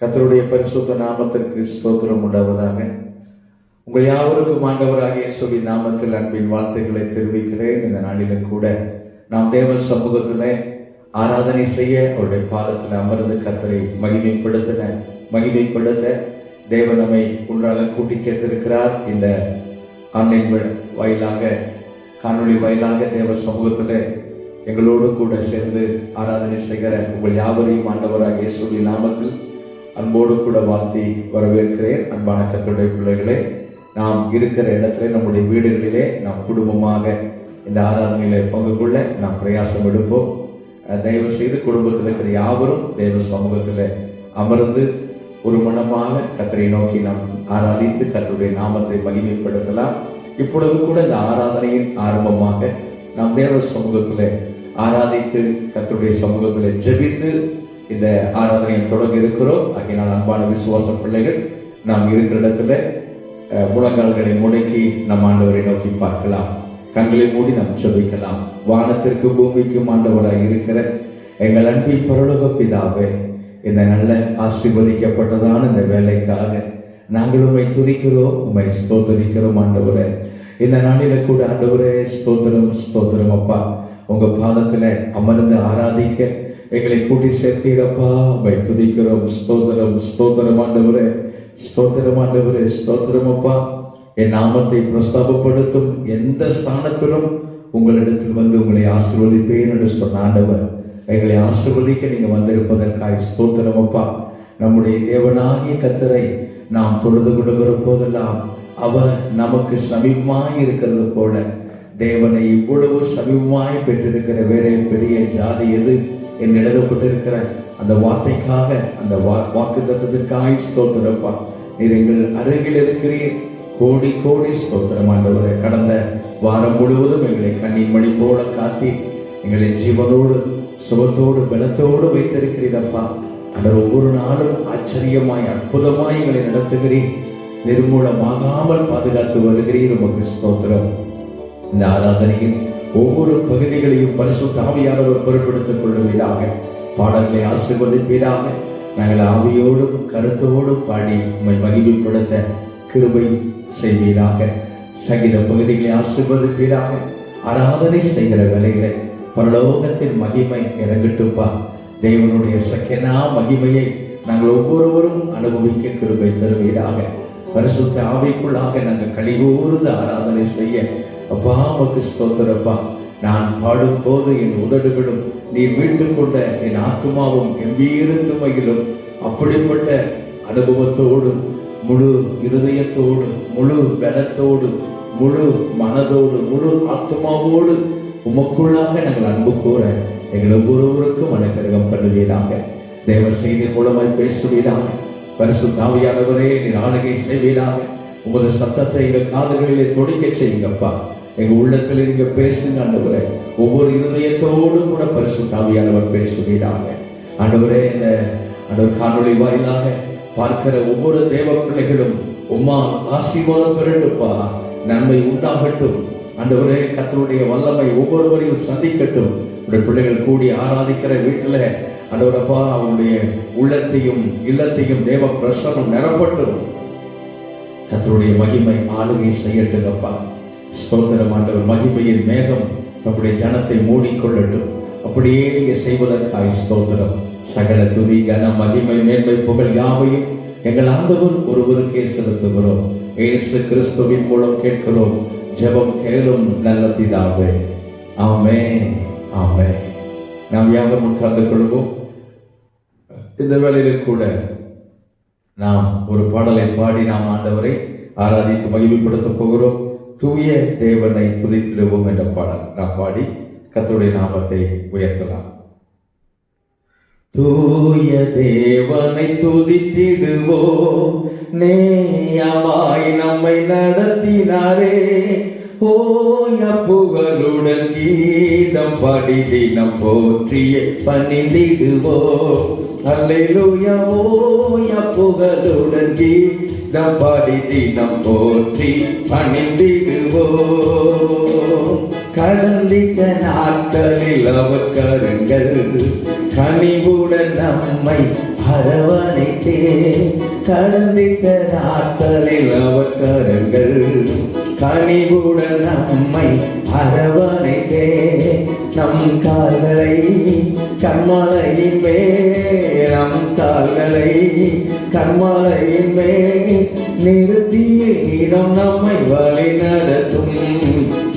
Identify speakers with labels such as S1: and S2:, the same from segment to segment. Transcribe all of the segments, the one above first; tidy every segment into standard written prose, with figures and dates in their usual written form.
S1: கர்த்தருடைய பரிசுத்த நாமத்திற்கு ஸ்தோத்திரம் உண்டாவதாக. உங்கள் யாவருக்கும் ஆண்டவராகிய இயேசுவின் நாமத்தில் அன்பின் வாழ்த்துக்களை தெரிவிக்கிறேன். இந்த நாளிலும் கூட நாம் தேவ சமூகத்திலே ஆராதனை செய்ய அவருடைய பாதத்தில் அமர்ந்து கர்த்தரை மகிமைப்படுத்த தேவன் நம்மை ஒன்றாக கூட்டி சேர்த்திருக்கிறார். இந்த ஆன்லைன் வாயிலாக, காணொளி வாயிலாக தேவ சமூகத்தில் எங்களோடு கூட சேர்ந்து ஆராதனை செய்கிற உங்கள் யாவரையும் ஆண்டவராகிய இயேசுவின் நாமத்தில் அன்போடு கூட வாழ்த்தி வரவேற்கிறேன். அன்பான கர்த்தருடைய பிள்ளைகளே, நாம் இருக்கிற இடத்துல, நம்முடைய வீடுகளிலே நாம் குடும்பமாக இந்த ஆராதனையில பங்கு கொள்ள நாம் பிரயாசம் எடுப்போம். தயவு செய்து குடும்பத்தில் இருக்கிற யாவரும் தேவ சமூகத்தில் அமர்ந்து ஒரு மனமாக கர்த்தரை நோக்கி நாம் ஆராதித்து கர்த்தருடைய நாமத்தை மகிமைப்படுத்தலாம். இப்பொழுது கூட இந்த ஆராதனையின் ஆரம்பமாக நாம் தேவ சமூகத்தில் ஆராதித்து கர்த்தருடைய சமூகத்தில் ஜெபித்து இந்த ஆராதனையை தொடங்க இருக்கிறோம். ஆகையினால் அன்பான விசுவாச பிள்ளைகள், நாம் இருக்கிற இடத்துல முழங்கால்களை முடக்கி நம் ஆண்டவரை நோக்கி பார்க்கலாம். கண்களை மூடி நாம் ஜெபிக்கலாம். வானத்திற்கு பூமிக்கும் ஆண்டவராய் இருக்கிற எங்கள் அன்பின் பரலோக பிதாவே, இந்த நல்ல ஆசீர்வதிக்கப்பட்டதான இந்த வேலைக்காக நாங்கள் உம்மை துதிக்கிறோம், உம்மை ஸ்தோத்தரிக்கிறோம். ஆண்டவரே, இந்த நாளில கூட ஆண்டவரே ஸ்தோத்திரம் அப்பா. உங்க பாதத்துல அமர்ந்து ஆராதிக்க எங்களை கூட்டி சேர்த்தீரப்பா, உம்மை துதிக்கிறோம். ஸ்தோத்திரம் ஆண்டவரே, ஸ்தோத்திரம் அப்பா. என் நாமத்தை பிரஸ்தாபப்படுத்தும் எந்த ஸ்தானத்திலும் உங்களிடத்தில் வந்து உங்களை ஆசீர்வதிப்பேன் என்று சொன்ன ஆண்டவர், எங்களை ஆசீர்வதிக்க நீங்க வந்திருப்பதற்காய் ஸ்தோத்திரம் அப்பா. நம்முடைய தேவனாகிய கர்த்தரை நாம் தொழுது கொள்கிற போதெல்லாம் அவர் நமக்கு சமீபமாய் இருக்கிறது போல, தேவனை இவ்வளவு சமீபமாய் பெற்றிருக்கிற வேற பெரிய ஜாதி எது என்று எழுதப்பட்டிருக்கிற அந்த வார்த்தைக்காக, அந்த வாக்கு தத்துவத்திற்காக ஸ்தோத்திரப்பா. நீர் எங்கள் அருகில் இருக்கிறீர். கோடி ஸ்தோத்திரம் ஆண்டவரே. கடந்த வாரம் முழுவதும் எங்களை கண்ணீர் மணி போல காத்தி எங்களை ஜீவனோடு சுகத்தோடு பலத்தோடு வைத்திருக்கிறீரப்பா. அந்த ஒவ்வொரு நாளும் ஆச்சரியமாய் அற்புதமாய் எங்களை நடத்துகிறீர். நிர்மூலமாகாமல் பாதுகாத்து வருகிறீர். உமக்கு ஸ்தோத்திரம். இந்த ஆராதனையில் ஒவ்வொரு பகுதிகளையும் பரிசுத்த ஆவியானவர் பொறுப்பெடுத்துக் கொள்ளுவீராக. பாடல்களை ஆசீர்வதிப்பீராக. நாங்கள் ஆவியோடும் கருத்தோடும் பாடி உம்மை மகிமைப்படுத்த கிருபை செய்வீராக. சங்கீத பகுதிகளை ஆசீர்வதிப்பீராக. ஆராதனை செய்கிற வேலைகளை பரலோகத்தின் மகிமை இறங்கட்டும்பா. தேவனுடைய சக்கனா மகிமையை நாங்கள் ஒவ்வொருவரும் அனுபவிக்க கிருபை தருவீராக. பரிசுத்த ஆவிக்குள்ளாக நாங்கள் கலிகூர்ந்து ஆராதனை செய்ய அப்பா உமக்கு ஸ்தோத்திரப்பா. நான் பாடும் போது என் உதடுகளும் நீர் மீட்டுக் கொண்ட என் ஆத்துமாவும் கம்பீரத்து மகிழும். அப்படிப்பட்ட அனுபவத்தோடு, முழு இருதயத்தோடு, முழு பலத்தோடு, முழு மனதோடு, முழு ஆத்மாவோடு உமக்குள்ளாக நாங்கள் அன்பு கூற எங்கள் ஒவ்வொருவருக்கும் அனுக்கிரகம் பண்ணுவீராக. தேவ செய்தி மூலமாய் பேசுவீராக. பரிசுத்த ஆவியானவரே, நீர் ஆளுகை செய்வீராக. உமது சத்தத்தை எங்கள் காதுகளிலே தொடிக்க செய்யுங்கப்பா. எங்க உள்ளத்தில் நீங்க பேசுங்க ஆண்டவரே. ஒவ்வொரு இருதயத்தோடும் கூட பரிசுத்த ஆவியானவர் பேசுவீராக. ஆண்டவரே, இந்த ஆண்டவர் காணொளி வாயிலாக பார்க்கிற ஒவ்வொரு தேவ பிள்ளைகளும் உம்மா ஆசீர்வாதம் பெறட்டுப்பா. நன்மை உண்டாகட்டும் ஆண்டவரே. கர்த்தருடைய வல்லமை ஒவ்வொருவரையும் சந்திக்கட்டும். உடைய பிள்ளைகள் கூடி ஆராதிக்கிற வீட்டுல ஆண்டவரப்பா, அவருடைய உள்ளத்தையும் இல்லத்தையும் தேவ பிரசன்னம் நிரப்பட்டும். கர்த்தருடைய மகிமை ஆளுகை செய்யட்டுங்கப்பா. ஸ்தோத்திரம் ஆண்டவர். மகிமையின் மேகம் நம்முடைய ஜனத்தை மூடிக்கொள்ளட்டும். அப்படியே நீங்க செய்வதற்காக ஸ்தோத்திரம். சகல துதி கன மகிமை மேன்மை புகழ் யாவையும் எங்கள் ஆண்டவர் ஒருவருக்கே செலுத்துகிறோம். இயேசு கிறிஸ்துவின் மூலம் கேட்கிறோம். ஜெபம் கேளும் நல்ல பிதாவே. ஆமென், ஆமென். நாம் யாவரும் உட்கார்ந்து கொள்வோம். இந்த வேளையில கூட நாம் ஒரு பாடலை பாடி நாம் ஆண்டவரை ஆராதித்து மகிமைப்படுத்த போகிறோம். தூய தேவனை துதித்திடுவோம் என்ற பாடல் நாம் பாடி கர்த்தருடைய நாமத்தை உயர்த்தலாம். தூய தேவனை துதித்திடுவோம், நேயமாய் நம்மை நடத்தினாரே. ஓய புகழுடன் கீதம் பாடி தினம் போற்றிய பணிந்திடுவோம். அல்லேலூயா. ஓய புகழுடன் கீதம் பாடி தினம் போற்றி பணிந்திடுவோம். கடந்திட்ட நாட்களில் அவர் கரங்கள் கனிவுடன் நம்மை அரவணைத்தே. கடந்திட்ட நாட்களில் அவர் கரங்கள் கனிவுடன் நம்மை அரவணைத்தே நம் கால்களை கண்மலையின் மேல் நம் கால்களை கண்மலையின் மேல் நிறுத்திய இடம் நம்மை வழி நடத்தும்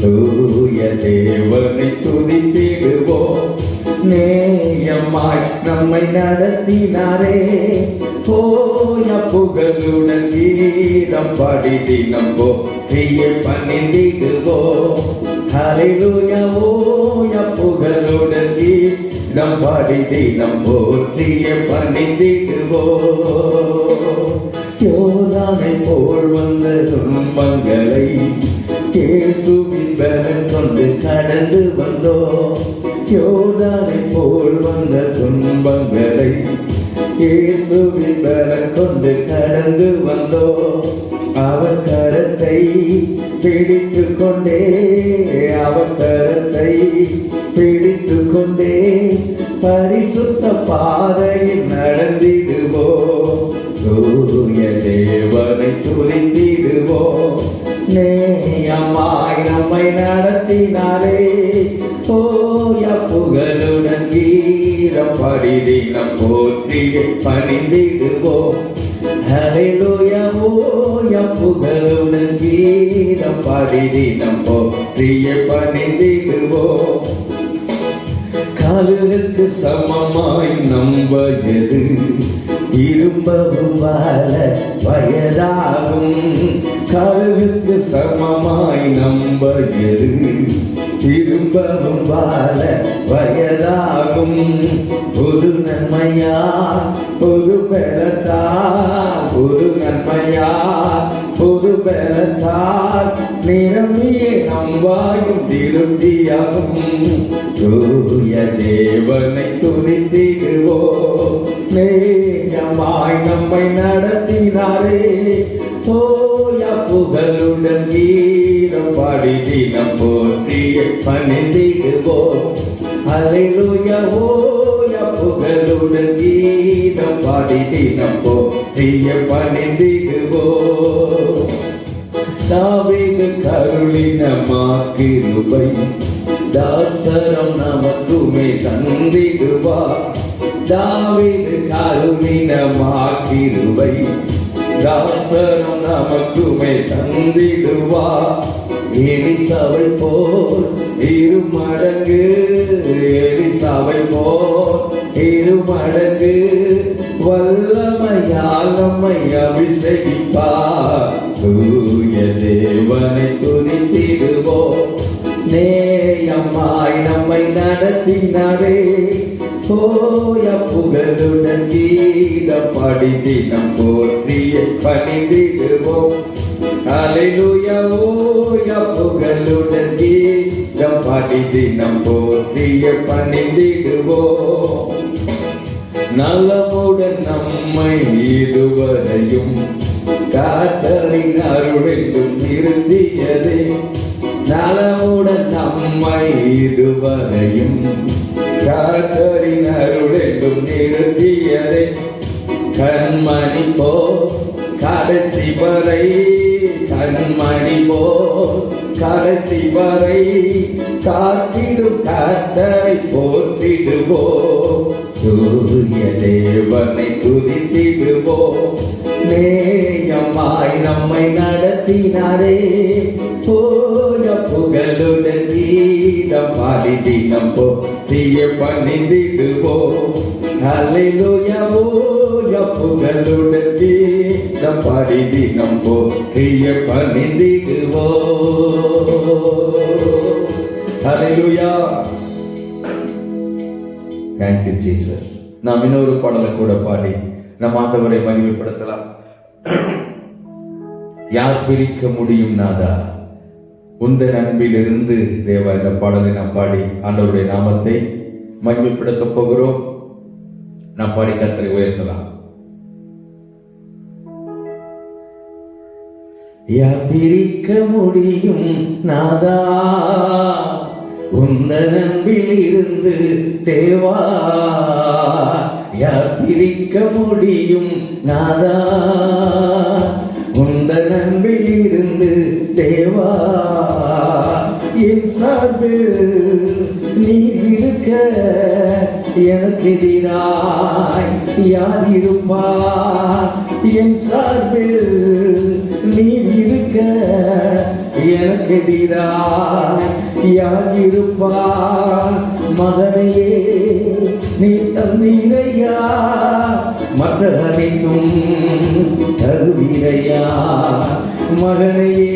S1: தூய தேவனை துதித்திடுவோம். நேயமாய் நம்மை நடத்தினாரே போய புகழுடன் கீதம் பாடி தினம் போற்றிய பணிந்திடுவோம். ஹல்லேலூயா ஓய புகழுடன் கீதம் பாடி தினம் போற்றிய பணிந்திடுவோம். யோர்தானை போல் வந்த துன்பங்களை இயேசுவின் பலன் கொண்டு கடந்து வந்தோம். யோர்தானை போல் வந்த துன்பங்களை இயேசுவின் பலன் கொண்டு கடந்து வந்தோம். அவர் கரத்தை பிடித்து கொண்டே அவர் கரத்தை பிடித்து கொண்டே பரிசுத்த பாதையில் நடந்திடுவோம். தூய தேவனை துதித்திடுவோம். நேயமாய் நம்மை நடத்தினாரே போய புகழுடன் கீதம் பாடி தினம் போற்றிய பணிந்திடுவோம். ஹல்லேலூயா ஓய புகழுடன் கீதம் பாடி தினம் போற்றிய பணிந்திடுவோம். காலுக்கு சமமாய் நம் வயது இரும்பவும் வாழ வயதாகும். காலுக்கு சமமாய் நம் வயது திரும்பவும் வாழ வயதாகும். ஒரு நன்மையா ஒரு பலத்தால் ஒரு நன்மையா ஒரு பலத்தால் நிரம்பிய நம் வாயும் திருப்தியாகும். தூய தேவனை துதித்திடுவோம். நேயமாய் நம்மை நடத்தினாரே போய புகழுடன் கீதம் பாடி தினம் போற்றிய பணிந்திடுவோம். ஹல்லேலூயா ஓய புகழுடன் கீதம் பாடி தினம் போற்றிய பணிந்திடுவோம். தாவீது கருளினமாக்கு கிருபை தாசரம் நமக்குமே தந்திடுவார். தாவீது கருளினமாக்கு கிருபை தாசரம் நமக்குமே தந்திடுவார். எலிசாவை போல் இருமடங்கு எலிசாவை போல் இருமடங்கு வல்லமையால் நம்மை அபிஷேகிப்பார். தூய தேவனை துதித்திடுவோம். நேயமாய் நம்மை நடத்தினாரே போய புகழுடன் கீதம் பாடி தினம் போற்றிய பணிந்திடுவோம். ஹல்லேலூயா ஓய புகழுடன் கீதம் பாடி தினம் போற்றிய பணிந்திடுவோம். நலமுடன் நம்மை இதுவரையும் கர்த்தரின் அருளெங்கும் நிறுத்தியதே. நலமுடன் நம்மை இதுவரையும் கர்த்தரின் அருளெங்கும் நிறுத்தியதே. கண்மணி போ கடைசி வரை கண்மணி போ கடைசி வரை காத்திடும் கர்த்தரை போற்றிடுவோம். தூய தேவனை துதித்திடுவோம். நேயமாய் நம்மை நடத்தினாரே போய புகழுடன் கீதம் பாடி தினம் போற்றிய பணிந்திடுவோம். ஹல்லேலூயா ஓய புகழுடன் கீதம் பாடி தினம் போற்றிய பணிந்திடுவோம். ஹல்லேலூயா. Thank you Jesus. நாம் இன்னொரு பாடலை கூட பாடி நம் ஆண்டவரை மகிமைப்படுத்தலாம். யார் பிரிக்க முடியும் நாதா உந்தன் அன்பிலிருந்து தேவா என்ற பாடலை நாம் பாடி ஆண்டவருடைய நாமத்தை மகிமைப்படுத்த போகிறோம். நாம் பாடி கர்த்தரை உயர்த்தலாம். யார் பிரிக்க முடியும் நாதா உந்தன் அன்பில் இருந்து தேவா யார் பிரிக்க முடியும் நாதா. உந்தன் அன்பில் இருந்து தேவா என் சார்பில் நீ இருக்க எனக்கு எதிராய் யார் இருப்பார். என் சார்பில் நீ இருக்க எனக்கு எதிராய் யார் இருப்பார். மகனையே நீ தந்தீரையா மற்ற அனைத்தும் தருவீரையா. மகனையே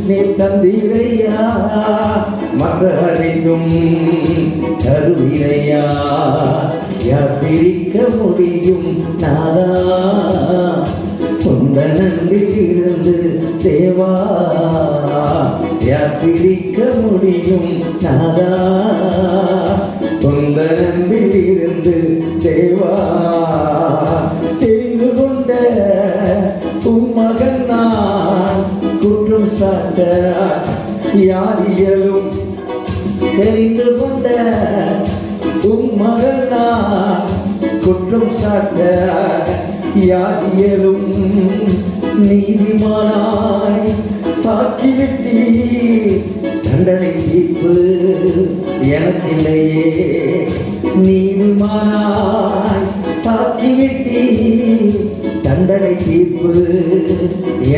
S1: நீ தந்தீரையா மற்ற அனைத்தும் தருவீரையா. யார் பிரிக்க முடியும் நாதா. உந்தன் அன்பில் இருந்து தேவா யார் பிரிக்க முடியும் நாதா. உந்தன் அன்பில் இருந்து தேவா தெரிந்து கொண்ட உம் மகன் நான் குற்றம் சாட்ட யார் இயலும். தெரிந்து கொண்ட உம் மகன் நான் குற்றம் சாட்ட யார் இயலும். நீதிமானாய் ஆக்கிவிட்டி தண்டனை தீர்ப்பு எனக்கில்லையே. நீதிமானாய் ஆக்கிவிட்டி தண்டனை தீர்ப்பு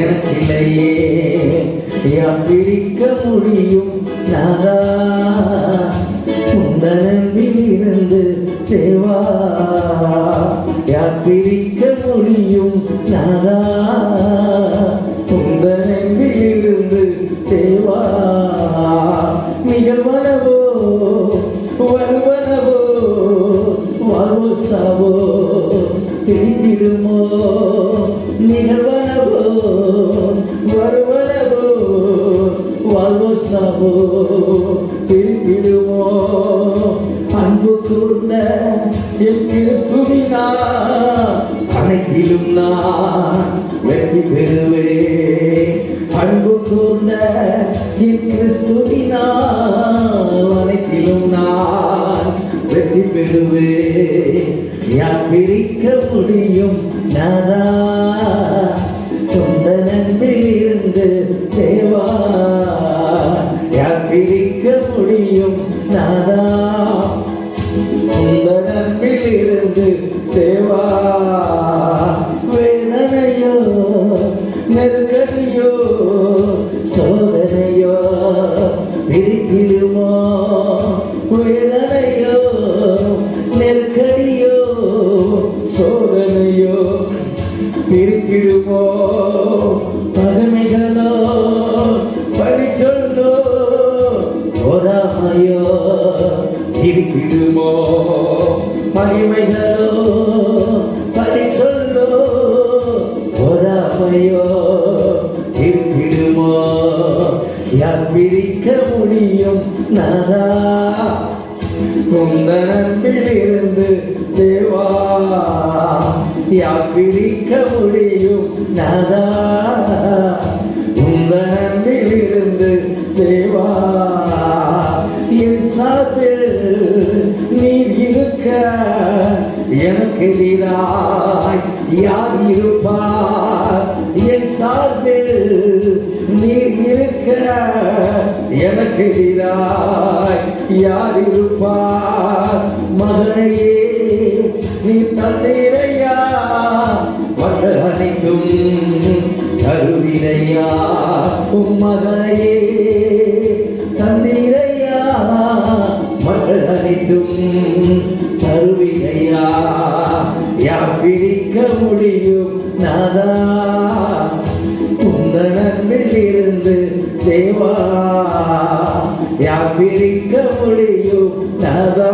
S1: எனக்கில்லையே. யார் பிரிக்க முடியும் நாதா. உந்தன் அன்பில் இருந்து தேவா யார் பிரிக்க முடியும் நாதா. உந்தன் அன்பில் இருந்து தேவா நிகழ்வனவோ வருவனவோ வாழ்வோ சாவோ பிரிந்திடுமோ. நிகழ்வனவோ வருவனவோ வாழ்வோ சாவோ பிரிந்திடுமோ. அன்பு கூர்ந்த என் கிறிஸ்துவினா அனைத்திலும் நான் வெற்றி பெறுவே. அன்பு கூர்ந்த என் கிறிஸ்துவினா அனைத்திலும் நான் வெற்றி பெறுவே. யார் பிரிக்க முடியும் நாதா. உந்தன் அன்பில் இருந்து தேவா யார் பிரிக்க முடியும் நாதா. உந்தன் அன்பில் இருந்து தேவா வேதனையோ நெருக்கடியோ சோதனையோ பிரிக்கிடுமோ. வேதனையோ நெருக்கடியோ சோதனையோ பிரிக்கிடுமோ. பகைமைகளோ பழி சொல்லோ பொறாமையோ பிரிக்கிடுமோ. மகிமைகளோ பழி சொல்லோ பொறாமையோ பிரிக்கிடுமோ. யார் பிரிக்க முடியும் நாதா. உந்தன் அன்பில் இருந்து தேவா யார் பிரிக்க முடியும் நாதா. உந்தன் அன்பில் இருந்து தேவா என் சார்பில் நீர் இருக்க எனக்கு எதிராய் யார் இருப்பார். என் சார்பில் நீர் இருக்க எனக்கு எதிராய் யார் இருப்பார். மகனையே நீ தந்தீரையா மற்ற அனைத்தும் தருவீரையா. உம் மகனையே தந்தீரையா மற்ற அனைத்தும் தருவீரையா. யார் பிரிக்க முடியும் நாதா. உந்தன் அன்பில் இருந்து தேவா யார் பிரிக்க முடியும் நாதா.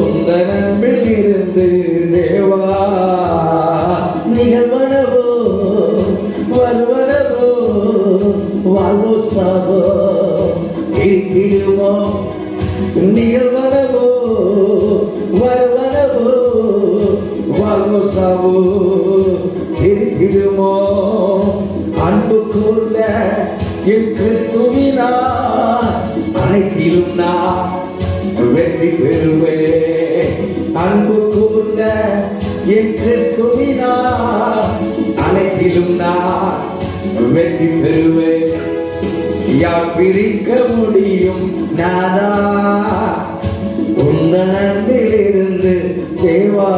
S1: உந்தன் அன்பில் இருந்து தேவா நிகழ்வனவோ வருவனவோ வாழ்வோ சாவோ பிரிக்கிடுமோ. நிகழ்வனவோ வருவனவோ வாழ்வோ சாவோ பிரிக்கிடுமோ. அன்பு கூர்ந்த என் கிறிஸ்துவினா அனைத்திலும் நான் வெற்றி பெறுவேன். அன்பு கூர்ந்த என் கிறிஸ்துவினால் அனைத்திலும் நான் வெற்றி பெறுவேன். யார் பிரிக்க முடியும் நானா உந்தன் அன்பிலிருந்து தேவா?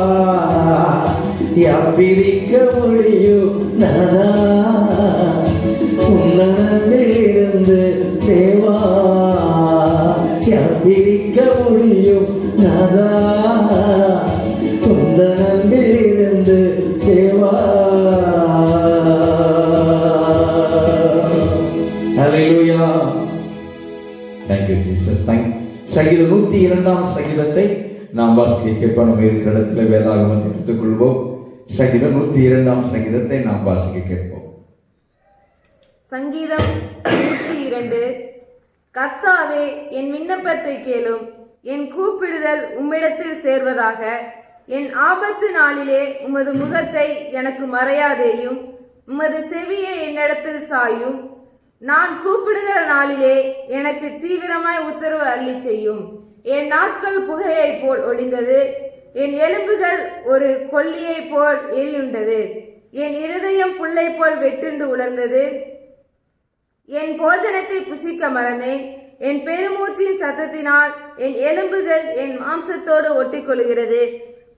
S1: யார் பிரிக்க முடியும் நானா உந்தன் அன்பிலிருந்து தேவா? யார் பிரிக்க முடியும் நானா உந்தன் அன்பிலிருந்து தேவா? Hallelujah. Thank you Jesus. சங்கீதம் 102 சங்கீதத்தை நாம் வாசிக்க கேட்போம். நம்ம இருக்கிற இடத்துல வேதாகமத்தை எடுத்துக்கொள்வோம். சங்கீதம் 102 சங்கீதத்தை நாம் வாசிக்க கேட்போம்.
S2: சங்கீதம் 102. கர்த்தாவே, என் விண்ணப்பத்தை கேளும், என் கூப்பிடுதல் உம்மிடத்தில் சேர்வதாக. என் ஆபத்து நாளிலே உமது முகத்தை எனக்கு மறையாதேயும், உமது செவியை என்னிடத்தில் சாயும். நான் கூப்பிடுகிற நாளிலே எனக்கு தீவிரமாய் உத்தரவு அள்ளி செய்யும். என் நாட்கள் புகையை போல் ஒளிந்தது, என் எலும்புகள் ஒரு கொல்லியை போல் எரியுண்டது. என் இருதயம் புல்லை போல் வெட்டுண்டு உலர்ந்தது. என் போஜனத்தை புசிக்க மறந்தேன். என் பெருமூச்சின் சத்தத்தினால் என் எலும்புகள் என் மாம்சத்தோடு ஒட்டிக்கொள்கிறது.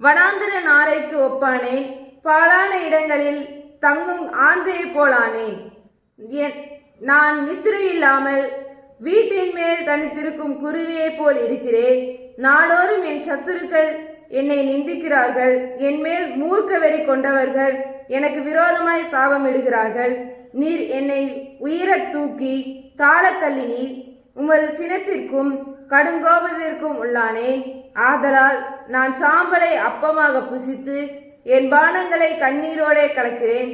S2: வனாந்திர நாரைக்கு ஒப்பானேன், பாழான இடங்களில் தங்கும் ஆந்தையை போலானேன். நான் நித்திரை இல்லாமல் வீட்டின் மேல் தனித்திருக்கும் குருவியை போல் இருக்கிறேன். நாடோறும் என் சத்துருக்கள் என்னை நிந்திக்கிறார்கள். என் மேல் மூர்க்க வெறி கொண்டவர்கள் எனக்கு விரோதமாய் சாபமிடுகிறார்கள். நீர் என்னை உயிரத் தூக்கி தாழ தள்ளினீர். உமது சினத்திற்கும் கடுங்கோபத்திற்கும் உள்ளானேன். ஆதலால் நான் சாம்பலை அப்பமாக புசித்து என் பானங்களை கண்ணீரோடே கலக்கிறேன்.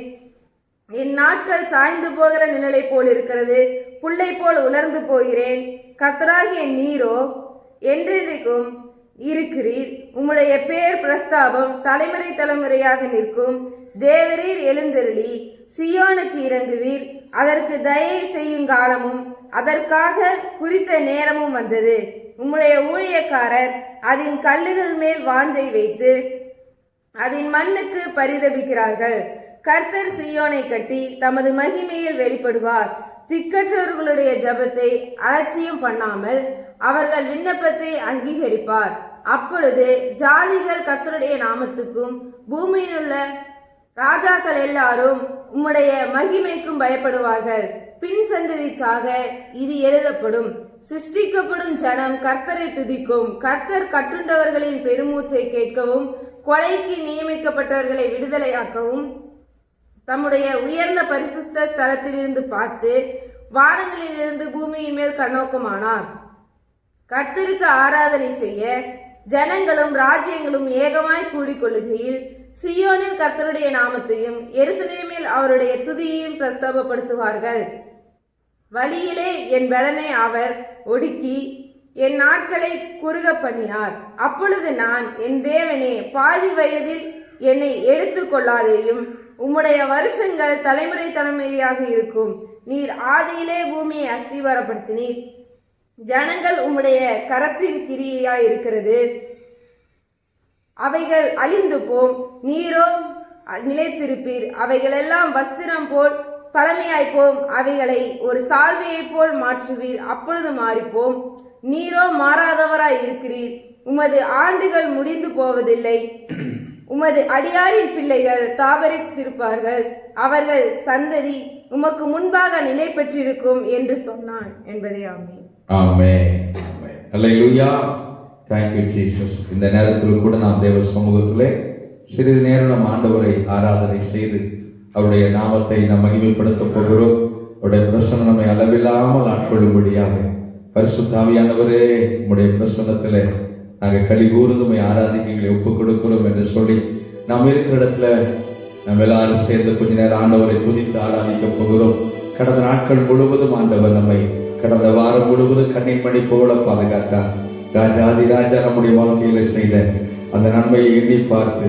S2: என் நாட்கள் சாய்ந்து போகிற நிழலை போல் இருக்கிறது, புல்லை போல் உலர்ந்து போகிறேன். கர்த்தராகிய நீரோ என்றென்றைக்கும் இருக்கிறீர். உம்முடைய பேர் பிரஸ்தாபம் தலைமுறை தலைமுறையாக நிற்கும். தேவரீர் எழுந்தருளி சியோனுக்கு இறங்குவீர். அதற்கு தயை செய்யும் காலமும் அதற்காக குறித்த நேரமும் வந்தது. உம்முடைய ஊழியக்காரர் அதன் கல்லுகள் மேல் வாஞ்சை வைத்து அதன் மண்ணுக்கு பரிதபிக்கிறார்கள். கர்த்தர் சீயோனை கட்டி தமது மகிமையில் வெளிப்படுவார். திக்கற்றவர்களுடைய ஜபத்தை அலட்சியம் பண்ணாமல் அவர்கள் விண்ணப்பத்தை அங்கீகரிப்பார். அப்பொழுது ஜாதிகள் கர்த்தருடைய நாமத்துக்கும் பூமியில் உள்ள ராஜாக்கள் எல்லாரும் உம்முடைய மகிமைக்கும் பயப்படுவார்கள். பின் சந்ததிக்காக இது எழுதப்படும். சிருஷ்டிக்கப்படும் ஜனம் கர்த்தரை துதிக்கும். கர்த்தர் கட்டுண்டவர்களின் பெருமூச்சை கேட்கவும் கொலைக்கு நியமிக்கப்பட்டவர்களை விடுதலையாக்கவும் தம்முடைய உயர்ந்த பரிசுத்த ஸ்தலத்திலிருந்து பார்த்து வானங்களிலிருந்து பூமியின் மேல் கண்ணோக்கமானார். கர்த்தருக்கு ஆராதனை செய்ய ஜனங்களும் ராஜ்யங்களும் ஏகமாய் கூடிக்கொள்ளுகையில் சீயோனில் கர்த்தருடைய நாமத்தையும் எருசலேமில் அவருடைய துதியையும் பிரஸ்தாபப்படுத்துவார்கள். வழியிலே என் பலனை அவர் ஒடுக்கி என் நாட்களை குறுக பண்ணினார். அப்பொழுது நான், என் தேவனே, பாதி வயதில் என்னை எடுத்து கொள்ளாதேயும், உம்முடைய வருஷங்கள் தலைமுறை தலைமுறையாக இருக்கும். நீர் ஆதியிலே பூமியை அஸ்திவாரப்படுத்தினீர். ஜனங்கள் உம்முடைய கரத்தின் கிரியையாய் இருக்கிறது. அவைகள் அழிந்து போம், நீரோ நிலைத்திருப்பீர். அவைகளெல்லாம் வஸ்திரம் போல் பழமையாய்ப்போம். அவைகளை ஒரு சால்வையை போல் மாற்றுவீர், அப்பொழுது மாறிப்போம். நீரோ மாறாதவராய் இருக்கிறீர். உமது ஆண்டுகள் முடிந்து போவதில்லை. உமது அடியாரின் பிள்ளைகள் தாபரித்திருப்பார்கள். அவர்கள் சந்ததி உமக்கு முன்பாக நிலை பெற்றிருக்கும் என்று சொன்னான் என்பதே. ஆமென்.
S1: ஆமென். அல்லேலூயா. Thank you Jesus. இந்த நேரத்தில் கூட நாம் தேவ சமூகத்திலே சிறிது நேரம் நம் ஆண்டவரை ஆராதனை செய்து அவருடைய நாமத்தை நாம் மகிமைப்படுத்த போகிறோம். அவருடைய பிரசன்னம் நம்மை அளவில்லாமல் ஆட்கொள்ளும்படியாக பரிசுத்த ஆவியானவரே, உம்முடைய பிரசன்னத்திலே நாங்கள் களி கூர்ந்து உம்மை ஆராதிக்க எங்களை ஒப்புக் கொடுக்கிறோம் என்று சொல்லி நாம் இருக்கிற இடத்துல நம்ம எல்லாரும் சேர்ந்து கொஞ்ச நேரம் ஆண்டவரை துதித்து ஆராதிக்க போகிறோம். கடந்த நாட்கள் முழுவதும் ஆண்டவர் நம்மை கடந்த வாரம் முழுவதும் கண்ணின் மணி போல பாதுகாத்தார். ராஜாதி ராஜா நம்முடைய வாழ்க்கையில செய்த அந்த நன்மையை எண்ணி பார்த்து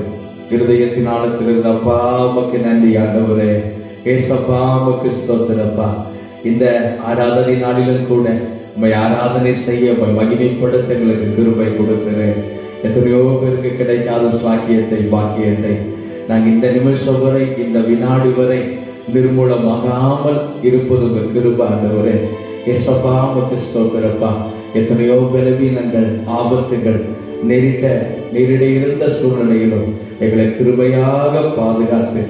S1: இருதயத்தின் ஆழத்தில் இருந்த அப்பா உமக்கு நன்றி ஆண்டவரே, ஏசப்பா உமக்கு ஸ்தோத்திரப்பா. இந்த ஆராதனை நாளிலும் கூட உம்மை ஆராதனை செய்ய, உம்மை மகிமைப்படுத்த எங்களுக்கு கிருபை கொடுத்துரு. எத்தனையோ பேருக்கு கிடைக்காத சாக்கியத்தை, பாக்கியத்தை நாங்கள் இந்த நிமிஷம் வரை, இந்த வினாடி வரை நிர்மூலமாகாமல் இருப்பது உங்க கிருபை ஆண்டவரே. ஏசப்பா உமக்கு ஸ்தோத்திரப்பா. எத்தனையோ பலவீனங்கள், ஆபத்துகள் நேரிட இருந்த சூழ்நிலையிலும் எங்களை கிருபையாக பாதுகாத்து,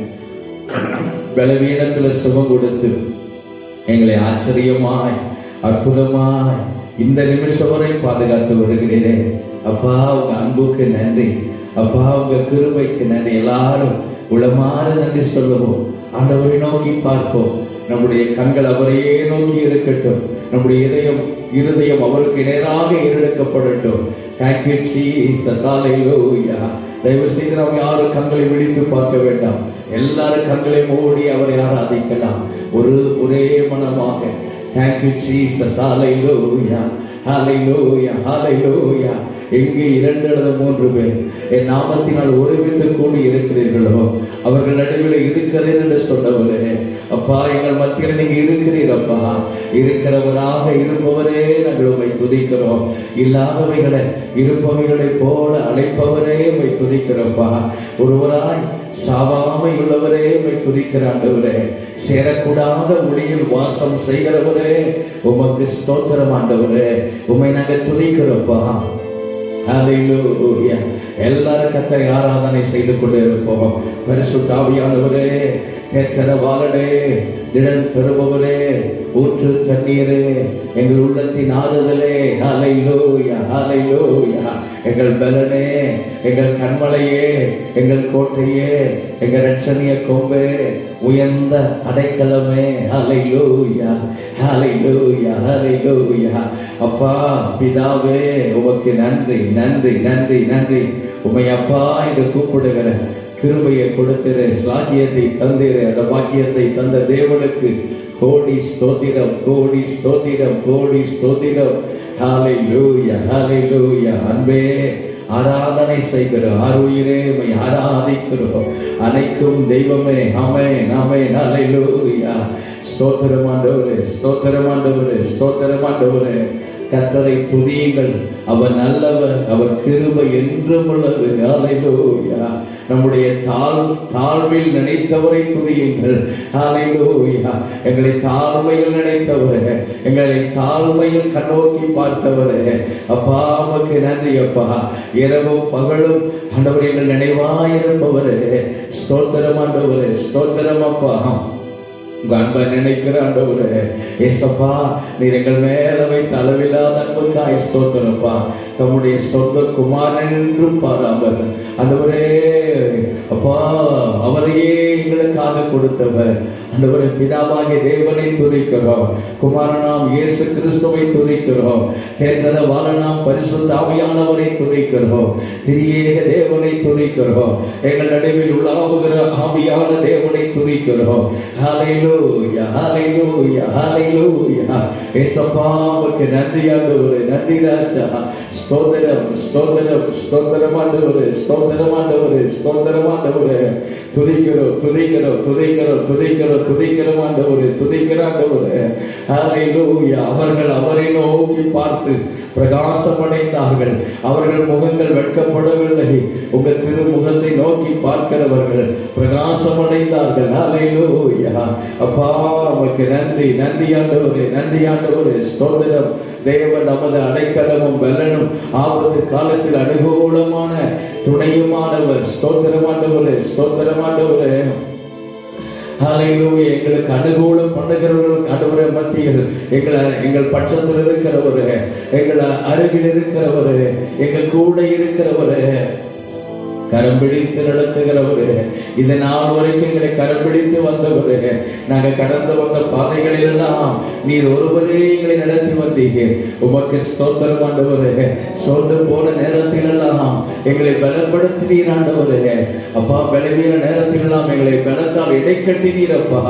S1: பலவீனத்துல சுகம் கொடுத்து, எங்களை ஆச்சரியமாய், அற்புதமாய் இந்த நிமிஷம் வரை பாதுகாத்து வருகிறீரே அப்பா. உங்க அன்புக்கு நன்றி அப்பா, உங்க கிருபைக்கு நன்றி. எல்லாரும் உளமாற நன்றி சொல்லுவோம். ஆண்டவரை நோக்கி பார்ப்போம். நம்முடைய கண்கள் அவரையே நோக்கி இருக்கட்டும். நம்முடைய இருதயம் அவருக்கு நேராக ஏறெடுக்கப்படட்டும். Thank you Jesus. Hallelujah. தயவு செய்து நாம் யாரும் கண்களை விழித்து பார்க்க வேண்டாம். எல்லாரும் கண்களை மூடி அவரை ஆராதிக்கலாம் ஒரே மனமாக. Thank you Jesus. Hallelujah. Hallelujah. Hallelujah. எங்கே 2 அல்லது 3 பேர் என் நாமத்தினால் ஒருமித்து கூடி இருக்கிறீர்களோ அவர்கள் நடுவில் இருக்கிறேன் என்று சொன்னவரே அப்பா, எங்கள் மத்தியில் நீங்க இருக்கிறீரப்பா. இருக்கிறவராக இருப்பவரே நாங்கள் உம்மை துதிக்கிறோம். இல்லாதவைகளை இருப்பவைகளை போல அழைப்பவரே உம்மை துதிக்கிறோப்பா. ஒருவராய் சாவாமை உள்ளவரே உம்மை துதிக்கிற ஆண்டவரே. சேரக்கூடாத ஒளியில் வாசம் செய்கிறவரே உமக்கு ஸ்தோத்திரம் ஆண்டவரே. உம்மை நாங்கள் துதிக்கிறோப்பா. ஹல்லேலூயா. எல்லாரும் கர்த்தரை ஆராதனை செய்து கொண்டே இருப்போம். பரிசுத்த ஆவியானவரே, கேட்கிற வாளனே, திடன் தருபவரே, ஊற்று தண்ணீரே, எங்கள் உள்ளத்தின் ஆறுதலே, ஹல்லேலூயா ஹல்லேலூயா. எங்கள் பலனே, எங்கள் கண்மலையே, எங்கள் கோட்டையே, எங்கள் ரட்சணிய கொம்பே, உயர்ந்த அடைக்கலமே, ஹல்லேலூயா ஹல்லேலூயா ஹல்லேலூயா. அப்பா பிதாவே உமக்கு நன்றி நன்றி நன்றி நன்றி. உம்மை அப்பா என்று கூப்பிடுகிற கிருபையை கொடுத்திரு, ஸ்லாக்கியத்தை தந்திரு. அந்த பாக்கியத்தை தந்த தேவனுக்கு கோடி ஸ்தோத்திரம், கோடி ஸ்தோத்திரம், கோடி ஸ்தோத்திரம். ஹல்லேலூயா ஹல்லேலூயா. அன்பே ஆராதனை செய்கிறோம். ஆருயிரே உம்மை ஆராதிக்கிறோம். அனைக்கும் தெய்வமே, ஆமென் ஆமென். ஹல்லேலூயா. ஸ்தோத்திரம் ஆண்டவரே, ஸ்தோத்திரம் ஆண்டவரே, ஸ்தோத்திரம் ஆண்டவரே. கர்த்தரை துதியுங்கள், அவர் நல்லவர், அவர் கிருபை என்றும் உள்ளது. ஹல்லேலூயா. நம்முடைய தாழ்வில் நினைத்தவரை துதியுங்கள். ஹல்லேலூயா. எங்களை தாழ்மையில் நினைத்தவரே, எங்களை தாழ்மையில் கண்ணோக்கி பார்த்தவரே அப்பா உமக்கு நன்றி அப்பா. இரவும் பகலும் ஆண்டவரே எங்கள் நினைவாயிருப்பவரே ஸ்தோத்திரம் ஆண்டவரே, ஸ்தோத்திரம் அப்பா. உங்க அன்பை நினைக்கிற ஆண்டவரே ஏசப்பா, நீர் எங்கள் மேல வைத்த அளவில்லாத அன்புக்காய் ஸ்தோத்திரப்பா. தம்முடைய சொந்த குமாரன் என்றும் பாராமல் ஆண்டவரே அப்பா அவரையே எங்களுக்காக கொடுத்தவர் ஆண்டவரே. பிதாவாகிய தேவனை துதிக்கிறோம், குமாரனாம் இயேசு கிறிஸ்துவை துதிக்கிறோம், கேட்கிற வாழனாம் பரிசுத்த ஆவியானவரை துதிக்கிறோம், திரியேக தேவனை துதிக்கிறோம், எங்கள் நடுவில் உலாவுகிற ஆவியான தேவனை துதிக்கிறோம். ஹல்லேலூயா ஹல்லேலூயா ஹல்லேலூயா. ஏசப்பா உமக்கு நன்றி ஆண்டவரே, நன்றி ராஜா. ஸ்தோத்திரம் ஸ்தோத்திரம் ஸ்தோத்திரம் ஆண்டவரே, ஸ்தோத்திரம் ஆண்டவரே, ஸ்தோத்திரம் ஆண்டவரே. துதிக்கிறோம் துதிக்கிறோம் துதிக்கிறோம் துதிக்கிறோம் துதிக்கிறோம் ஆண்டவரே, துதிக்கிற ஆண்டவரே. ஹல்லேலூயா. அவர்கள் அவரை நோக்கி பார்த்து பிரகாசமடைந்தார்கள். அவர்கள் முகங்கள் வெட்கப்படவில்லை. உங்கள் திருமுகத்தை நோக்கி பார்க்கிறவர்கள் பிரகாசமடைந்தார்கள். ஹல்லேலூயா. அப்பா உமக்கு நன்றி நன்றி ஆண்டவரே, நன்றி ஆண்டவரே. ஸ்தோத்திரம். தேவன் நமது அடைக்கலமும் பலனும், ஆபத்து காலத்தில் அனுகூலமான துணையுமானவர். ஸ்தோத்திரம் ஆண்டவரே, ஸ்தோத்திரம் ஆண்டவரே. ஹல்லேலூயா. எங்களுக்கு அனுகூலம் பண்ணுகிறவர்கள் ஆண்டவரே மத்தியில் எங்கள் பட்சத்தில் இருக்கிறவரே, எங்கள் அருகில் இருக்கிறவரே, எங்கள் கூட இருக்கிறவரே, கரம் பிடித்து நடத்துகிறவரே, இந்த நாள் வரைக்கும் எங்களை கரம் பிடித்து வந்தவரே, நாங்கள் கடந்து வந்த பாதைகளில் எல்லாம் நீர் ஒருவரே எங்களை நடத்தி வந்தீங்க. உமக்கு ஸ்தோத்திரம் ஆண்டவரே. சோர்ந்து போன நேரத்தில் எல்லாம் எங்களை பலப்படுத்தினீர் ஆண்டவரே. அப்பா பலவீன நேரத்தில் எல்லாம் எங்களை பலத்தால் இடைக்கட்டினீரப்பா.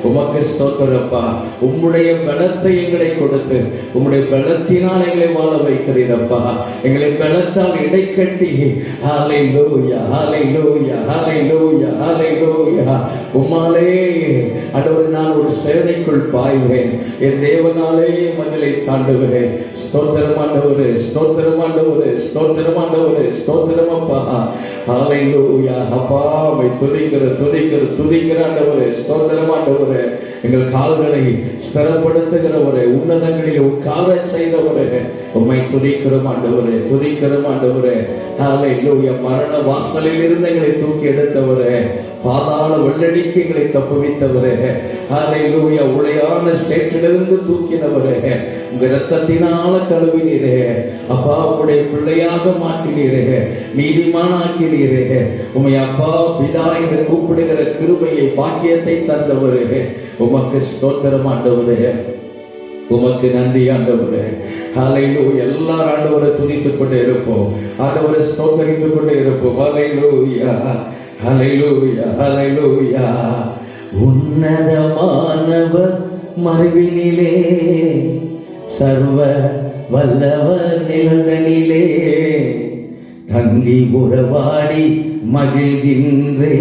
S1: உமக்கு ஸ்தோத்திரப்பா. உம்முடைய பலத்தை எங்களை கொடுத்து உம்முடைய பலத்தினால் எங்களை வாழ வைக்கிறீரப்பா. எங்களை பலத்தால் இடைக்கட்டி ஹல்லேலூயா ஹல்லேலூயா ஹல்லேலூயா ஹல்லேலூயா உம்மாலே ஆண்டவரே நான் ஒரு சேனைக்குள் பாய்வேன், என் தேவனாலே மதிலை தாண்டுவேன். ஸ்தோத்திரம் ஆண்டவரே, ஸ்தோத்திரம் ஆண்டவரே, ஸ்தோத்திரம் ஆண்டவரே, ஸ்தோத்திரம் அப்பா. ஹல்லேலூயா. அப்பா உம்மை துதிக்கிற ஆண்டவரே, ஸ்தோத்திரம் ஆண்டவரே. எங்கள் கால்களை ஸ்திரப்படுத்துகிறவரே, உன்னதங்களில் உட்கார செய்தவரே, உம்மை துதிக்கிறோம் ஆண்டவரே, துதிக்கிறோம் ஆண்டவரே. ஹல்லேலூயா. மரண வாசலில் இருந்து எங்களை தூக்கி எடுத்தவரே, பாதாள வெள்ளடிக்கு எங்களை தப்புவித்தவரே, ஹல்லேலூயா. உளையான சேற்றிலிருந்து தூக்கினவரே, உங்க இரத்தத்தினால கழுவினீரே அப்பா, உங்களுடைய பிள்ளையாக மாற்றினீரே, நீதிமானாக்கினீரே. உம்மை அப்பா பிதா என்று கூப்பிடுகிற கிருபையை பாக்கியத்தை தந்தவரே, உமக்கு ஸ்தோத்திரம் ஆண்டவரே, உமக்கு நன்றி ஆண்டவரே. ஹல்லேலூயா. எல்லாரும் ஆண்டவரை துதித்துக் கொண்டே இருப்போம், ஆண்டவரை ஸ்தோத்தரித்துக் கொண்டே இருப்போம். ஹல்லேலூயா, ஹல்லேலூயா, ஹல்லேலூயா. உன்னதமானவர் மறைவினிலே, சர்வ வல்லவர் நிழலிலே தங்கி உறவாடி மகிழ்கின்றே,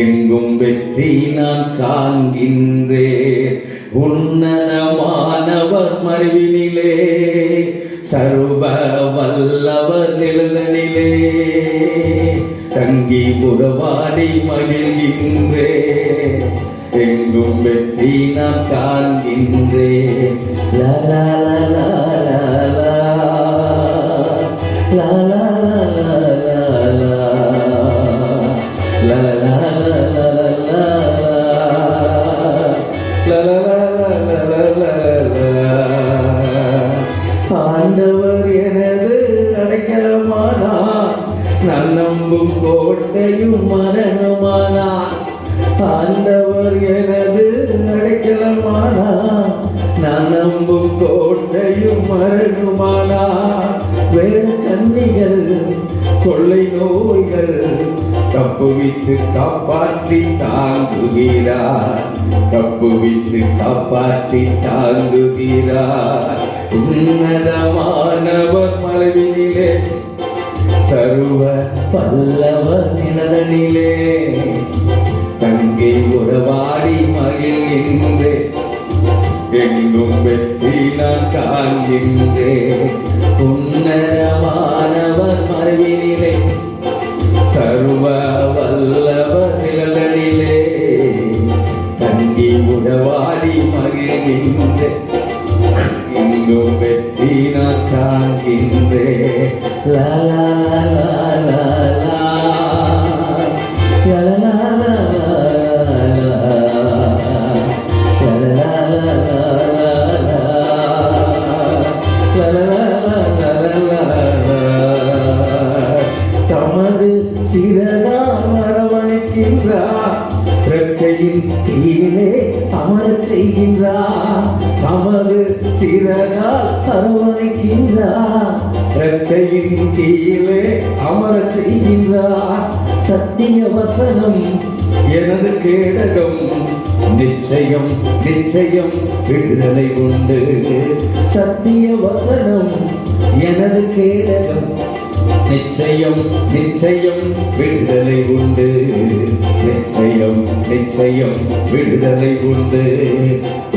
S1: எங்கும் வெற்றி நான் காண்கின்றேன். உன்னதமானவர் மறைவினிலே, சர்வ வல்லவர் நிழலிலே தங்கி உறவாடி மகிழ்கின்றேன், எங்கும் வெற்றி நான் காண்கின்றேன். லா லா லா லா லா லா லா லா லா லா ஆண்டவர் எனது அடைக்கலமானார், நான் நம்பும் கோட்டையும் மரணமானார். ஆண்டவர் எனது அடைக்கலமானார், நான் நம்பும் கோட்டையும் மரணமானார். வேட கண்ணிகள் கொள்ளை நோய்கள் தப்புவித்து காப்பாற்றி தாங்குகிறார், தப்புவித்து காப்பாற்றி தாங்குகிறார். உன்னதமானவர் மலைவினிலே, சர்வ வல்லவர் நிழலிலே தங்கி உறவாடி மகிழ்கின்றேன், எங்கும் வெற்றி நான் காண்கின்றேன். உன்னதமானவர் மறைவினிலே, சர்வ வல்லவர் நிழலிலே தங்கி உறவாடி மகிழ்கின்றேன், எங்கும் வெற்றி நான் காண்கின்றேன். லா லா லா லா லா லா லா லா தமது சிறகால் அரவணைக்கின்றார், ரெக்கையின் கீழே அமரச் செய்கின்றார். தமது சிறகால் அரவணைக்கின்றார், ரெக்கையின் கீழே அமரச் செய்கின்றார். சத்திய வசனம் எனது கேடகம், நிச்சயம் நிச்சயம் விடுதலை உண்டு. சத்திய வசனம் எனது கேடகம், நிச்சயம் நிச்சயம் விடுதலை உண்டு. நிச்சயம் நிச்சயம் விடுதலை உண்டு.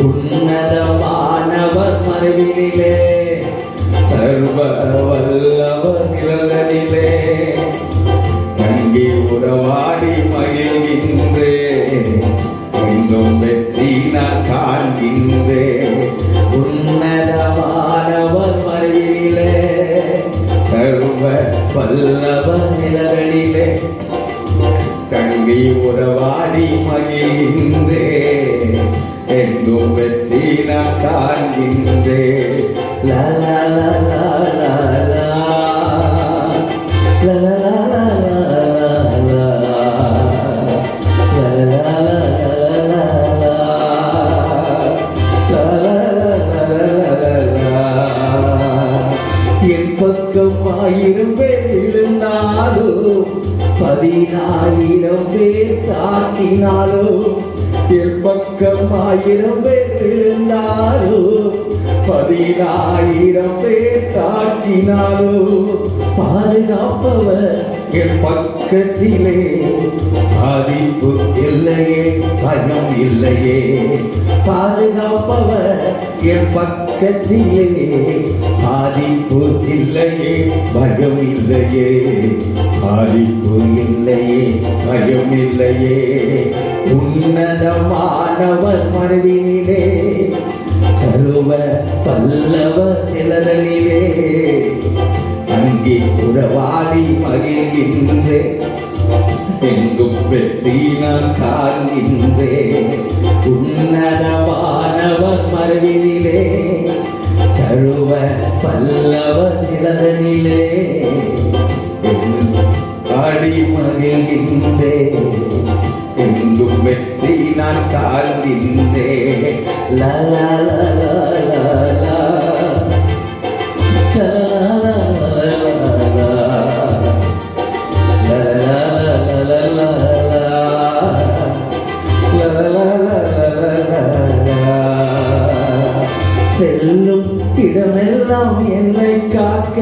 S1: உன்னதமானவர் மறைவினிலே, சர்வ வல்லவர் நிழலிலே தங்கி உறவாடி மகிழ்கின்றேன், எங்கும் வெற்றி நான் காண்கின்றேன். உன்னதமானவர் மறைவினிலே, சர்வ வல்லவர் நிழலிலே தங்கி உறவாடி மகிழ்கின்றேன், எங்கும் வெற்றி நான் காண்கின்றேன். லா லா லா லா லா லா லா லா என் பக்கம் 1000 பேர் விழுந்தாலும் 10,000 பேர் தாக்கினாலும், என் பக்கம் 1000 பேர் விழுந்தாலும் 10,000 பேர் தாக்கினாலும், பாதுகாப்பவர் என் பக்கத்திலே, பாதிப்பு இல்லையே, பாதுகாப்பவர் என் பக்கத்திலே, பாதிப்பு இல்லையே, பயம் இல்லையே, பாதிப்பு இல்லையே, பயம் இல்லையே. உன்னதமானவர் மனதினிலே, சர்வ பல்லவர் நிழலிலே, அங்கே உறவாடி மகிழ்கின்றேன், எங்கும் வெற்றி நான் காண்கின்றேன். உன்னதமானவர் மறைவினிலே, சர்வ பல்லவர் நிழலிலே, ஆடி மகிழ்கின்றேன், எங்கும் வெற்றி நான் காண்கின்றேன். லா லா லா லா லா லா. செல்லும் இடமெல்லாம் என்னை காக்க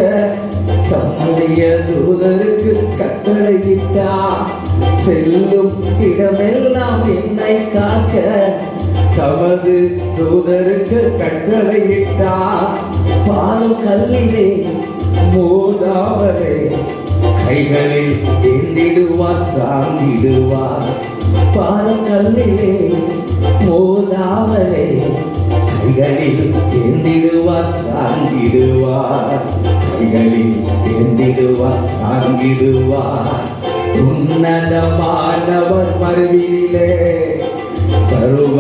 S1: தம்முடைய தூதருக்கு கட்டளையிட்டார். செல்லும் இடமெல்லாம் என்னை காக்க தமது தூதருக்கு கட்டளையிட்டார். பாலும் கல்லிலே மோதாவரே, கைகளில் ஏந்திடுவார் தாங்கிடுவார். பாலும் கல்லிலே மோதாவரே, கைகளில் ஏந்திடுவார் தாங்கிடுவார். கைகளில் ஏந்திடுவார் தாங்கிடுவார். உன்னதமானவர் மறுவினிலே, சர்வ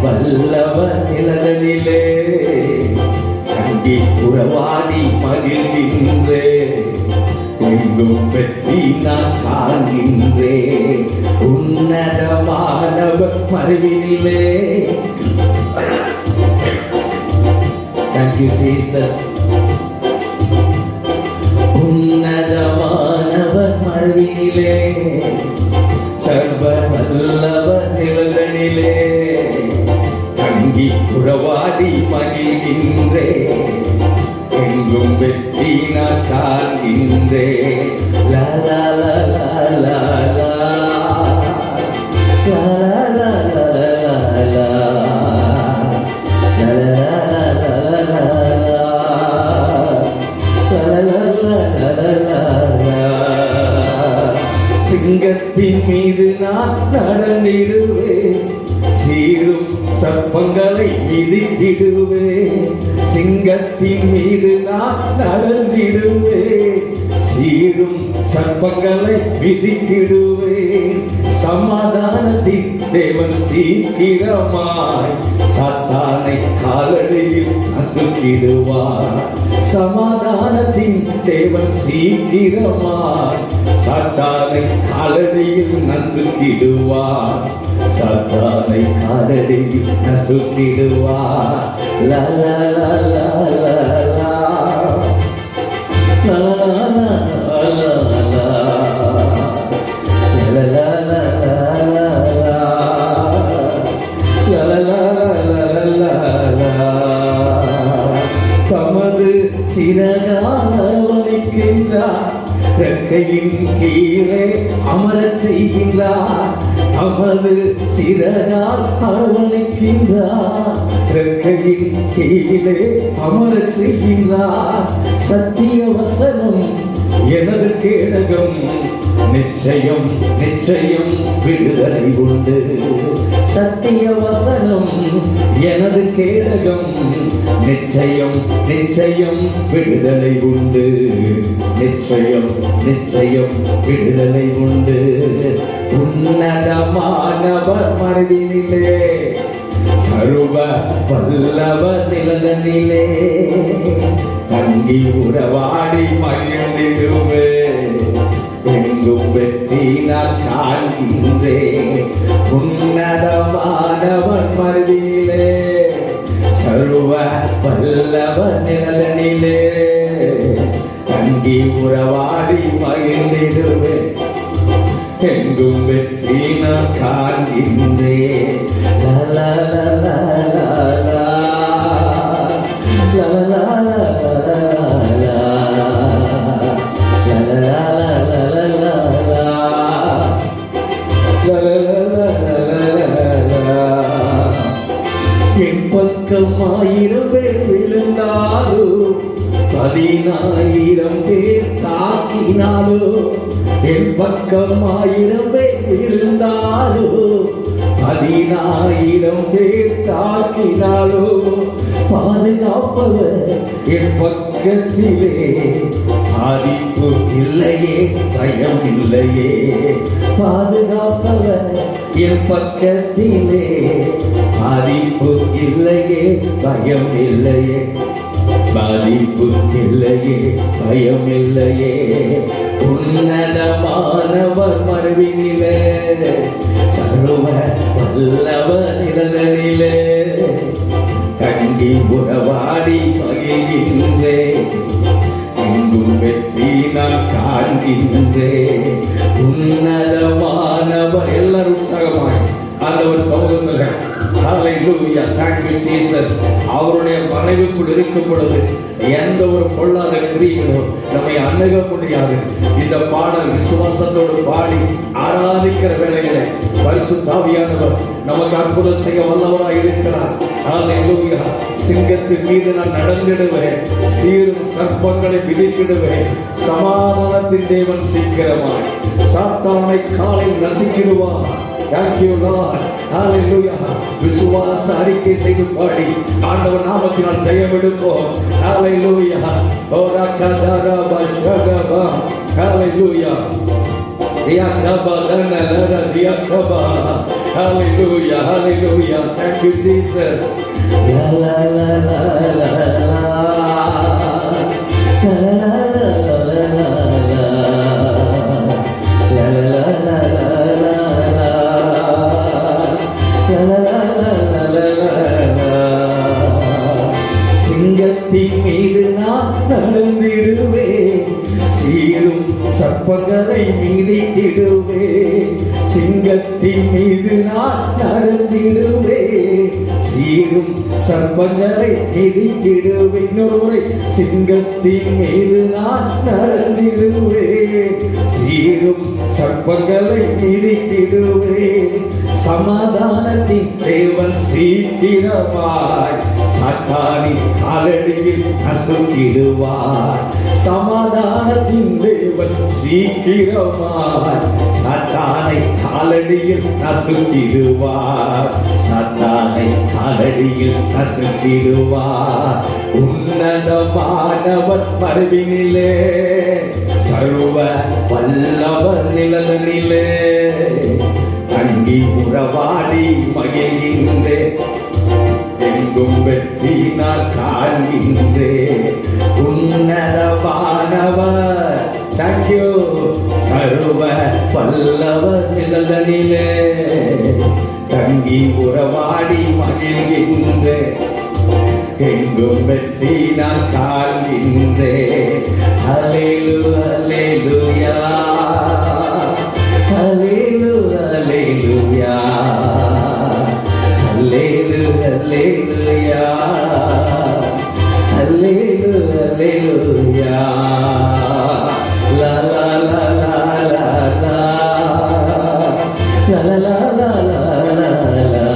S1: வல்லவர் நிழலிலே, அங்கே உறவாடி மகிழ்கின்றேன், எங்கும் வெற்றி நான் காண்கின்றேன். உன்னதமானவர் மறுவினிலே. Thank you, Jesus. உன்னதமானவர் மறுவினிலே, சர்வ வல்லவர் நிழலிலே, தங்கி உறவாடி மகிழ்கின்றேன், எங்கும் வெற்றி நான் காண்கின்றேன். லா லா லா லா லா லா லா லா லா லா சிங்கத்தின் மீது நான் நடந்திடுவேன், சீரும் சர்ப்பங்களை மிதித்திடுவேன். சிங்கத்தின் மீது நான் நடந்திடுவேன், சீரும் சர்ப்பங்களை மிதித்திடுவேன். சமாதானத்தின் தேவன் சீக்கிரமாய் சாத்தானை காலடியில் நசுக்கிடுவார். சமாதானத்தின் தேவன் சீக்கிரமாய் சாத்தானை காலடியில் நசுக்கிடுவார். சாத்தானை காலடியில் நசுக்கிடுவார். லா லா லா லா லா லா லா லா லா தமது சிறகால் அரவணைக்கின்றார், ரெக்கையின் கீழே அமரச் செய்கின்றார். தமது சிறகால் அரவணைக்கின்றார், ரெக்கையின் கீழே அமரச் செய்கின்றார். சத்திய வசனம் எனது கேடகம், நிச்சயம் நிச்சயம் விடுதலை உண்டு. சத்திய வசனம் எனது கேடகம், நிச்சயம் நிச்சயம் விடுதலை உண்டு. நிச்சயம் நிச்சயம் விடுதலை உண்டு. உன்னதமானவர் மனதினிலே, சர்வ வல்லவர் நிழலிலே, தங்கி உறவாடி மகிழ்ந்திடுவே, எங்கும் வெற்றி நான் காண்கின்றேன். உன்னதமானவர் மறுவினிலே, சர்வ வல்லவர் நிழலிலே, தங்கி உறவாடி மகிழ்ந்திடுவேன், எங்கும் வெற்றி நான் காண்கின்றேன். லா லா லா லா லா லா லா லா லா la la la la la la la 10,000 பேர் தாக்கினாலோ, என் பக்கம் 1000 பேர் இருந்தாலோ, 10,000 பேர் தாக்கினாலோ, பாதுகாப்பவர் என் பக்கத்திலே, பாதிப்பு இல்லையே, பயம் இல்லையே, பாதுகாப்பவர் என் பக்கத்திலே, பாதிப்பு இல்லையே, பயம் இல்லையே, பாதிப்பு இல்லையே, பயம் இல்லையே. உன்னதமானவர் மறுவினிலே, சர்வ வல்லவர் நிழலிலே, கண்டி உறவாடி மகிழ்கின்றேன், எங்கும் வெற்றி நான் காண்கின்றேன். உன்னதமானவர், எல்லாரும் உற்சாகமாய் ஆண்டவர் சமூகத்தில் ஹல்லேலூயா, thank you Jesus. அவருடைய மறைவுக்குள் இருக்கும் பொழுது எந்த ஒரு பொல்லாத கிரியைகளும் நம்மை அணுக முடியாது. இந்த பாடல் விசுவாசத்தோடு பாடி ஆராதிக்கிற வேளையிலே பரிசுத்த ஆவியானவர் நமக்கு அற்புதம் செய்ய வல்லவராய் இருக்கிறார். ஹல்லேலூயா. சிங்கத்தின் மீது நான் நடந்திடுவேன், சீரும் சர்ப்பங்களை மிதித்திடுவேன், சமாதானத்தின் தேவன் சீக்கிரமாய் சாத்தானை காலில் நசுக்கிடுவார். Thank you Lord. Hallelujah. விசுவாச அறிக்கை செய்து பாடி ஆண்டவர் நாமத்தினால் ஜெயம் எடுப்போம். Hallelujah. Vohra கதரா பஷகபா. Hallelujah. தியாகபா தனலர தியாகபா. Hallelujah. Hallelujah. Thank you Jesus. La la la la la சிங்கத்தின் மீது நான் நடந்திடுவேன், சீரும் சர்ப்பங்களை மீதித்திடுவேன். சிங்கத்தின் மீது நான் நடந்திடுவேன், சீரும் சர்ப்பங்களை மீதித்திடுவேன். இன்னொரு சிங்கத்தின் மீது நான் நடந்திடுவேன், சீரும் சர்ப்பங்களை மீதித்திடுவேன். சமாதானத்தின் தேவன் சீக்கிரமாய் சாத்தானின் காலடியில் நசுக்கிடுவார். சமாதானத்தின் தேவன் சீக்கிரமாய் சாத்தானை காலடியில் நசுக்கிடுவார். சாத்தானை காலடியில் நசுக்கிடுவார். உன்னதமானவர் மறைவினிலே, சர்வ வல்லவர் நிழலிலே, கண்டி உறவாடி மகிழ்கின்றேன், எங்கும் வெற்றி நான் காண்கின்றேன். உன்னதமானவர், thank you, சர்வ வல்லவர் நிழலிலே, கண்டி உறவாடி மகிழ்கின்றேன், எங்கும் வெற்றி நான் காண்கின்றேன். ஹல்லேலூயா, ஹல்லேலூயா, ஹல்லேலூயா, ஹல்லேலூயா, ஹல்லேலூயா, ஹல்லேலூயா. லா லா லா லா லா லா, லா லா லா லா லா லா,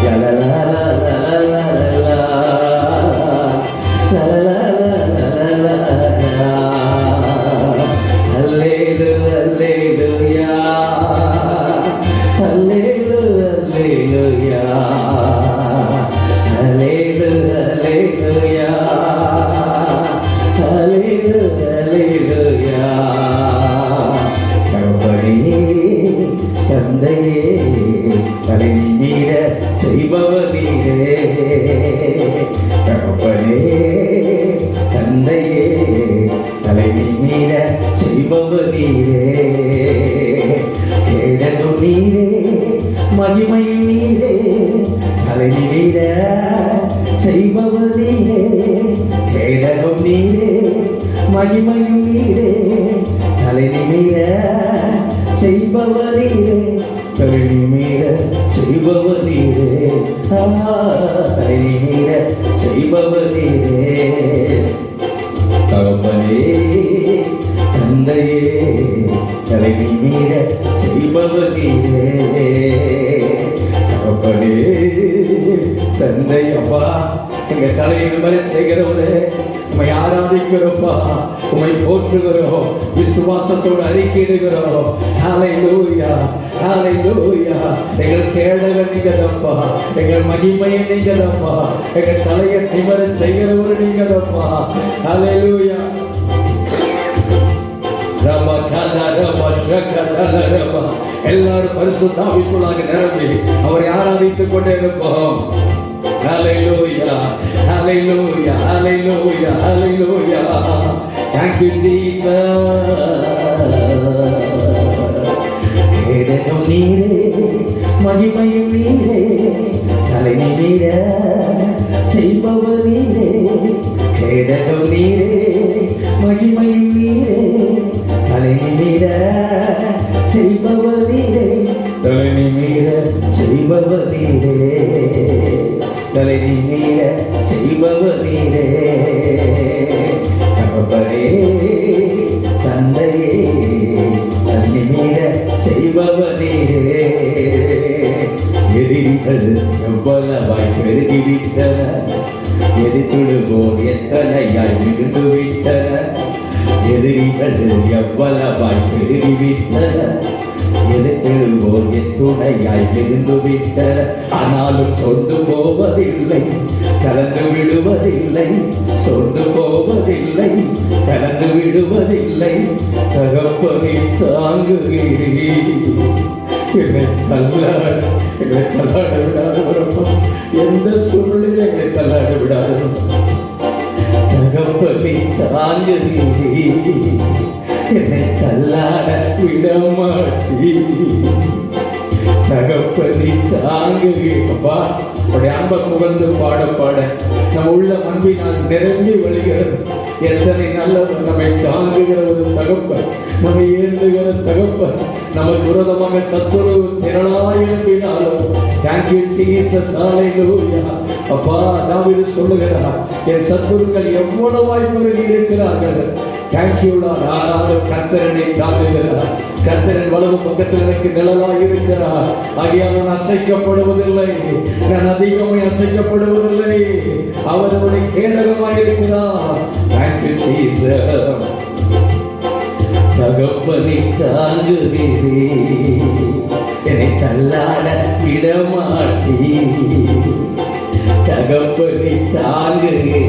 S1: லா லா லா லா லா லா, லா லா லா லா லா. Hallelujah, hallelujah, hallelujah, hallelujah, hallelujah. தகப்பனே, தந்தையே, தலை மீற செய்பவரே, தகப்பனே, தந்தையே, தலை மீற செய்பவரே, கேடலும் நீரே, மகிமையும் நீரே, தலை மீற செய்பவரே, கேடலும் நீரே, மகிமையும் நீரே, தலை மீற செய்பவரே, தலை மீற செய்பவரே, தலை மீற செய்பவரே. தகப்பனே, தந்தையே, தலை மீற செய்பவரே, தகப்பனே, தந்தை அப்பா, எங்க தலையில் மேல செய்கிறவரே, உம்மை ஆராதிக்கிறோப்பா, உம்மை போற்றுகிறோம், விசுவாசத்தோடு அறிக்கையிடுகிறோம். ஹல்லேலூயா, ஹல்லேலூயா. எங்கள் கேடகர் நீங்கதப்பா, எங்கள் மகிமையை நீங்கதப்பா, எங்கள் தலையை நிமிர செய்கிறவர் நீங்கதப்பா. ஹல்லேலூயா. எல்லாரும் பரிசுத்த ஆவிக்குள்ளாக நிரம்பி அவரை ஆராதித்துக் கொண்டே இருப்போம். Hallelujah, hallelujah, hallelujah, hallelujah. Thank you, Jesus. கேடகம் நீரே, மகிமையும் நீரே, தலைமை நீர செய்பவர் நீரே. கேடகம் நீரே, மகிமையும் நீரே, தலைமை நீர செய்பவர் நீரே. தலைமை நீர செய்பவர் நீரே, தலைமை நீர செய்பவர் நீரே. தகப்பனே, தந்தையே, தன்னை மீற செய்பவர் நீரே. எதிரிகள் எவ்வளவாய் பெருகிவிட்டன, எதிர்த்துடுவோர் எத்தனையாய் மிகுந்து விட்டன. எதிரிகள் எவ்வளவாய் பெருகிவிட்டன, எதிர்த்தெழுவோர் எத்துணையாய் மிகுந்து விட்டன. ஆனாலும் சொந்து போவதில்லை, கலந்து விடுவதில்லை, சொந்து போவதில்லை, கலந்து விடுவதில்லை. தகப்பனை தாங்குகிறீர், என்னை தள்ளாட விடாதவரப்பா, எந்த சூழ்நிலை என்னை தள்ளாட விடாத. தகப்பனை தாங்குகிறீர், என்னை தள்ளாட விடமாட்டீர். தகப்பனை தாங்குகிறீப்பா. உடைய அன்பை புகழ்ந்து பாட பாட நம் உள்ள அன்பினால் நிரம்பி வழிகிறது. எத்தனை நல்லவர், நம்மை தாங்குகிற ஒரு தகப்பன், நம்மை ஏந்துகிற தகப்பன். நமக்கு விரோதமாக சத்துரு திரளாயிருப்பினாலும் தேங்க்யூ ஜீசஸ், ஹல்லேலூயா. அப்பா, தாவீது சொல்லுகிறார், என் சத்துருக்கள் எவ்வளவாய் பெருகி இருக்கிறார்கள். Thank you Lord. ஆனாலும் கர்த்தரனை தாங்குகிறார். கர்த்தரின் வலது பக்கத்தில் எனக்கு நிழலாய் இருக்கிறார். ஆகையால் நான் அசைக்கப்படுவதில்லை, நான் அதிகமே அசைக்கப்படுவதில்லை. அவருடைய கேடகமாய் இருக்கிறார். Thank you Jesus. தகப்பனை தாங்குகிறீ, என்னை தள்ளாட விடமாட்டீ. தகப்பனை தாங்குகிறீ,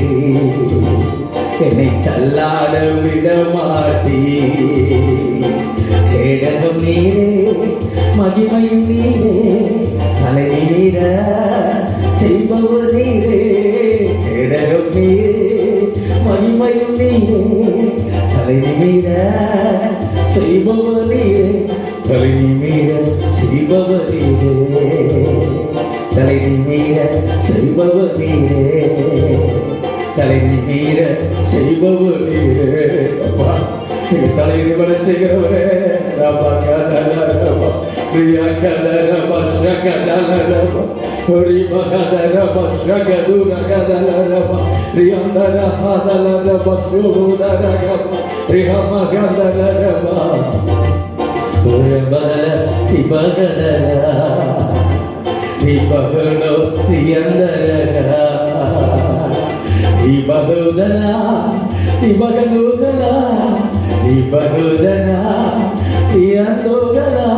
S1: என்னை தள்ளாட விடமாட்டீ. கேடகம் நீரே, மகிமையும் நீரே, தலைமை நீர செய்பவர் நீரே. கேடகம் நீரே, மகிமையும் நீரே, தலைமை நீர செய்பவர் நீரே. தலைமை மீற செய்பவர் நீரே, தலைமை மீற செய்பவர் நீரே, தலைமை மீற செய்பவர் நீரே. அப்பா, நீங்க தலையை வர செய்கிறவரே. ரபா கதரபா, பிரியா கதரபா, ஸ்ரகதரபா, ஹரி மகதரபா, ஸ்ரகதுர கதரபா, ரியந்தர ஹதரபா, சுருதரபா, ரிஹம கதரபா. உரபல திபகதரா, திபகலோ ரியந்தரா, திபகுதனா, திபகனுதனா, திபகுதனா, ரியந்தோகனா,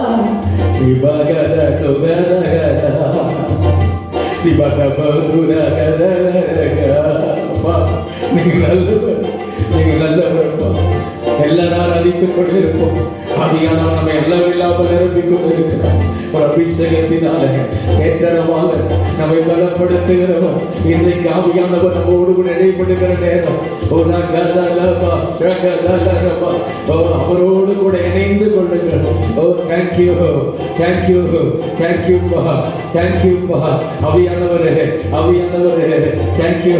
S1: திபகதனுகதகதா, திபகபகுரகதகதா. நீங்கள் நல்லவர், நீங்கள் நல்லவரப்பா. எல்லா நாள் அழித்துக் கொண்டிருப்போம். ஆதியானவர் நம்மை அளவில்லாமல் நிரப்பிக் கொண்டிருக்கிறார். ஒரு அபிஷேகத்தினால ஏற்றமாக நம்மை பலப்படுத்துகிறவர். இன்றைக்கு ஆவியானவர் நம்மோடு கூட இடைப்படுகிற நேரம் அவரோடு கூட இணைந்து கொள்ளுகிறோம். ஓ தேங்க்யூ, தேங்க்யூ, தேங்க்யூ பா, தேங்க்யூ பா. அவியானவரே, அவியானவரே, தேங்க்யூ,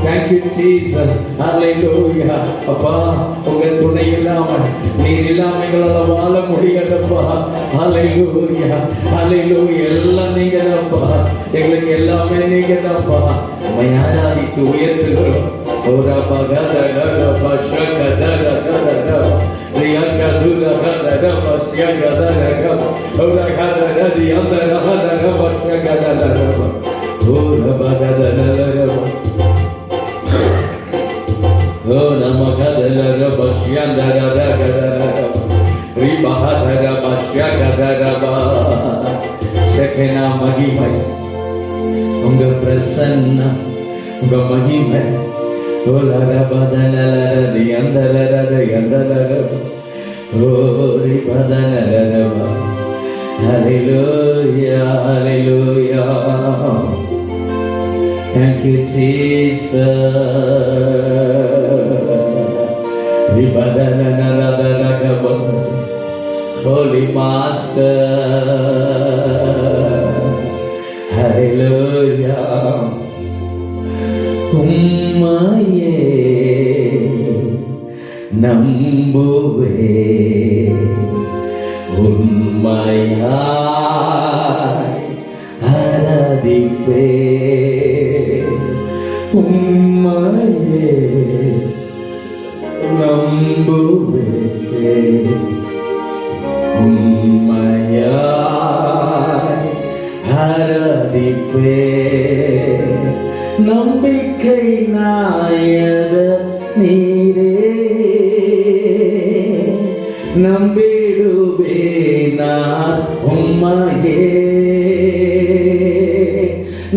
S1: தேங்க்யூ ஜீசஸ், ஹல்லேலூயா. அப்பா, உங்க துணை இல்லாமல், நீர் இல்லாமல் எங்களால் வாழ முடியாதப்பா. ஹல்லேலூயா, ஹல்லேலூயா. எல்லாம் நீங்க தான்ப்பா, எங்களுக்கு எல்லாமே நீங்க தான்ப்பா. உம்மை ஆராதித்து உயர்த்துகிறோம். ஓரா பகதரபா, ஸ்ரகதரகதரபா, ரியகதுரகதரபா, ஸ்யகதரகபா, ஓரா கதரதியந்தரகதரபா, ஸ்யகதரகபா, ஓரா ஏன்னா மகிமை, உங்க பிரசன்னம், உங்க மகிமை ஓலரபதனலரதி அந்தலரதி அந்தலரப ஓரி பதனலரப. ஹல்லேலூயா ஹல்லேலூயா. Thank you Jesus. Ribadanaladaraga Holy Master. Hallelujah. உம்மையே நம்புவே, உண்மையாய் ஆராதிப்பே. உம்மையே நம்புவே, உம்மையாய் ஆராதிப்பே. நம்பிக்கை நாயக நீரே, நம்பிடுவே நான் உம்மையே.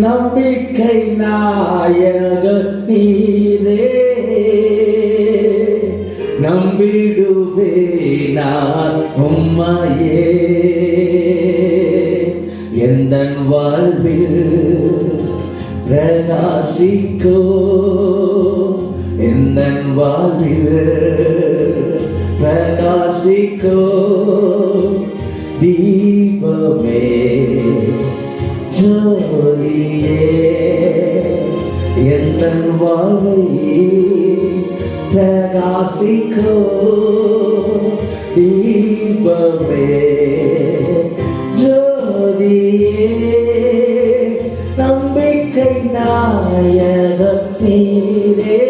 S1: நம்பிக்கை நாயக நீரே, நம்பிடுவே நான் உம்மையே. எந்தன் வாழ்வில் பிரகாசிக்கோ, எந்தன் வாழ்வில் பிரகாசிக்கோ தீபமே ஜோதியே. எந்தன் வாழ்வை பிரகாசிக்கோ தீபமே ஜோதியே. நம்பிக்கை நாயக நீரே,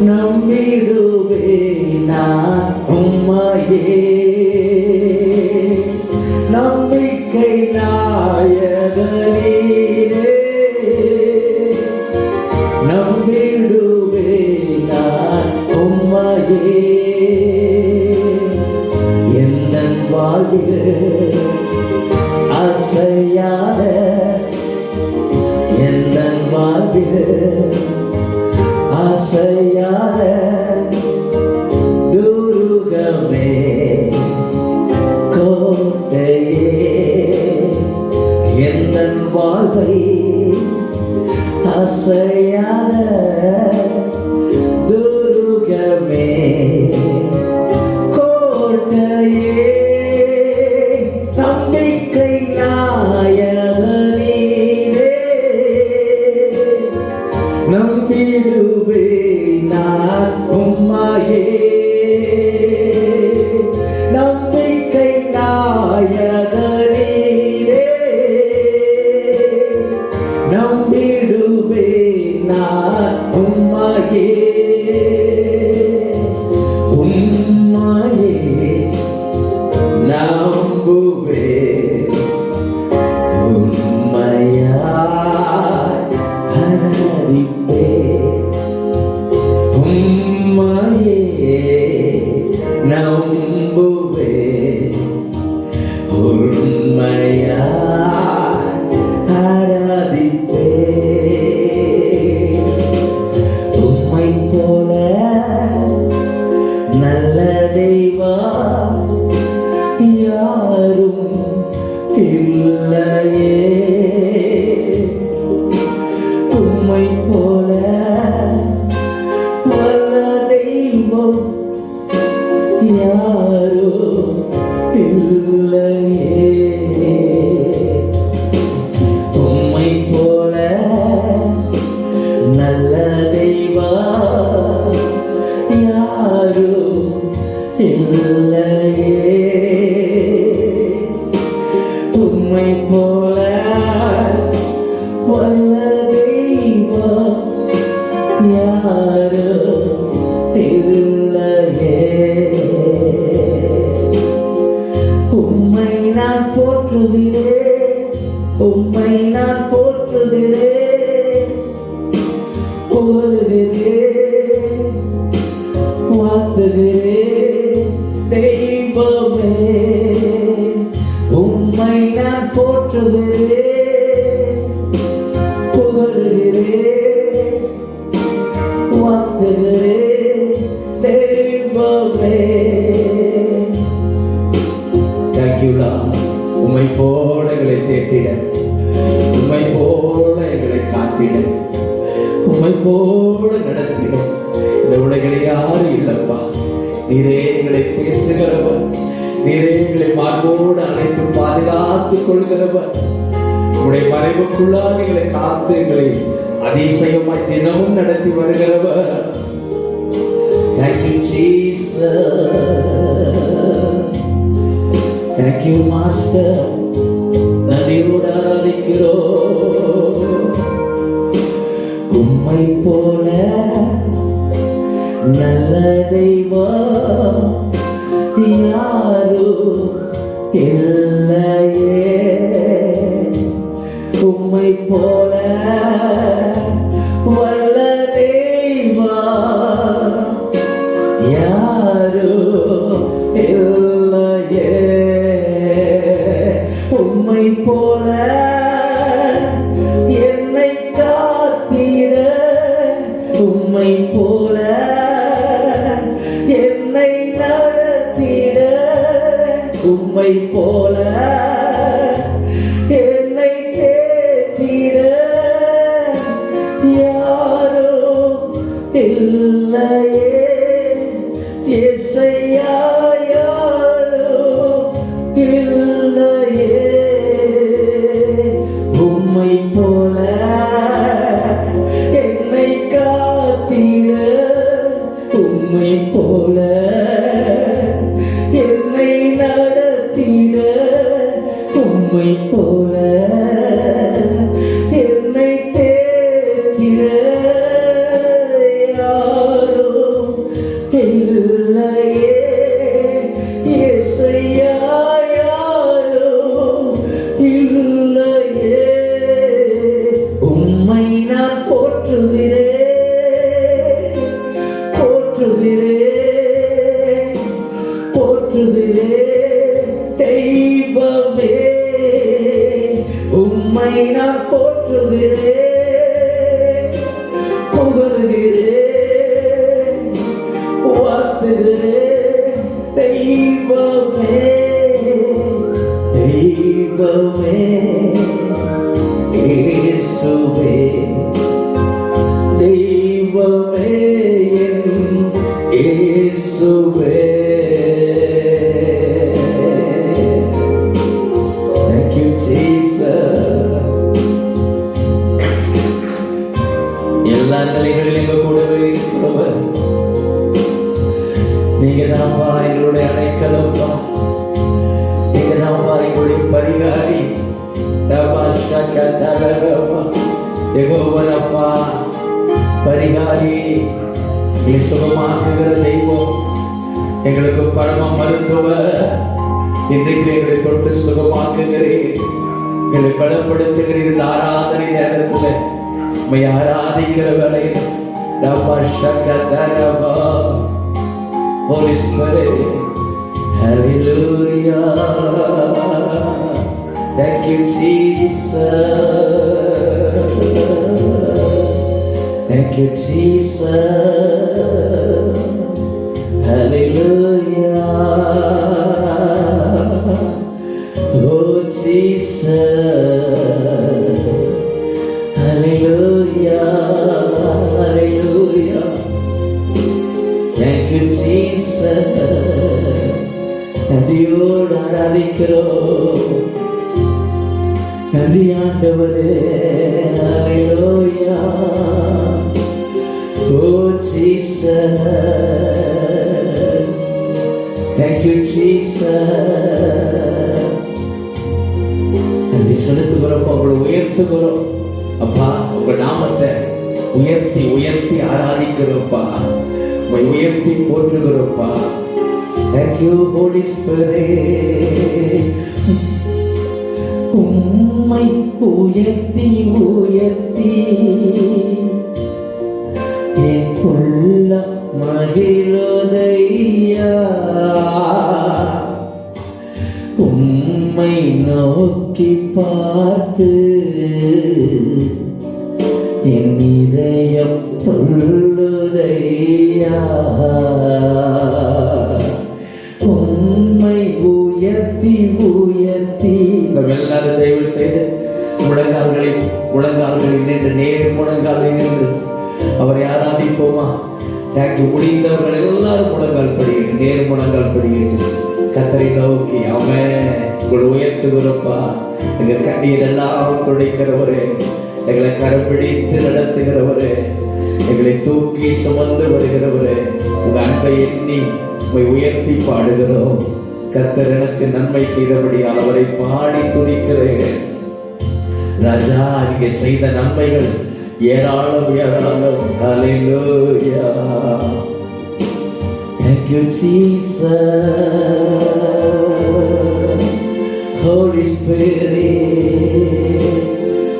S1: நம்பிடுவே நான் உம்மையே. நம்பிக்கை நாயக நீரே, நம்பிடுவே நான் உம்மையே. எந்தன் வாழ்வில் அசையாத, எந்தன் வாழ்வில் அசையாத துருகமே கோட்டையே. எந்தன் வாழ்வை அசையாத துருகமே கோட்டையே. நம்பிக்கை நாயக நீரே, நம்பிடுவே நான் உம்மையே. நம்பிக்கை நாயக நீரே, நம்பிடுவே நான் உம்மையே. உம்மையே நம்புவே, உம்மையாய் ஆராதிப்பே. உம்மையே நம்புவே, உம்மையாய் ஆராதிப்பே. உம்மை போல நல்ல தெய்வம் யாரும் இல்லையே. உம்மை போல வல்ல தெய்வம் யாரும் இல்லையே. உம்மை போல நல்ல தெய்வம் யாரும் இல்லையே. உம்மை போல வல்ல தெய்வம் யாரும் இல்லையே. உம்மை நான் போற்றுகிறேன், உம்மை நான் போற்றுகிறேன், புகழுகிறேன், வாழ்த்துகிறேன் தெய்வமே. உம்மை தேங்க்யூலா. உம்மை போல எங்களை தேற்றிட, உம்மை போல எங்களை காத்திட, உம்மை போல நடத்திடும் இந்த உலகில் யாரும் இல்லப்பா. நீரே எங்களை தேற்றுகிறவர், நீரே எங்களை மார்போடு அழைத்து பாதுகாத்துக் கொள்கிறவர். உடைய மறைவுக்குள்ளாக எங்களை காத்து எங்களை அதிசயமாய் தினமும் நடத்தி வருகிறவர். Thank you, Jesus. Thank you, Master. நன்றியோடு ஆராதிக்கிறோம். உம்மை போல நல்ல தெய்வம் யாரும் இல்லையே. உம்மை போல வல்ல தெய்வம் யாரும் இல்லையே. உம்மை போல என்னை காத்திட, உம்மை போல என்னை நடத்திட, உம்மை போல என்னை தேற்றிட யாரும் இல்லையே. இயேசையா யாரும் இல்லையே. உம்மை போல என்னை காத்திட, உம்மை போல என்னை நடத்திட, உம்மை போல என்னை தேற்றிட யாரும் இல்லையே. இயேசையா யாரும் இல்லையே. உம்மை நான் போற்றுகிறேன், போற்றுகிறேன், போற்றுகிறேன் தெய்வமே. உம்மை நான் போற்றுகிறேன், புகழுகிறேன், வாழ்த்துகிறேன் தெய்வமே, தெய்வமே. இயேசுவே தெய்வமே, இயேசுவே. Thank you, Jesus. எல்லா நிலைகளிலும் எங்க கூடவே இருக்கிறவர் நீங்க தான்ப்பா, எங்களுடைய அடைக்கலம்ப்பா. நீங்க தான்ப்பா எங்களுடைய பரிகாரி. யெகோவாப்பா பரிகாரி, நீ சுகமாக்குகிற தெய்வம், எங்களுக்கு பரம மருத்துவர். இன்றைக்கு எங்களை தொட்டு சுகமாக்குகிறேன், எங்களை பலப்படுத்துகிறீர். இந்த ஆராதனை நேரத்தில் உம்மை ஆராதிக்கிற வேளையில் Holy Spirit, hallelujah. Thank you, Jesus. Thank you, Jesus. Hallelujah. Oh, Jesus. Hallelujah. Hallelujah. Thank you, Jesus. நன்றியோடு ஆராதிக்கிறோம். நன்றி ஆண்டவரே. Hallelujah. Oh, Jesus. Thank you, Jesus. நன்றி செலுத்துகிறோம், உங்களை உயர்த்துகிறோம் அப்பா. உங்க நாமத்தை உயர்த்தி உயர்த்தி ஆராதிக்கிறோம்ப்பா, உங்களை உயர்த்தி போற்றுகிறோம்ப்பா. Thank you, Holy Spirit. உம்மை உயர்த்தி உயர்த்தி என் உள்ள மகிழுதையா. உம்மை நோக்கி பார்த்து என் இதயம் துள்ளுதையா. உம்மை உயர்த்தி உயர்த்தி உயர்த்தி. நம்ம எல்லாரும் தயவு செய்து முழங்கால்களில் நின்று, நேர் முழங்காலில் நின்று அவரை ஆராதிப்போமா? தேங்க்யூ. முடிந்தவர்கள் எல்லாரும் முழங்கால் படிக்கிறது, நேர் முழங்கால் படிக்கிறது. கர்த்தரை நோக்கி அவன் உங்களை உயர்த்துகிறப்பா. எங்கள் கண்ணீர் எல்லாம் துடைக்கிறவரு, எங்களை கரம் பிடித்து நடத்துகிறவரு, எங்களை தூக்கி சுமந்து வருகிறவரு, உங்க அன்பை எண்ணி உங்களை உயர்த்தி பாடுகிறோம். கர்த்தர் எனக்கு நன்மை செய்தபடியால் அவரை பாடி துதிக்கிறேன். ராஜா, நீங்க செய்த நன்மைகள் ஏராளம் ஏராளம். ஹல்லேலூயா. Thank you Jesus, Holy Spirit.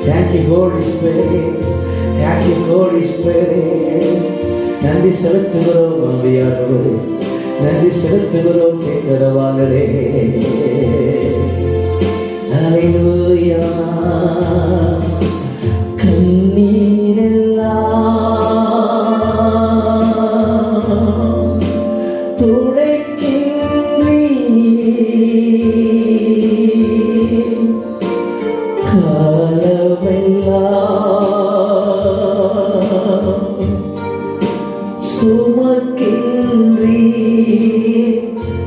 S1: Thank you Holy Spirit, thank you Holy Spirit. நன்றி செலுத்துகிறோம் ஆவியானவரே, நன்றி செலுத்துகிறோம் கேட்கிறவாளரே. ஹல்லேலூயா.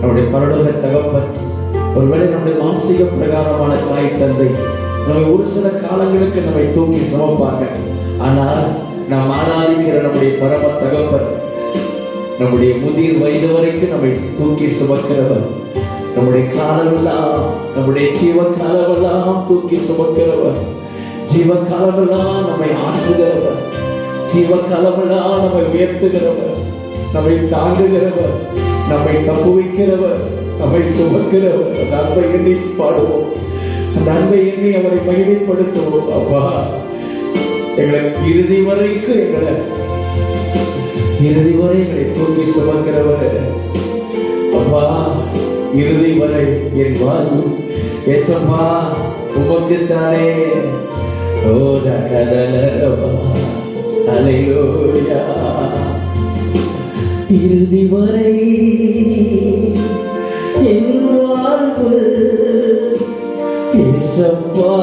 S1: நம்முடைய பரலோக தகப்பன், ஒருவேளை நம்முடைய மானசீக பிரகாரமான தாய் தந்தை நம்மை ஒரு சில காலங்களுக்கு நம்மை தூக்கி சுமப்பாங்க. ஆனால் நாம் ஆராதிக்கிற நம்முடைய பரம தகப்பன் நம்முடைய முதிர் வயது வரைக்கும் நம்மை தூக்கி சுமக்கிறவர். நம்முடைய காலமெல்லாம், நம்முடைய ஜீவ காலமெல்லாம் தூக்கி சுமக்கிறவர். ஜீவ காலமெல்லாம் நம்மை ஆற்றுகிறவர். ஜீவ காலமெல்லாம் நம்மை உயர்த்துகிறவர், நம்மை தாங்குகிறவர், நம்மை தப்புவிக்கிறவர், நம்மை சுமக்கிறவர். அந்த அன்பை எண்ணி பாடுவோம், அந்த அன்பை எண்ணி அவரை மகிமைப்படுத்துவோம். அப்பா, எங்களை இறுதி வரைக்கும் எங்களை தூக்கி சுமக்கிறவர். அப்பா, இறுதி வரை என் வாழ்வு ஏசப்பா உமக்குத்தானே. ஓ தகதலரவா. ஹல்லேலூயா. இறுதி வரை என் வாழ்வு ஏசப்பா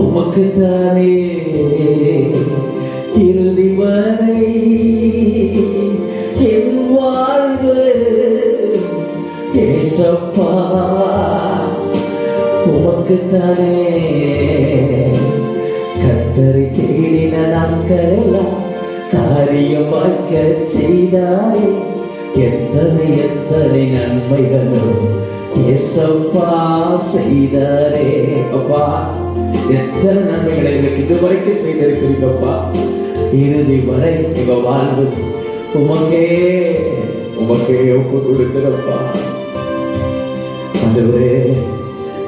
S1: உமக்குத்தானே. இறுதி வரை என் வாழ்வு ஏசப்பா உமக்குத்தானே. கர்த்தரை தேடின நாட்களெல்லாம் காரியமாக்க செய்தாரே. எத்தனை எத்தனை நன்மைகளும் ஏசப்பா செய்தாரே. அப்பா, எத்தனை நன்மைகளை எங்களுக்கு இதுவரைக்கும் செய்திருக்கிறீங்கப்பா. இறுதி வரை எங்க வாழ்வு உமக்கே ஒப்பு கொடுக்கிறப்பா. ஆண்டவரே,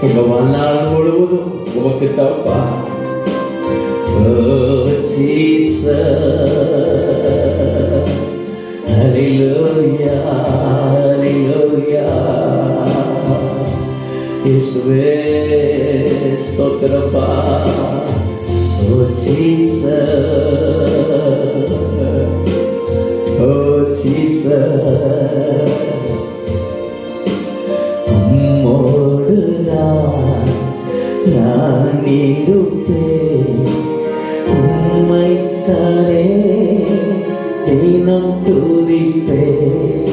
S1: எங்க வாழ்நாள் முழுவதும் உமக்கு தப்பா. ஹல்லேலூயா, ஹல்லேலூயா. இயேசுவே ஸ்தோத்திரப்பா. ஓ ஜீசஸ், ஓ ஜீசஸ். உம்மோடு நான் இருப்பேன், உம்மைத்தானே தினம் துதிப்பேன்.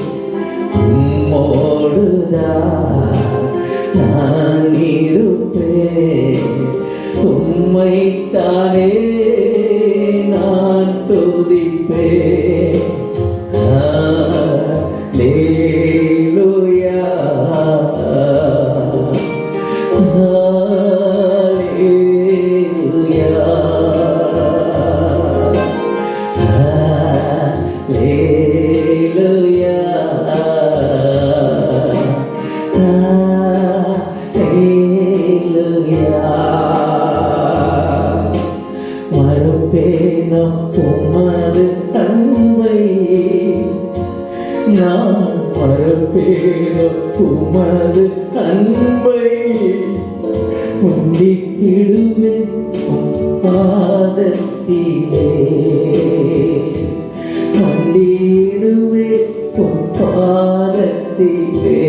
S1: உம்மோடுதான் நான் இருப்பேன், உம்மைத்தானே நான் துதிப்பேன். ஹல்லேலூயா, ஹல்லேலூயா, ஹல்லேலூயா, ஹல்லேலூயா. மறுப்பேனம் உமது அன்பை, நான் மறுப்பேனம் உமது அன்பை. உண்டிக்கிடுவேன் பாதத்திலே, உண்டிடுவேன் பாதத்திலே.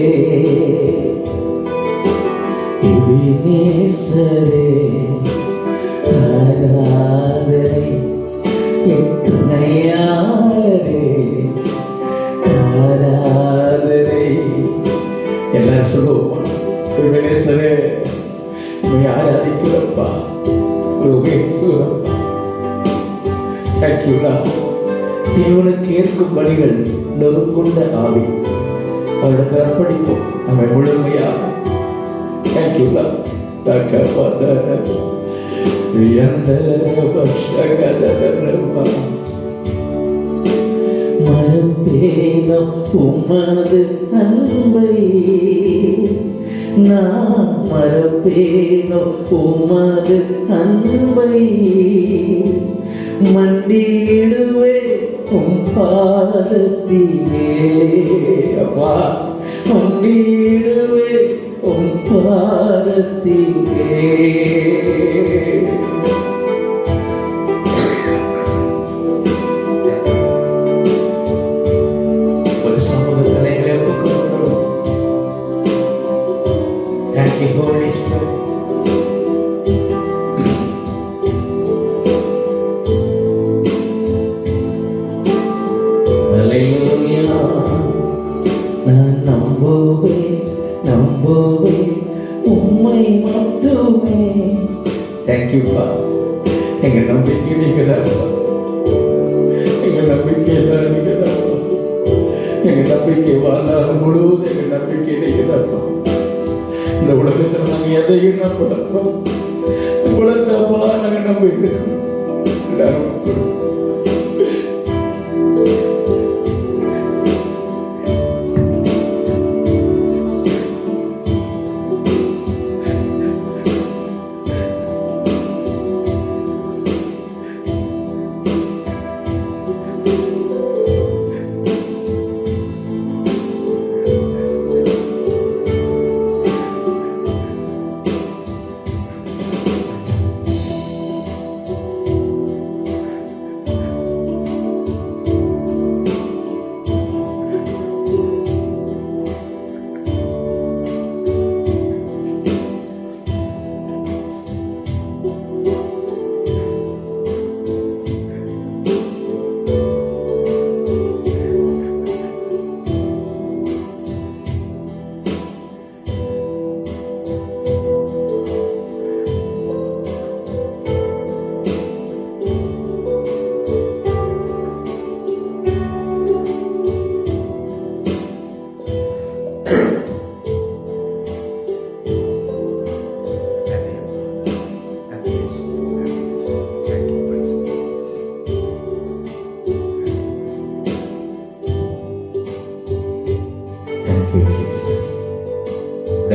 S1: எல்லாரும் சொல்லுவோம், விமலேஸ்வரே உண்மை ஆராதிக்கிறப்பா, தேங்க்யூடா. தேவனுக்கு ஏற்கும் வழிகள் நொறுங்குண்ட ஆவி அவளுக்கு அர்ப்பணிப்போம் நம்ம முழுமையா. தேங்க்யூடா.
S3: மறுபேனம் உமது அன்பை நான் மறுபேனோ உமது அன்பை மண்டியிடுவே உம் பாதத்திலே அப்பா மண்டியிடுவே உம் பாதத்திலே.
S1: ஒரு சமூகத்தில் எங்களை ஒப்புக்கொடுக்கிறோம். Thank you, Holy Spirit.
S3: Hallelujah. நான் நம்புவேன் உம்மை மட்டுமே.
S1: Thank you, Father. எங்க நம்பிக்கை நீங்கதாப்பா. எங்க நம்பிக்கை எல்லாம் நீங்கதாப்பா. எங்க நம்பிக்கை வாழ்நாள் முழுவதும் எங்க நம்பிக்கை நீங்கதாப்பா. இந்த உலகத்தில் நாங்க எதையும் நம்பலப்பா. உலகப்பா நாங்க நம்பிக்கிறோம். எல்லாரும்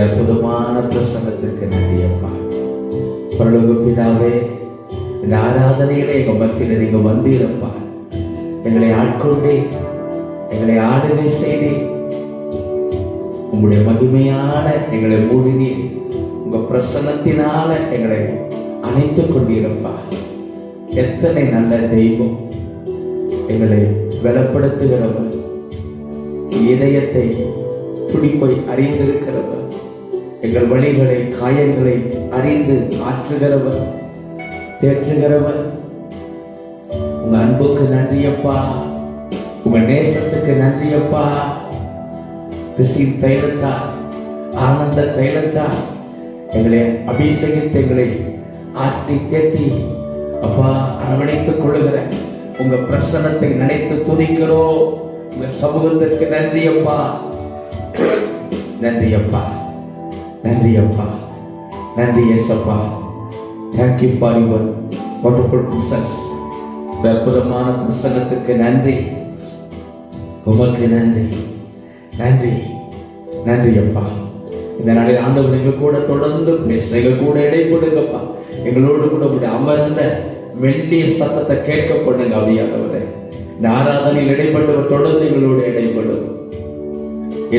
S1: அற்புதமான பிரசங்கத்திற்கு நன்றி அப்பா. பரலோக பிதாவே, இந்த ஆராதனையில எங்க மத்தியில நீங்க வந்தீரப்பா. எங்களை ஆட்கொண்டே, எங்களை ஆளுகை செய்தே, உங்களுடைய மகிமையான எங்களை மூடினி, உங்க பிரசன்னத்தினால எங்களை அணைத்துக் கொண்டீரப்பா. எத்தனை நல்ல தெய்வம். எங்களை பலப்படுத்துகிறவர், இதயத்தை துடிப்பை அறிந்திருக்கிறவர், எங்கள் வழிகளை காயங்களை அறிந்து ஆற்றுகிறவர், தேற்றுகிறவர். உங்க அன்புக்கு நன்றியப்பா, உங்க நேசத்துக்கு நன்றியப்பா. கிறிஸ்தின் தைலத்தா, ஆனந்த தைலத்தா எங்களை அபிஷேகித்து எங்களை ஆற்றி தேற்றி அப்பா அரவணைத்துக் கொள்ளுகிற உங்க பிரசன்னத்தை நினைத்து துதிக்கிறோம். உங்க சமூகத்திற்கு நன்றியப்பா, நன்றியப்பா, நன்றியப்பா, நன்றி ஏசப்பா. Thank you for your wonderful presence. அற்புதமான பிரசன்னத்துக்கு நன்றி, உமக்கு நன்றி, நன்றி, நன்றி அப்பா. இந்த நாளில் ஆண்டவர் எங்கள் கூட தொடர்ந்து பேச, எங்கள் கூட இடைப்படுங்கப்பா. எங்களோடு கூட உங்களுடைய அமர்ந்த மெல்லிய சத்தத்தை கேட்க பண்ணுங்க அப்படியானவரே. இந்த ஆராதனையில் இடைப்பட்டவர் தொடர்ந்து எங்களோடு இடைப்படும்,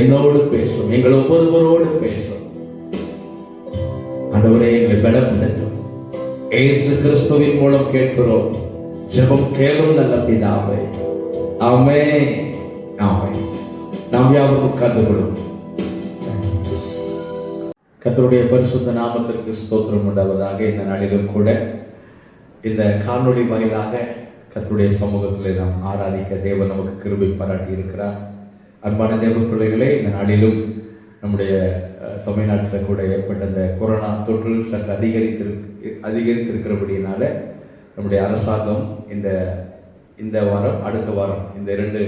S1: என்னோடு பேசும், எங்கள் ஒவ்வொருவரோடு பேசும். ஆண்டவரே எங்களை பலப்படுத்தும். இயேசு கிறிஸ்துவின் மூலம் கேட்கிறோம். ஜெபம் கேளும் நல்ல பிதாவே. ஆமென், ஆமென். நாம் யாவரும் உட்கார்ந்து கொள்ளும். கர்த்தருடைய பரிசுத்த நாமத்திற்கு ஸ்தோத்திரம் உண்டாவதாக. இந்த நாளிலும் கூட இந்த காணொளி வாயிலாக கர்த்தருடைய சமூகத்தில் நாம் ஆராதிக்க தேவன் நமக்கு கிருபை பாராட்டி இருக்கிறார். அன்பான தேவ பிள்ளைகளே, இந்த நாளிலும் நம்முடைய தமிழ்நாட்டில் கூட ஏற்பட்ட இந்த கொரோனா தொற்று சற்று அதிகரித்திருக்கிறபடியினால நம்முடைய அரசாங்கம் இந்த வாரம் அடுத்த வாரம் இந்த 2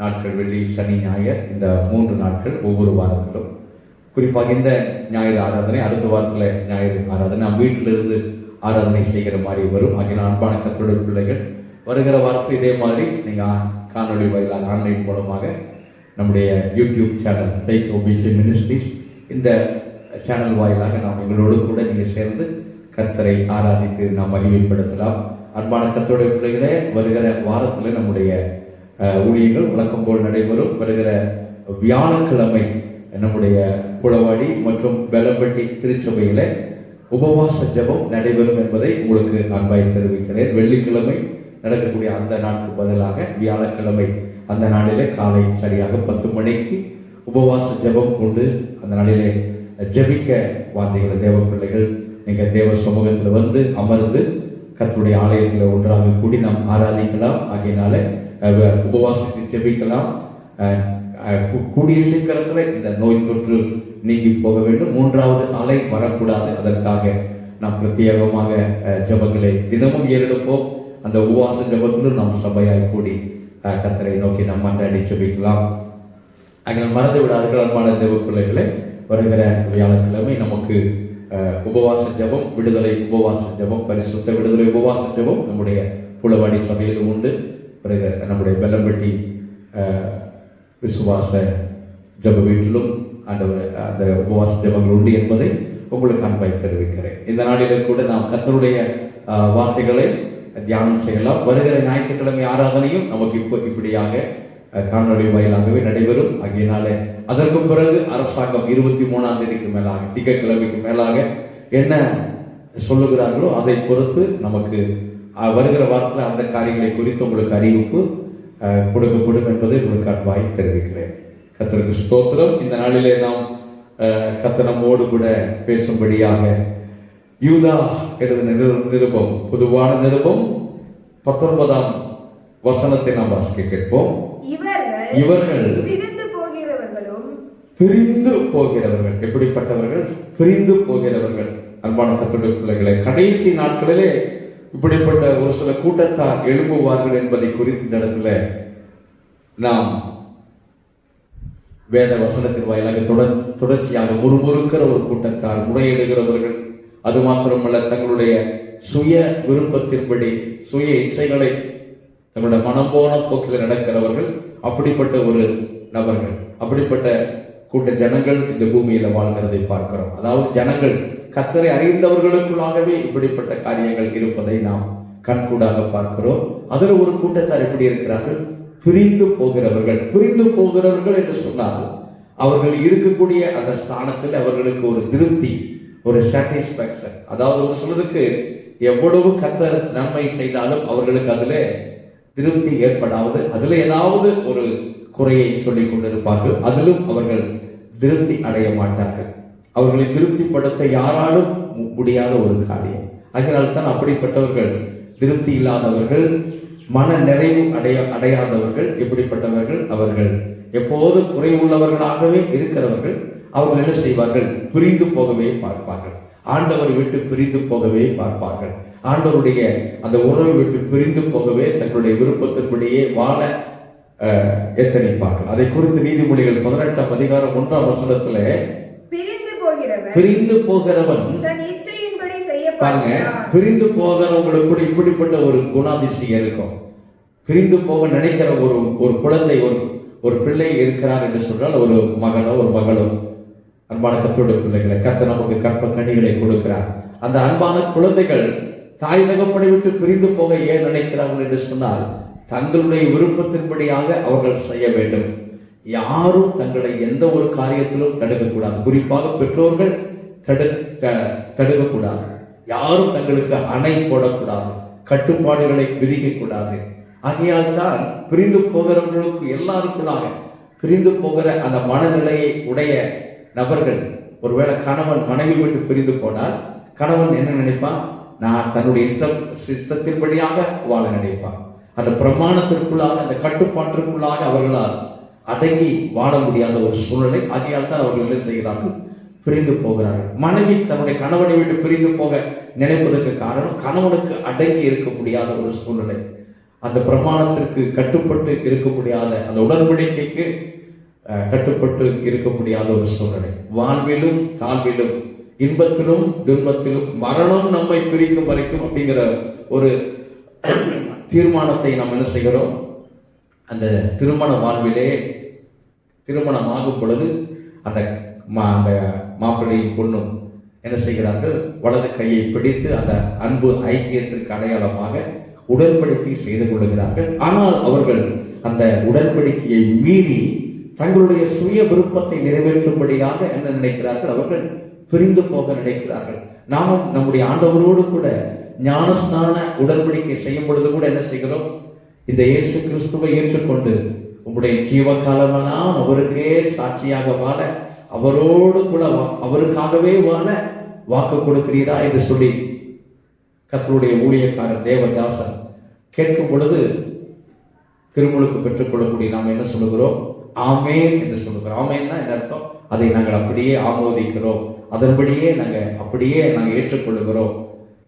S1: நாட்கள் வெள்ளி சனி ஞாயிறு இந்த 3 நாட்கள் ஒவ்வொரு வாரத்திலும் குறிப்பாக இந்த ஞாயிறு ஆராதனை அடுத்த வாரத்தில் ஞாயிறு ஆராதனை நாம் வீட்டிலிருந்து ஆராதனை செய்கிற மாதிரி வரும். ஆகிய அன்பான கர்த்தருடைய பிள்ளைகள் வருகிற வாரத்தில் இதே மாதிரி நீங்கள் காணொலி வாயிலாக ஆன்லைன் மூலமாக நம்முடைய YouTube channel faith OBC ministries இந்த சேனல் வாயிலாக நாம் எங்களோடு கூட நீங்கள் சேர்ந்து கர்த்தரை ஆராதித்து நாம் மகிமைப்படுத்தலாம். அன்பான கர்த்தருடைய பிள்ளைகளே, வருகிற வாரத்தில் நம்முடைய ஊழியர்கள் வழக்கம் போல் நடைபெறும். வருகிற வியாழக்கிழமை நம்முடைய புலவாடி மற்றும் வெள்ளம்பட்டி திருச்சபையில உபவாச ஜெபம் நடைபெறும் என்பதை உங்களுக்கு அன்பாய் தெரிவிக்கிறேன். வெள்ளிக்கிழமை நடக்கக்கூடிய அந்த நாளுக்கு பதிலாக வியாழக்கிழமை அந்த நாளிலே காலை சரியாக 10 மணிக்கு உபவாச ஜெபம் உண்டு. அந்த நாளிலே ஜெபிக்க வாஞ்சிக்கிற தேவ பிள்ளைகள் நீங்கள் தேவ சமூகத்தில் வந்து அமர்ந்து கர்த்தருடைய ஆலயத்தில் ஒன்றாக கூடி நாம் ஆராதிக்கலாம். ஆகையினால உபவாசத்தை ஜெபிக்கலாம். கூடிய சீக்கிரத்தில் இந்த நோய் தொற்று நீங்கி போக வேண்டும். 3வது அலை வரக்கூடாது. அதற்காக நாம் பிரத்யேகமாக ஜெபங்களை தினமும் ஏறெடுப்போம். அந்த உபவாச ஜெபத்திலும் நாம் சபையாய் கூடி கர்த்தரை நோக்கி நாம் மன்றாடி ஜெபிக்கலாம். அதனால் மறந்து விடாதீர்கள் அன்பான தேவ பிள்ளைகளை, வருகிற வியாழக்கிழமை நமக்கு உபவாச ஜெபம், விடுதலை உபவாச ஜெபம், பரிசுத்த விடுதலை உபவாச ஜெபம் நம்முடைய புலவாடி சபையில் உண்டு. பிறகு நம்முடைய வெள்ளம்பட்டி விசுவாச ஜெப வீட்டிலும் அந்த உபவாச ஜெபங்கள் உண்டு என்பதை உங்களுக்கு அன்பாய் தெரிவிக்கிறேன். இந்த நாளிலே கூட நாம் கர்த்தருடைய வார்த்தைகளை தியானம் செய்யலாம். வருகிற ஞாயிற்றுக்கிழமை ஆராதனையும் நமக்கு இப்படியாக காணொலி வாயிலாகவே நடைபெறும். ஆகையினாலே அதற்கு பிறகு அரசாங்கம் 23ஆம் தேதிக்கு மேலாக திங்கட்கிழமைக்கு மேலாக என்ன சொல்லுகிறார்களோ அதை பொறுத்து நமக்கு வருகிற வாரத்தில் அந்த காரியங்களை குறித்து உங்களுக்கு அறிவிப்பு கொடுக்கப்படும் என்பதை உங்களுக்கு அன்பாய் தெரிவிக்கிறேன். கர்த்தருக்கு ஸ்தோத்திரம். இந்த நாளிலே நாம் கர்த்தர் நம்மோடு கூட பேசும்படியாக யூதா எழுதின நிருபம், பொதுவான நிருபம் 19ஆம் வசனத்தை நாம் வாசிக்க கேட்போம். இவர்கள் பிரிந்து போகிறவர்கள். எப்படிப்பட்டவர்கள்? பிரிந்து போகிறவர்கள். அன்பான கர்த்தருடைய பிள்ளைகளை, கடைசி நாட்களிலே இப்படிப்பட்ட ஒரு சில கூட்டத்தார் எழும்புவார்கள் என்பதை குறித்து இந்த இடத்துல நாம் வேத வசனத்தின் வாயிலாக தொடர்ச்சியாக முறுமுறுக்கிற ஒரு கூட்டத்தார், முறையிடுகிறவர்கள், அது மாத்திரமல்ல தங்களுடைய சுய விருப்பத்தின்படி சுய இச்சைகளை தங்களுடைய மனம் போன போக்கில் நடக்கிறவர்கள், அப்படிப்பட்ட ஒரு நபர்கள், அப்படிப்பட்ட கூட்ட ஜனங்கள் இந்த பூமியில வாழ்கிறதை பார்க்கிறோம். அதாவது ஜனங்கள் கர்த்தரை அறிந்தவர்களுக்குள்ளாகவே இப்படிப்பட்ட காரியங்கள் இருப்பதை நாம் கண்கூடாக பார்க்கிறோம். அதுல ஒரு கூட்டத்தார் எப்படி இருக்கிறார்கள்? பிரிந்து போகிறவர்கள். பிரிந்து போகிறவர்கள் என்று சொன்னால் அவர்கள் இருக்கக்கூடிய அந்த ஸ்தானத்தில் அவர்களுக்கு ஒரு திருப்தி, ஒரு சாட்டிஸ்பாக்சன். அதாவது ஒரு சிலருக்கு எவ்வளவு கர்த்தர் நன்மை செய்தாலும் அவர்களுக்கு அதுல திருப்தி ஏற்படாது. அதுல ஏதாவது ஒரு குறையை சொல்லிக் கொண்டிருப்பார்கள். அதிலும் அவர்கள் திருப்தி அடைய மாட்டார்கள். அவர்களை திருப்திப்படுத்த யாராலும் முடியாத ஒரு காரியம். அதனால்தான் அப்படிப்பட்டவர்கள் திருப்தி இல்லாதவர்கள், மன நிறைவு அடையாதவர்கள். எப்படிப்பட்டவர்கள்? அவர்கள் எப்போது குறைவுள்ளவர்களாகவே இருக்கிறவர்கள். அவர்கள் என்ன செய்வார்கள்? பிரிந்து போகவே பார்ப்பார்கள். ஆண்டவரை விட்டு பிரிந்து போகவே பார்ப்பார்கள். ஆண்டவருடைய அந்த உறவை விட்டு பிரிந்து போகவே தங்களுடைய விருப்பத்தின்படியே வாழ எத்தனிப்பார்கள். அதை குறித்து நீதிமொழிகள் 18ஆம் அதிகாரம் 1ஆம் வசனத்துல பிரிந்து போகிறவன் பாருங்க, பிரிந்து போகிறவங்களுக்கு கூட இப்படிப்பட்ட ஒரு குணாதிசயம் இருக்கும். பிரிந்து போக நினைக்கிற ஒரு குழந்தை, ஒரு பிள்ளை இருக்கிறார் என்று சொன்னால், ஒரு மகனோ ஒரு மகளோ, அன்பான கர்த்தருடைய பிள்ளைகளை, கர்த்தர் நமக்கு கற்ப கனிகளை கொடுக்கிறார். அந்த அன்பான குழந்தைகள் தாய் தகப்பனை விட்டு பிரிந்து போக ஏன் நினைக்கிறார்கள் என்று சொன்னால், தங்களுடைய விருப்பத்தின்படியாக அவர்கள் செய்ய வேண்டும். யாரும் தங்களை எந்த ஒரு காரியத்திலும் தடுக்கக்கூடாது. குறிப்பாக பெற்றோர்கள் தடுக்கக்கூடாது. யாரும் தங்களுக்கு அணை போடக்கூடாது, கட்டுப்பாடுகளை விதிக்கக்கூடாது. ஆகையால் தான் பிரிந்து போகிறவர்களுக்கு எல்லாருக்குள்ளாக பிரிந்து போகிற அந்த மனநிலையை உடைய நபர்கள், ஒருவேளை கணவன் மனைவி விட்டு பிரிந்து போனால் கணவன் என்ன நினைப்பான்? நான் தன்னுடைய இஷ்டத்தின்படியாக வாழ நினைப்பான். அந்த பிரமாணத்திற்குள்ளாக, அந்த கட்டுப்பாட்டிற்குள்ளாக அடங்கி வாழ முடியாத ஒரு சூழ்நிலை. ஆகையால் தான் அவர்கள் என்ன செய்கிறார்கள்? பிரிந்து போகிறார்கள். மனைவி தன்னுடைய கணவனை விட்டு பிரிந்து போக நினைப்பதற்கு காரணம் கணவனுக்கு அடங்கி இருக்க முடியாத ஒரு சூழ்நிலை. அந்த பிரமாணத்திற்கு கட்டுப்பட்டு இருக்க முடியாத, அந்த உடன்படிக்கைக்கு கட்டுப்பட்டு இருக்க முடியாத ஒரு சூழ்நிலை. வாழ்விலும் தாழ்விலும், இன்பத்திலும் துன்பத்திலும், மரணம் நம்மை பிரிக்கும் வரைக்கும் அப்படிங்கிற ஒரு தீர்மானத்தை நாம் என்ன செய்கிறோம்? அந்த திருமண வாழ்விலே திருமணமாகும் பொழுது அந்த மாப்பிள்ளையும் பொண்ணும் என்ன செய்கிறார்கள்? வலது கையை பிடித்து அந்த அன்பு ஐக்கியத்திற்கு அடையாளமாக உடன்படிக்கை செய்து கொள்கிறார்கள். ஆனால் அவர்கள் அந்த உடன்படிக்கையை மீறி தங்களுடைய சுய விருப்பத்தை நிறைவேற்றும்படியாக என்ன நினைக்கிறார்கள்? அவர்கள் பிரிந்து போக நினைக்கிறார்கள். நாமும் நம்முடைய ஆண்டவரோடு கூட ஞானஸ்நான உடன்படிக்கை செய்யும் பொழுது கூட என்ன செய்கிறோம்? இந்த இயேசு கிறிஸ்துவை ஏற்றுக்கொண்டு உங்களுடைய ஜீவ காலமெல்லாம் அவருக்கே சாட்சியாக வாழ, அவரோடு கூட அவருக்காகவே வாழ வாக்கு கொடுக்கிறீரா என்று சொல்லி கர்த்தருடைய ஊழியக்காரர் தேவதாசன் கேட்கும் பொழுது திருமுழுக்கு பெற்றுக்கொள்ளக்கூடிய நாம் என்ன சொல்லுகிறோம்? ஆமேன் என்று சொல்லுகிறோம். ஆமேன்னா என்ன அர்த்தம்? அதை நாங்கள் அப்படியே ஆமோதிக்கிறோம், அதன்படியே நாங்கள் ஏற்றுக்கொள்ளுகிறோம்.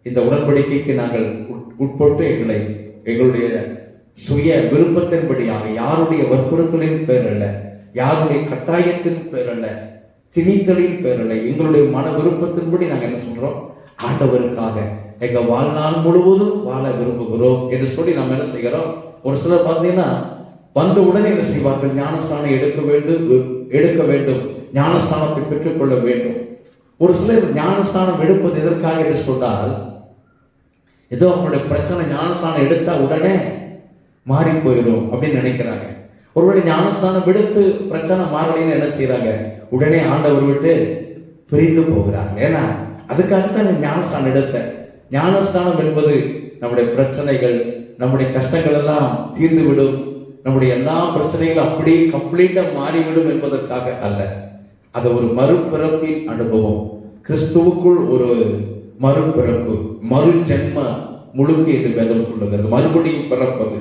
S1: இந்த உடன்படிக்கைக்கு நாங்கள் உட்பட்டு எங்களுடைய சுய விருப்பத்தின்படியாக, யாருடைய வற்புறுத்தலின் பேர் அல்ல, யாருடைய கட்டாயத்தின் பேர் அல்ல, திணித்தலின் பேர் அல்ல, எங்களுடைய மன விருப்பத்தின்படி நாங்கள் என்ன சொல்றோம்? ஆண்டவருக்காக எங்க வாழ்நாள் முழுவதும் வாழ விரும்புகிறோம் என்று சொல்லி நாம் என்ன செய்கிறோம்? ஒரு சிலர் பார்த்தீங்கன்னா வந்த உடனே என்ன செய்வார்கள்? ஞானஸ்தானம் எடுக்க வேண்டும், ஞானஸ்தானத்தை பெற்றுக்கொள்ள வேண்டும். ஒரு சிலர் ஞானஸ்தானம் எடுப்பது எதற்காக என்று சொன்னால், ஏதோ அவங்களுடைய பிரச்சனை ஞானஸ்தானம் எடுத்தா உடனே மாறி போயிடும் அப்படின்னு நினைக்கிறாங்க. ஒருவேளை ஞானஸ்தானம் எடுத்து பிரச்சனை மாறலைன்னு என்ன செய்யறாங்க? உடனே ஆண்டவர் விட்டு பிரிந்து போகிறாங்க. ஏன்னா அதுக்காகத்தான் ஞானஸ்தானம் எடுத்த. ஞானஸ்தானம் என்பது நம்முடைய பிரச்சனைகள், நம்முடைய கஷ்டங்கள் எல்லாம் தீர்ந்துவிடும், நம்முடைய எல்லா பிரச்சனைகளும் அப்படியே கம்ப்ளீட்டா மாறிவிடும் என்பதற்காக அல்ல. அது ஒரு மறுபிறப்பின் அனுபவம். கிறிஸ்துவுக்குள் ஒரு மறுபிறப்பு, மறு ஜென்ம முழுக்கு என்று வேதம் சொல்லுகிறது. மறுபடியும் பிறப்பது,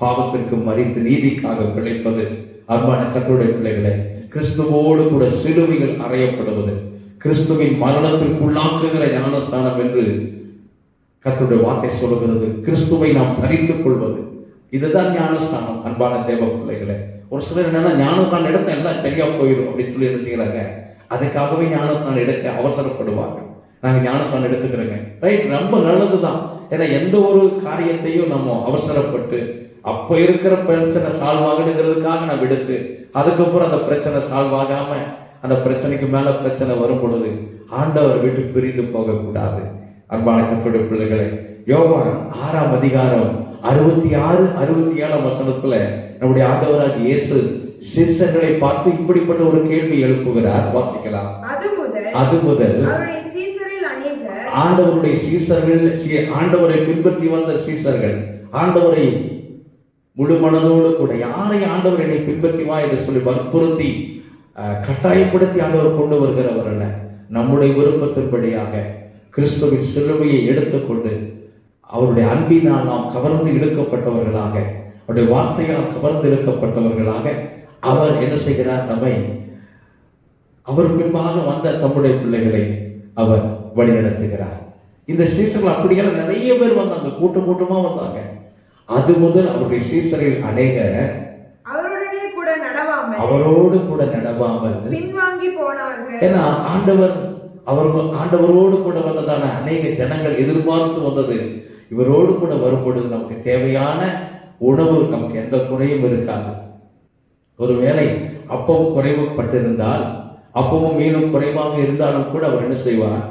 S1: பாவத்திற்கு மறித்து நீதிக்காக பிழைப்பது. அன்பான கர்த்தருடைய பிள்ளைகளே, கிறிஸ்துவோடு கூட சிலுவைகள் அறையப்படுவது, கிறிஸ்துவின் மரணத்திற்குள்ளாக்குகிற ஞானஸ்தானம் என்று கர்த்தருடைய வார்த்தை சொல்லுகிறது. கிறிஸ்துவை நாம் தரித்துக் கொள்வது, இதுதான் ஞானஸ்தானம். அன்பான தேவ பிள்ளைகளே, ஒரு சிலர் என்னன்னா ஞானஸ்தானம் எடுத்த எல்லாம் சரியா போயிடும் அப்படின்னு சொல்லி என்ன செய்யறாங்க? அதுக்காகவே ஞானஸ்தானம் எடுக்க அவசரப்படுவாங்க. நாங்க ஞானஸ்தானம் எடுத்துக்கிறோங்க, ரைட், ரொம்ப நல்லதுதான். ஏன்னா எந்த ஒரு காரியத்தையும் நம்ம அவசரப்பட்டு அப்ப இருக்கிற பிரச்சனை சால்வ் ஆகணுங்கிறதுக்காக நம்ம எடுத்து அதுக்கப்புறம் அந்த பிரச்சனை சால்வ் ஆகாம அந்த பிரச்சனைக்கு மேல பிரச்சனை வரும் பொழுது ஆண்டவர் விட்டு பிரிந்து போகக்கூடாது. அன்பான கர்த்தருடைய பிள்ளைகளே, யோவான் 6ஆம் அதிகாரம் 66, 67 வசனத்துல நம்முடைய ஆண்டவராகிய இயேசு சீசர்களை பார்த்து இப்படிப்பட்ட ஒரு கேள்வி எழுப்புகிறார். வாசிக்கலாம். அது முதல் ஆண்டவருடைய சீசர்கள், ஆண்டவரை பின்பற்றி வந்த சீசர்கள், ஆண்டவரை முழு மனதோடு கூட, யாரை ஆண்டவர் என்னை பின்பற்றி வா என்று சொல்லி வற்புறுத்தி கட்டாயப்படுத்தி ஆண்டவர் கொண்டு வருகிறவர் அல்ல. நம்முடைய விருப்பத்தின்படியாக கிறிஸ்துவின் சிலுவையை எடுத்துக்கொண்டு அவருடைய அன்பினால் நாம் கவர்ந்து இழுக்கப்பட்டவர்களாக, அவருடைய வார்த்தையால் கவர்ந்து இழுக்கப்பட்டவர்களாக அவர் என்ன செய்கிறார்? நம்மை அவர் பின்பாக வந்த தம்முடைய பிள்ளைகளை அவர் வழிநடத்துகிறார். இந்த சீசர்கள் அப்படியெல்லாம் நிறைய பேர் வந்தாங்க, கூட்டமா வந்தாங்க. அது முதல் அவருடைய சீசரில் அநேகர் அவரோடு கூட நடவாமல்
S2: பின்வாங்கி போனார்கள்.
S1: ஏன்னா ஆண்டவரோடு கூட வந்ததான அநேக ஜனங்கள் எதிர்பார்த்து வந்தது. இவரோடு கூட வரும்பொழுது நமக்கு தேவையான உணவு, நமக்கு எந்த குறையும் இருக்காது. ஒருவேளை அப்பம் குறைவுபட்டிருந்தால், அப்பமும் மீனும் குறைவாக இருந்தாலும் கூட அவர் என்ன செய்வார்?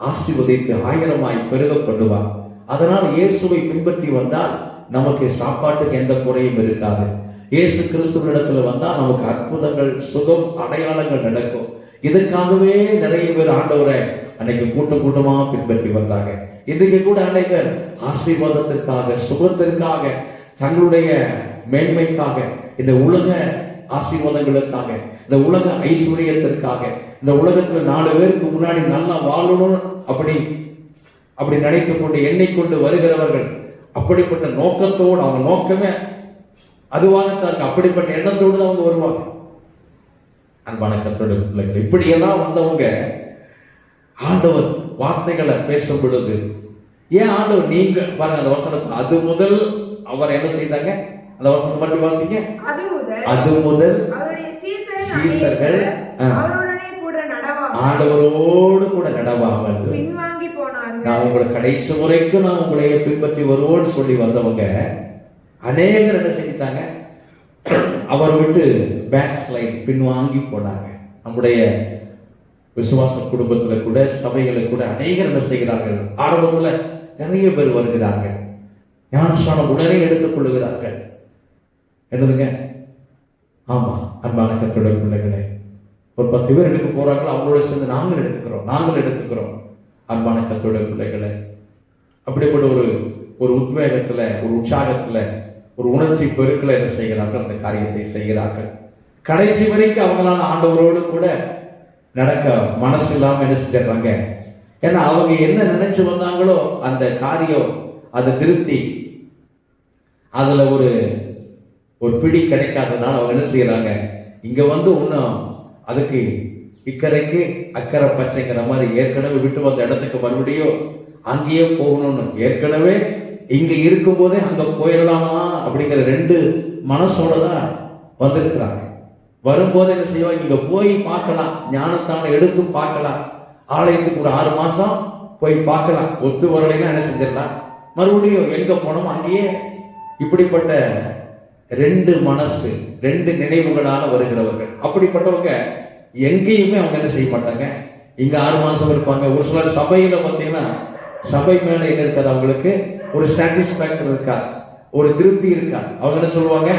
S1: ஆசீர்வதித்து 1000 பெருகப்படுவார். அதனால் இயேசுவை பின்பற்றி வந்தால் நமக்கு சாப்பாட்டுக்கு எந்த குறையும் இருக்காது. இயேசு கிறிஸ்துவினிடத்துல வந்தால் நமக்கு அற்புதங்கள், சுகம், அடையாளங்கள் நடக்கும். இதற்காகவே நிறைய பேர் ஆண்டவரை அன்னைக்கு கூட்டமா பின்பற்றி வந்தாங்க. இன்றைக்கு கூட அனைவர் ஆசீர்வாதத்திற்காக, சுகத்திற்காக, தங்களுடைய மேன்மைக்காக, இந்த உலக ஆசீர்வாதங்களுக்காக, இந்த உலக ஐஸ்வர்யத்திற்காக, இந்த உலகத்துல 4 பேருக்கு முன்னாடி நல்லா வாழணும் அப்படி நினைத்துக் கொண்டு எண்ணிக்கொண்டு வருகிறவர்கள், அப்படிப்பட்ட நோக்கத்தோடு, அவங்க நோக்கமே அதுவாகத்தான் இருக்கு. அப்படிப்பட்ட எண்ணத்தோடு தான் அவங்க வருவாங்க. அன்பான கர்த்தருடைய பிள்ளைகள், இப்படியெல்லாம் வந்தவங்க ஆண்டவர் வார்த்தைகளை பேசும் பொழுது, ஏன் ஆண்டவர் நீங்க பாருங்க அந்த வசனத்தை, அது முதல் அவர் என்ன செய்தாங்க, அந்த வசனத்தை மட்டும் வாசிங்க. அது முதல்
S2: அவருடைய
S1: சீசர்கள்
S2: அவருடனே கூட நடவாமல்,
S1: ஆண்டவரோடு கூட நடவாமல்
S2: பின்வாங்கி போனார்கள்.
S1: நான் உங்களை கடைசி முறைக்கும் நான் உங்களை பின்பற்றி வருவோன்னு சொல்லி வந்தவங்க அநேகர் என்ன செஞ்சிட்டாங்க, அவர் விட்டு பேக் ஸ்லைட் பின்வாங்கி போனாங்க. நம்முடைய விசுவாச குடும்பத்துல கூட சபைகளை கூட அநேகர் என்ன செய்கிறார்கள், ஆரம்பத்துல நிறைய பேர் வருகிறார்கள், ஞானஸ்நானம் உடனே எடுத்துக் கொள்ளுகிறார்கள். என்னதுங்க, ஆமா அன்பான கர்த்தருடைய பிள்ளைகளே, ஒரு 10 பேர் எடுக்க போறாங்களோ அவங்களோட சேர்ந்து நாங்கள் எடுத்துக்கிறோம். அன்பான கர்த்தருடைய பிள்ளைகளே, அப்படிப்பட்ட ஒரு உத்வேகத்துல, ஒரு உற்சாகத்துல, ஒரு உணர்ச்சி பெருக்கில் என்ன செய்கிறார்கள், அந்த காரியத்தை செய்கிறார்கள். கடைசி வரைக்கும் அவங்களால ஆண்டவரோடு கூட நடக்க மனசு இல்லாம என்ன செஞ்சிடறாங்க. ஏன்னா அவங்க என்ன நினைச்சு வந்தாங்களோ அந்த காரியம், அது திருப்தி, அதுல ஒரு பிடி கிடைக்காததுனால அவங்க என்ன செய்யறாங்க, இங்க வந்து இன்னும் அதுக்கு இக்கரைக்கு அக்கறை பச்சைங்கிற மாதிரி ஏற்கனவே விட்டு வந்த இடத்துக்கு மறுபடியும் அங்கேயே போகணும்னு, ஏற்கனவே இங்க இருக்கும் போதே அங்க போயிடலாமா அப்படிங்கிற 2 மனசோட தான் வந்திருக்கிறாங்க. வரும்போது என்ன செய்வாங்க, இங்க போய் பார்க்கலாம், ஞானஸ்நானம் எடுத்து பார்க்கலாம், ஆலயத்துக்கு ஒரு 6 மாசம் போய் பார்க்கலாம், ஒத்து வரலைன்னா என்ன செஞ்சிடலாம், மறுபடியும் எங்க போனோமோ அங்கேயே. இப்படிப்பட்ட 2 மனசு, 2 நினைவுகளால வருகிறவர்கள். அப்படிப்பட்டவங்க எங்கேயுமே அவங்க என்ன செய்ய மாட்டாங்க, இங்க 6 மாசம் இருப்பாங்க. ஒரு சில சபையில பார்த்தீங்கன்னா சபை மேல என்ன இருக்காது, அவங்களுக்கு ஒரு சாட்டிஸ்பாக்சன் இருக்காது, ஒரு திருப்தி இருக்காது. அவங்க என்ன சொல்லுவாங்க,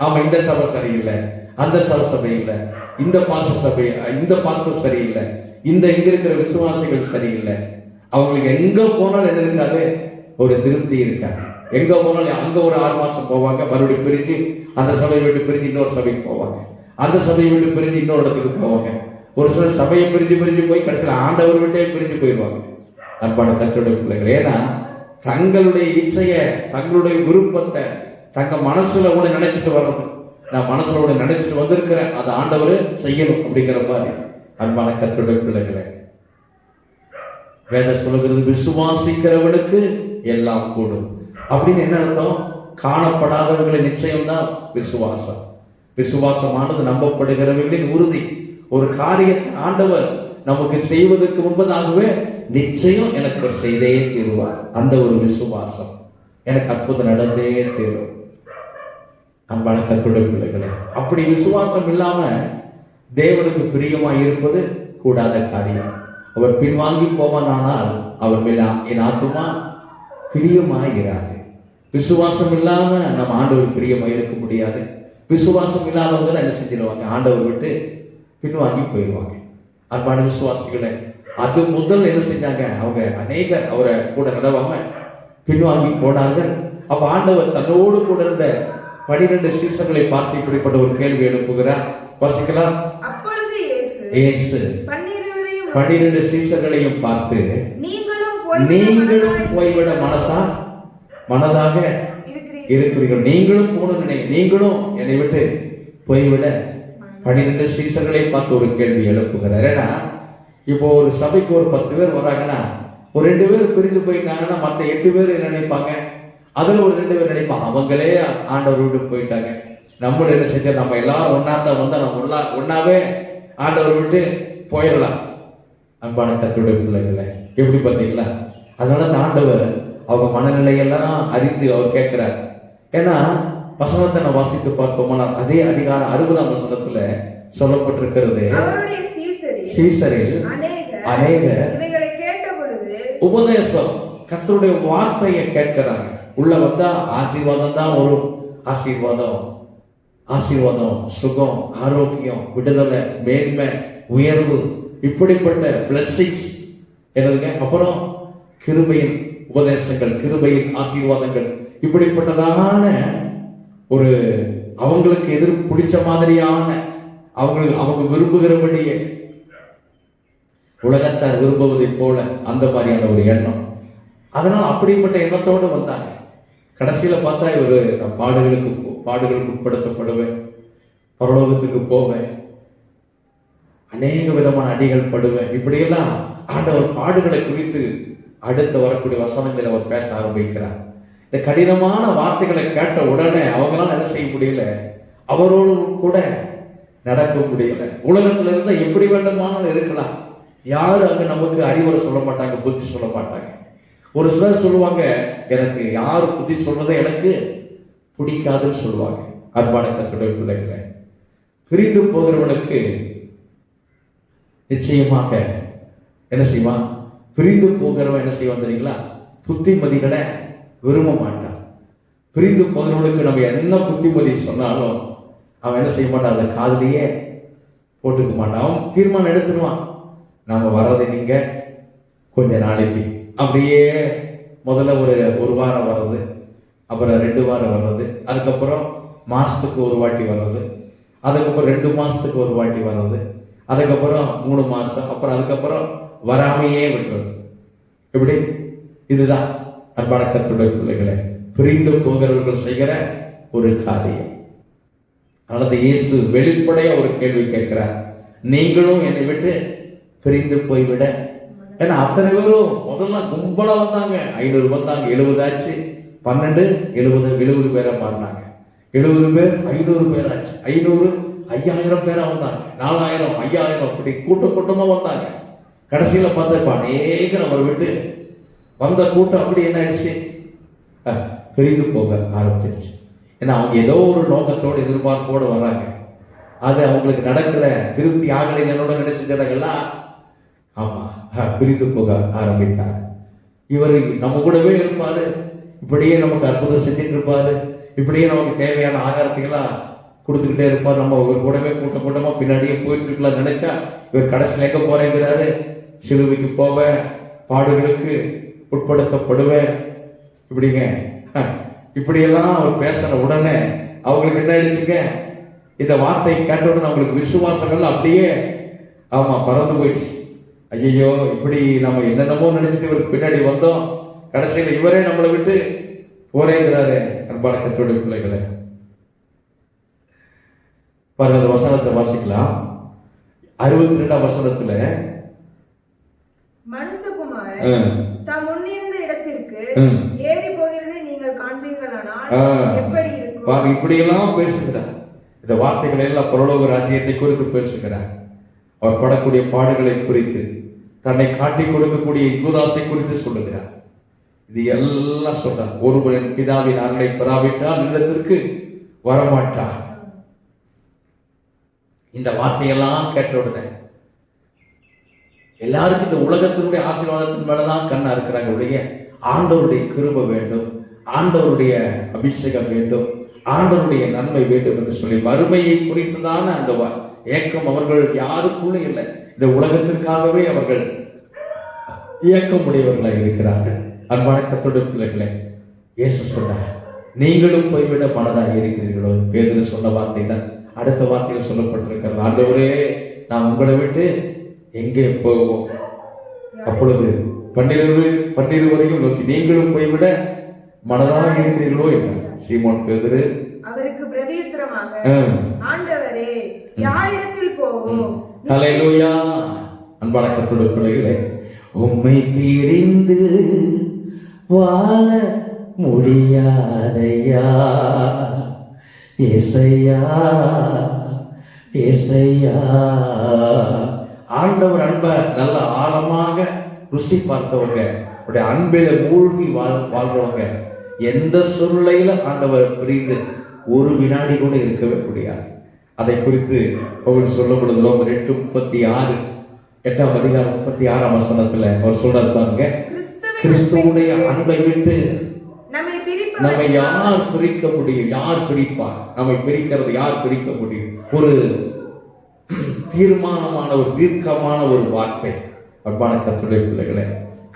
S1: ஆமா இந்த சபை சரியில்லை, அந்த சபை இல்லை, இந்த பாஸ்டர் சரியில்லை, இங்க இருக்கிற விசுவாசிகள் சரியில்லை. அவங்களுக்கு எங்க போனாலும் என்ன இருக்காது, ஒரு திருப்தி இருக்காது. எங்க போனாலும் அங்க ஒரு 6 மாசம் போவாங்க, மறுபடியும் பிரிஞ்சு அந்த சபையை விட்டு பிரிஞ்சு இன்னொரு சபைக்கு போவாங்க, அந்த சபையை விட்டு பிரிஞ்சு இன்னொரு இடத்துக்கு போவாங்க. ஒரு சில சபையை பிரிஞ்சு போய் கடைசியில் ஆண்டவர் விட்டே பிரிஞ்சு போயிடுவாங்க. அன்பான கர்த்தருடைய பிள்ளைகள், ஏன்னா தங்களுடைய இச்சைய, தங்களுடைய விருப்பத்தை தங்க மனசுல கூட நினைச்சிட்டு வர்றது, நான் மனசுல கூட நினைச்சிட்டு வந்திருக்கிறேன், அது ஆண்டவர் செய்யணும் அப்படிங்கிற மாதிரி. அன்பான கர்த்தருடைய பிள்ளைகளே, வேதம் சொல்லுகிறது, விசுவாசிக்கிறவனுக்கு எல்லாம் கூடும் அப்படின்னு. என்ன அர்த்தம், காணப்படாதவர்களின் நிச்சயம்தான் விசுவாசம். விசுவாசமானது நம்பப்படுகிறவர்களின் உறுதி. ஒரு காரியத்தை ஆண்டவர் நமக்கு செய்வதற்கு முன்பதாகவே நிச்சயம் எனக்கு ஒரு செய்தே தீருவார், அந்த ஒரு விசுவாசம், எனக்கு அற்புதம் நடந்தே தீரும். அன்பான கர்த்தருடைய பிள்ளைகளே, அப்படி விசுவாசம் இல்லாம தேவனுக்கு பிரியமாய் இருப்பது கூடாத காரியம். அவர் பின்வாங்கி போவானால் அவர் மேல என் ஆத்துமா பிரியமாய் இராது. விசுவாசம் இல்லாம நம்ம ஆண்டவர் பிரியமாய் இருக்க முடியாது. விசுவாசம் இல்லாதவங்க தான் என்ன செஞ்சிருவாங்க, ஆண்டவர் விட்டு பின்வாங்கி போயிடுவாங்க. அன்பான விசுவாசிகளை, அது முதல் என்ன செஞ்சாங்க, அவங்க அநேகர் அவரை கூட நடவாம பின்வாங்கி போனார்கள். அப்ப ஆண்டவர் தன்னோடு கூட இருந்த 12 சீசர்களை பார்த்து இப்படிப்பட்ட ஒரு கேள்வி எழுப்புகிறார். வாசிக்கலாம்.
S2: அப்பொழுது
S1: இயேசு 12 சீசர்களையும் பார்த்து, நீங்களும் போய்விட மனதாக இருக்கிறீர்கள், நீங்களும் போகணும், நீங்களும் என்னை விட்டு போய்விட 12 சீசர்களை பார்த்து ஒரு கேள்வி எழுப்புகிறார். ஏன்னா இப்போ ஒரு சபைக்கு ஒரு 10 பேர் வராங்கன்னா, ஒரு 2 பேர் பிரிஞ்சு போயிட்டாங்கன்னா மற்ற 8 பேர் நினைப்பாங்க, அதுல ஒரு 2 பேர் நினைப்பாங்க அவங்களே ஆண்டவர் விட்டு போயிட்டாங்க, நம்மளும் என்ன செஞ்சா நம்ம எல்லாரும் ஒன்னாத்தான் வந்தா நம்ம ஒன்னாவே ஆண்டவர் விட்டு போயிடலாம். அன்பான கர்த்தருடைய பிள்ளைகளை, எப்படி பார்த்தீங்களா? அதனால அந்த ஆண்டவர் அவங்க மனநிலையெல்லாம் அறிந்து அவர் கேட்கிறார். ஏன்னா வசனத்தை நான் வாசித்து பார்ப்போம்னால் அதே அதிகாரம் 60ஆம் வசனத்துல சொல்லப்பட்டிருக்கிறது, சீசரில் அநேகர் உபதேசம், கர்த்தருடைய வார்த்தையை கேட்கிறாங்க. உள்ள வந்தா ஆசீர்வாதம் தான் வரும், ஆசீர்வாதம், சுகம், ஆரோக்கியம், விடுதலை, மேன்மை, உயர்வு, இப்படிப்பட்ட பிளஸிங்ஸ் என்னதுங்க. அப்புறம் கிருபையின் உபதேசங்கள், கிருபையின் ஆசீர்வாதங்கள், இப்படிப்பட்டதான ஒரு அவங்களுக்கு எதிர் பிடிச்ச மாதிரியான அவங்க விரும்புகிறபடியே உலகத்தார் விரும்புவதை போல அந்த மாதிரியான ஒரு எண்ணம். அதனால அப்படிப்பட்ட எண்ணத்தோடு வந்தாங்க. கடைசியில பார்த்தா இவர் பாடுகளுக்கு பாடுகளுக்கு உட்படுத்தப்படுவேன், பரலோகத்துக்கு போவேன், அநேக விதமான அடிகள் படுவேன். இப்படியெல்லாம் ஆண்டவர் பாடுகளை குறித்து அடுத்து வரக்கூடிய வசனத்தில் அவர் பேச ஆரம்பிக்கிறார். இந்த கடினமான வார்த்தைகளை கேட்ட உடனே அவங்களால என்ன செய்ய முடியல, அவரோடு கூட நடக்க முடியல. உலகத்துல இருந்தா எப்படி வேண்டுமானாலும் இருக்கலாம், யாரும் அங்க நமக்கு அறிவுரை சொல்ல மாட்டாங்க, புத்தி சொல்ல மாட்டாங்க. ஒரு சிலர் சொல்லுவாங்க, எனக்கு யார் புத்தி சொல்றதை எனக்கு பிடிக்காதுன்னு சொல்லுவாங்க. அன்பான கர்த்தருடைய பிள்ளைகளை, பிரிந்து போகிறவனுக்கு நிச்சயமாக என்ன செய்வான், பிரிந்து போகிறவன் என்ன செய்வான் தெரியுங்களா, புத்திமதிகளை விரும்ப மாட்டான். பிரிந்து போகிறவனுக்கு நம்ம என்ன புத்திமதி சொன்னாலும் அவன் என்ன செய்ய மாட்டான், அதை காதலியே போட்டுக்க மாட்டான். அவன் தீர்மானம் எடுத்துருவான், நாம வர்றது நீங்க கொஞ்ச நாளைக்கு, அப்படியே முதல்ல ஒரு வாரம் வர்றது, அப்புறம் 2 வாரம் வர்றது, அதுக்கப்புறம் மாசத்துக்கு ஒரு வாட்டி வர்றது, அதுக்கப்புறம் 2 மாசத்துக்கு ஒரு வாட்டி வர்றது, அதுக்கப்புறம் 3 மாசம், அப்புறம் அதுக்கப்புறம் வராமையே விட்டுறது. எப்படி? இதுதான் அன்பான கர்த்தருடைய பிள்ளைகளை, பிரிந்து போகிறவர்கள் செய்கிற ஒரு காரியம். அல்லது இயேசு வெளிப்படையா ஒரு கேள்வி கேட்கிறார், நீங்களும் என்னை விட்டு பிரிந்து போய்விட. ஏன்னா அத்தனை பேரும் முதல்ல கும்பலா வந்தாங்க, 500 வந்தாங்க, 70 ஆச்சு, 12 70 பேரா மாறினாங்க. 70 பேர் 500 பேர் ஆச்சு, 500 5000 பேரா வந்தாங்க, 4000 5000 அப்படி கூட்டமா வந்தாங்க. கடைசியில பார்த்தா அநேகர் அவர் விட்டு வந்த கூட்டம் அப்படி என்ன ஆயிடுச்சு, பிரிந்து போக ஆரம்பிச்சிருச்சு. ஏன்னா அவங்க ஏதோ ஒரு நோக்கத்தோடு எதிர்பார்ப்போடு வராங்க, அது அவங்களுக்கு நடக்கல, திருப்தி ஆகலை என்னோட நினைச்சுக்கிறாங்கல்லாம், ஆமா பிரிந்து போக ஆரம்பித்தார். இவர் நம்ம கூடவே இருப்பாரு, இப்படியே நமக்கு அற்புதம் செஞ்சுட்டு இருப்பாரு, இப்படியே நமக்கு தேவையான ஆகாரத்தையெல்லாம் கொடுத்துக்கிட்டே இருப்பார், நம்ம இவர் கூடவே கூட்டமா பின்னாடியே போயிட்டு இருக்கலாம் நினைச்சா, இவர் கடைசியில் எங்க போறேங்கிறாரு, சிலுவைக்கு போவேன், பாடுகளுக்கு உட்படுத்தப்படுவேன், இப்படிங்க. இப்படியெல்லாம் அவர் பேசுற உடனே அவங்களுக்கு என்ன ஆயிடுச்சுங்க, இந்த வார்த்தை கேட்ட உடனே அவங்களுக்கு விசுவாசங்கள் அப்படியே ஆமா பறந்து போயிடுச்சு. ஐயோ, இப்படி நம்ம என்னென்னமோ நினைச்சிட்டு இவருக்கு பின்னாடி வந்தோம், கடைசியில் இவரே நம்மளை விட்டு போறேங்கிறாரு. அன்பான கர்த்தருடைய பிள்ளைகளை, பாருங்க வசனத்தை வாசிக்கலாம். 62ஆம் வசனத்துல,
S2: மனுஷகுமாரன் தாம் முன்னிருந்த இடத்திற்கு ஏறி போகிறதை நீங்கள் காண்பீர்களானால் எப்படி இருக்கும்.
S1: இப்படி எல்லாம் பேசுகிறார். இந்த வார்த்தைகளை எல்லாம் பரலோக ராஜ்யத்தை குறித்து பேசுகிறார். அவர் படக்கூடிய பாடுகளை குறித்து, தன்னை காட்டி கொடுக்கக்கூடிய யூதாசை குறித்து சொல்லுகிறார். இது எல்லாம் சொல்றார். ஒருவரின் பிதாவின் அருளை பெறாவிட்டால் இல்லத்திற்கு வரமாட்டார். இந்த வார்த்தையெல்லாம் கேட்ட உடனே எல்லாருக்கும் இந்த உலகத்தினுடைய ஆசீர்வாதத்தின் மேலதான் கண்ணா இருக்கிறாங்க. உடைய ஆண்டவருடைய கிருபை வேண்டும், ஆண்டவருடைய அபிஷேகம் வேண்டும், ஆண்டவருடைய நன்மை வேண்டும் என்று சொல்லி வறுமையை குறித்துதான அந்த ஏக்கம் அவர்கள் யாருக்குள்ள இல்லை. இந்த உலகத்திற்காகவே அவர்கள் இயக்கம் உடையவர்களாக இருக்கிறார்கள். அன்பான கர்த்தருடைய பிள்ளைகளே, இயேசு சொன்னார், நீங்களும் போய்விட மனதாக இருக்கிறீர்களோ. பேதுரு சொன்ன வார்த்தை தான் அடுத்த வார்த்தையில் சொல்லப்பட்டிருக்கிறது. ஆண்டவரே, நான் உங்களை விட்டு எங்கே போவோம்? அப்பொழுது 12 வரைக்கும் நோக்கி, நீங்களும் போய்விட மனதாக இருக்கிறீர்களோ என்றார். சீமோன் பேதுரு
S2: அவருக்கு பிரதியுத்தரமாக, ஆண்டவரே, யாரிடத்தில் போவோம்?
S1: ஹல்லேலூயா. அன்பான கர்த்தருடைய பிள்ளைகளே, உம்மை பிரிந்து வாழ முடியாதையா ஏசையா, ஏசையா. ஆண்டவர் அன்பை நல்ல ஆழமாக ருசி பார்த்தவங்க, அவருடைய அன்பில மூழ்கி வாழ்றவங்க, எந்த சூழ்நிலையில ஆண்டவர் பிரிந்து ஒரு வினாடி கூட இருக்கவே முடியாது. அதை குறித்து அவர் சொல்லப்படுது. ரோமர் 8:36 8ஆம் அதிகாரம் 36ஆம் வசனத்துல அவர் சொல்றாரு பாருங்க, கிறிஸ்துவுடைய அன்பை விட்டு நம்மை யார் பிரிக்க முடியும்? யார் பிரிப்பார்? நம்மை பிரிக்கிறது யார் பிரிக்க முடியும்? ஒரு தீர்மானமான ஒரு தீர்க்கமான ஒரு வார்த்தை. அன்பான கர்த்தருடைய பிள்ளைகளே,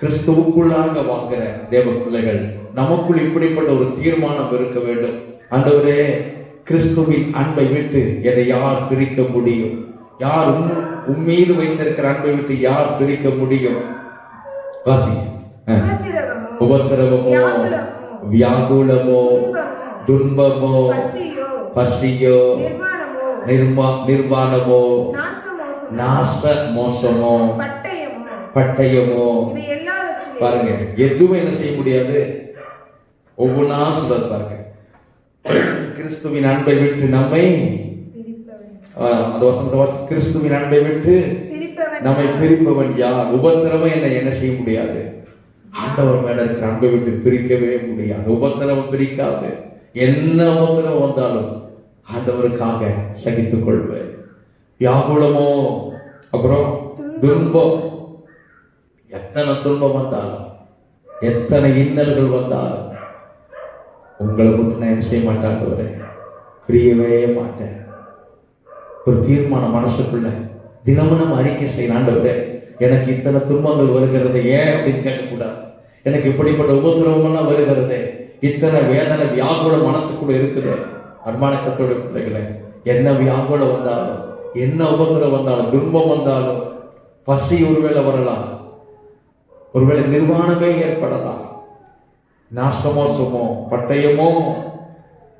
S1: கிறிஸ்துவுக்குள்ளாக வாழ்கிற தேவ பிள்ளைகள் நமக்குள் இப்படிப்பட்ட ஒரு தீர்மானம் இருக்க வேண்டும். ஆண்டவரே, கிறிஸ்துவின் அன்பை விட்டு என்னை யார் பிரிக்க முடியும்? யார் உம்மீது வைத்திருக்கிற அன்பை விட்டு யார் பிரிக்க முடியும்? வாசிங்க. உபத்திரவமோ, வியாகுலமோ, துன்பமோ
S2: பசியோ
S1: பசியோ
S2: நிர்வாணமோ
S1: நிர்வாணமோ
S2: நாசமோசமோ
S1: நாச மோசமோ
S2: பட்டயமோ
S1: பட்டயமோ
S2: இவை எல்லாவற்றிலும்
S1: பாருங்க, எதுவும் என்ன செய்ய முடியாது. ஒவ்வொன்றா சொல்றது பாருங்க. கிறிஸ்துவின் அன்பை விட்டு நம்மை அந்த வசந்த கிறிஸ்துவின் அன்பை விட்டு நம்மை பிரிப்பவன் யார்? உபத்திரவம் என்ன செய்ய முடியாது. ஆண்டவர் மேல இருக்கிற அன்பை விட்டு பிரிக்கவே முடியாது. உபத்திரவம் பிரிக்காது. என்ன உபத்திரவம் வந்தாலும் ஆண்டவருக்காக சகித்துக் கொள்வேன். வியாகுலமோ அப்புறம் துன்பம், எத்தனை துன்பம் வந்தாலும் எத்தனை இன்னல்கள் வந்தாலும் உங்களை மட்டும் நான் என்ன செய்ய மாட்டேன், பிரியவே மாட்டேன். ஒரு தீர்மானம் மனசுக்குள்ள தினமும் நம்ம அறிக்கை செய்யணும். ஆண்டவரே, எனக்கு இத்தனை துன்பங்கள் வருகிறது ஏன் அப்படின்னு கேட்கக்கூடாது. எனக்கு இப்படிப்பட்ட உபத்திரவங்கள்லாம் வருகிறது, இத்தனை வேதனை வியாகுலம் மனசுக்குள்ள இருக்குது. அன்பான கர்த்தருடைய பிள்ளைகளே, என்ன வியாகுலம் வந்தாலும், என்ன உபத்திரம் வந்தாலும், துன்பம் வந்தாலும், பசி ஒருவேளை வரலாம், ஒருவேளை நிர்வாணமே ஏற்படலாம், நாசமோசமோ பட்டயமோ,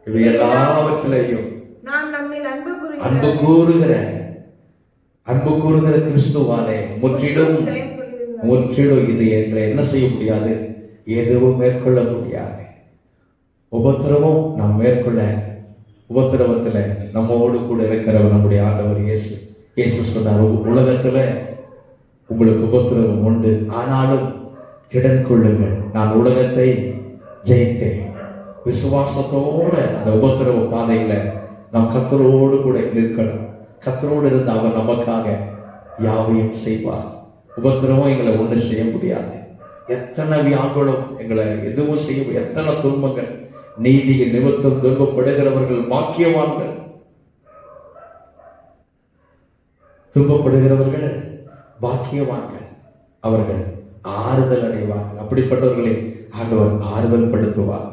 S1: இவை எல்லாவற்றிலையும் அன்பு கூறுகிற கிறிஸ்துவாலே முற்றிலும் இது எங்களை என்ன செய்ய முடியாது, எதுவும் மேற்கொள்ள முடியாது. உபத்திரவம் நாம் மேற்கொள்ள, உபத்திரவத்துல நம்மோடு கூட இருக்கிறவர் நம்முடைய ஆண்டவர் இயேசு சொன்னார், உலகத்துல உங்களுக்கு உபத்திரவம் உண்டு, ஆனாலும் திடன் கொள்ளுங்கள், நான் உலகத்தை ஜெயித்தேன். விசுவாசத்தோட அந்த உபத்திரவ பாதையில நாம் கர்த்தரோடு கூட நிற்கணும். கர்த்தரோடு இருந்து அவர் நமக்காக யாவையும் செய்வார். உபத்திரவம் எங்களை ஒன்று செய்ய முடியாது. எத்தனை வியாகுலம் எங்களை எதுவும் செய்ய, எத்தனை துன்பங்கள், நீதியின் நிமித்தம் துன்பப்படுகிறவர்கள் பாக்கியவான்கள். துன்பப்படுகிறவர்கள் பாக்கியவான்கள், அவர்கள் ஆறுதல் அடைவார்கள். அப்படிப்பட்டவர்களை ஆண்டவர் ஆறுதல் படுத்துவார்.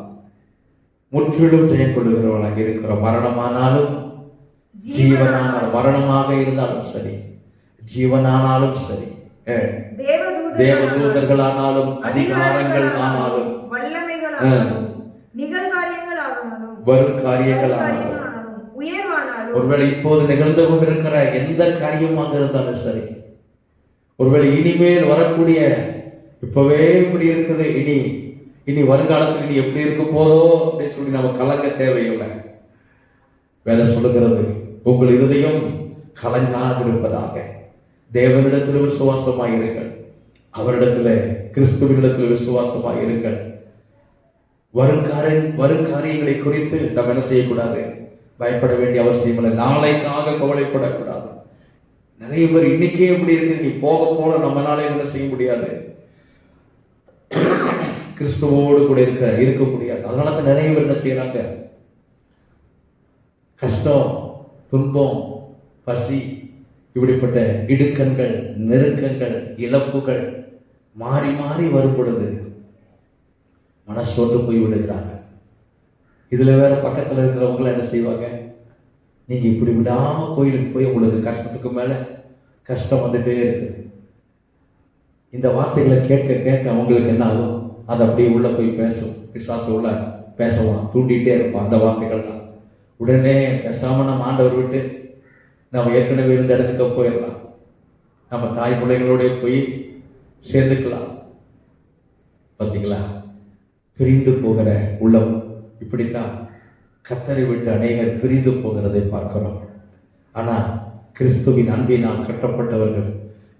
S1: முற்றிலும் ஜெயம் கொள்ளுகிறவர்களாக இருக்கிற, மரணமானாலும் ஜீவனானாலும், மரணமாக இருந்தாலும் சரி, ஜீவனானாலும் சரி, தேவதூதர்களானாலும் அதிகாரங்கள் ஆனாலும் வரும் காரியங்கள் ஆனாலும், ஒருவேளை இப்போது நிகழ்ந்து கொண்டிருக்கிற எந்த காரியமாக இருந்தாலும் சரி, ஒருவேளை இனிமேல் வரக்கூடிய, இப்பவே இப்படி இருக்குது, இனி வருங்காலத்தில் இனி எப்படி இருக்க போதோ அப்படின்னு சொல்லி நம்ம கலங்க தேவையில்லை. வேதம் சொல்லுகிறது, உங்கள் இருதயம் கலங்காதிருப்பதாக. தேவனிடத்தில் விசுவாசமாயிருங்கள், அவரிடத்துல கிறிஸ்துவினிடத்தில் விசுவாசமாயிருங்கள். வரும் காரியங்களை குறித்து நம்ம என்ன செய்யக்கூடாது, பயப்பட வேண்டிய அவசியம் இல்லை. நாளைக்காக கவலைப்படக்கூடாது. நிறைய பேர் இன்னைக்கே எப்படி இருக்கு, நீ போக நம்மளால என்ன செய்ய முடியாது, கிறிஸ்துவோடு கூட இருக்க முடியாது. அதனால நிறைய பேர் என்ன செய்யறாங்க, கஷ்டம், துன்பம், பசி, இப்படிப்பட்ட இடுக்கண்கள், நெருக்கங்கள், இழப்புகள் மாறி மாறி வரும் பொழுது மனசோட்டு போய் விடுகிறார்கள். இதுல வேற பக்கத்துல இருக்கிறவங்க என்ன செய்வாங்க, நீங்க இப்படி விடாம கோயிலுக்கு போய் உங்களுக்கு கஷ்டத்துக்கு மேல கஷ்டம் வந்துட்டே இருக்குது. இந்த வார்த்தைகளை கேட்க கேட்க அவங்களுக்கு என்ன ஆகும், அது அப்படியே உள்ள போய் பேசும். பிசாசு உள்ள பேசுவான், தூண்டிகிட்டே இருப்பான் அந்த வார்த்தைகள் தான். உடனே பேசாம நம்ம ஆண்டவர் விட்டு நம்ம ஏற்கனவே இருந்த இடத்துக்கு போயிடலாம், நம்ம தாய் பிள்ளைகளோட போய் சேர்ந்துக்கலாம். பார்த்தீங்களா, பிரிந்து போகிற உள்ளம். இப்படித்தான் கர்த்தரை விட்டு அநேகர் பிரிந்து போகிறதை பார்க்கிறோம். ஆனா கிறிஸ்துவின் அன்பினால் கட்டப்பட்டவர்கள்,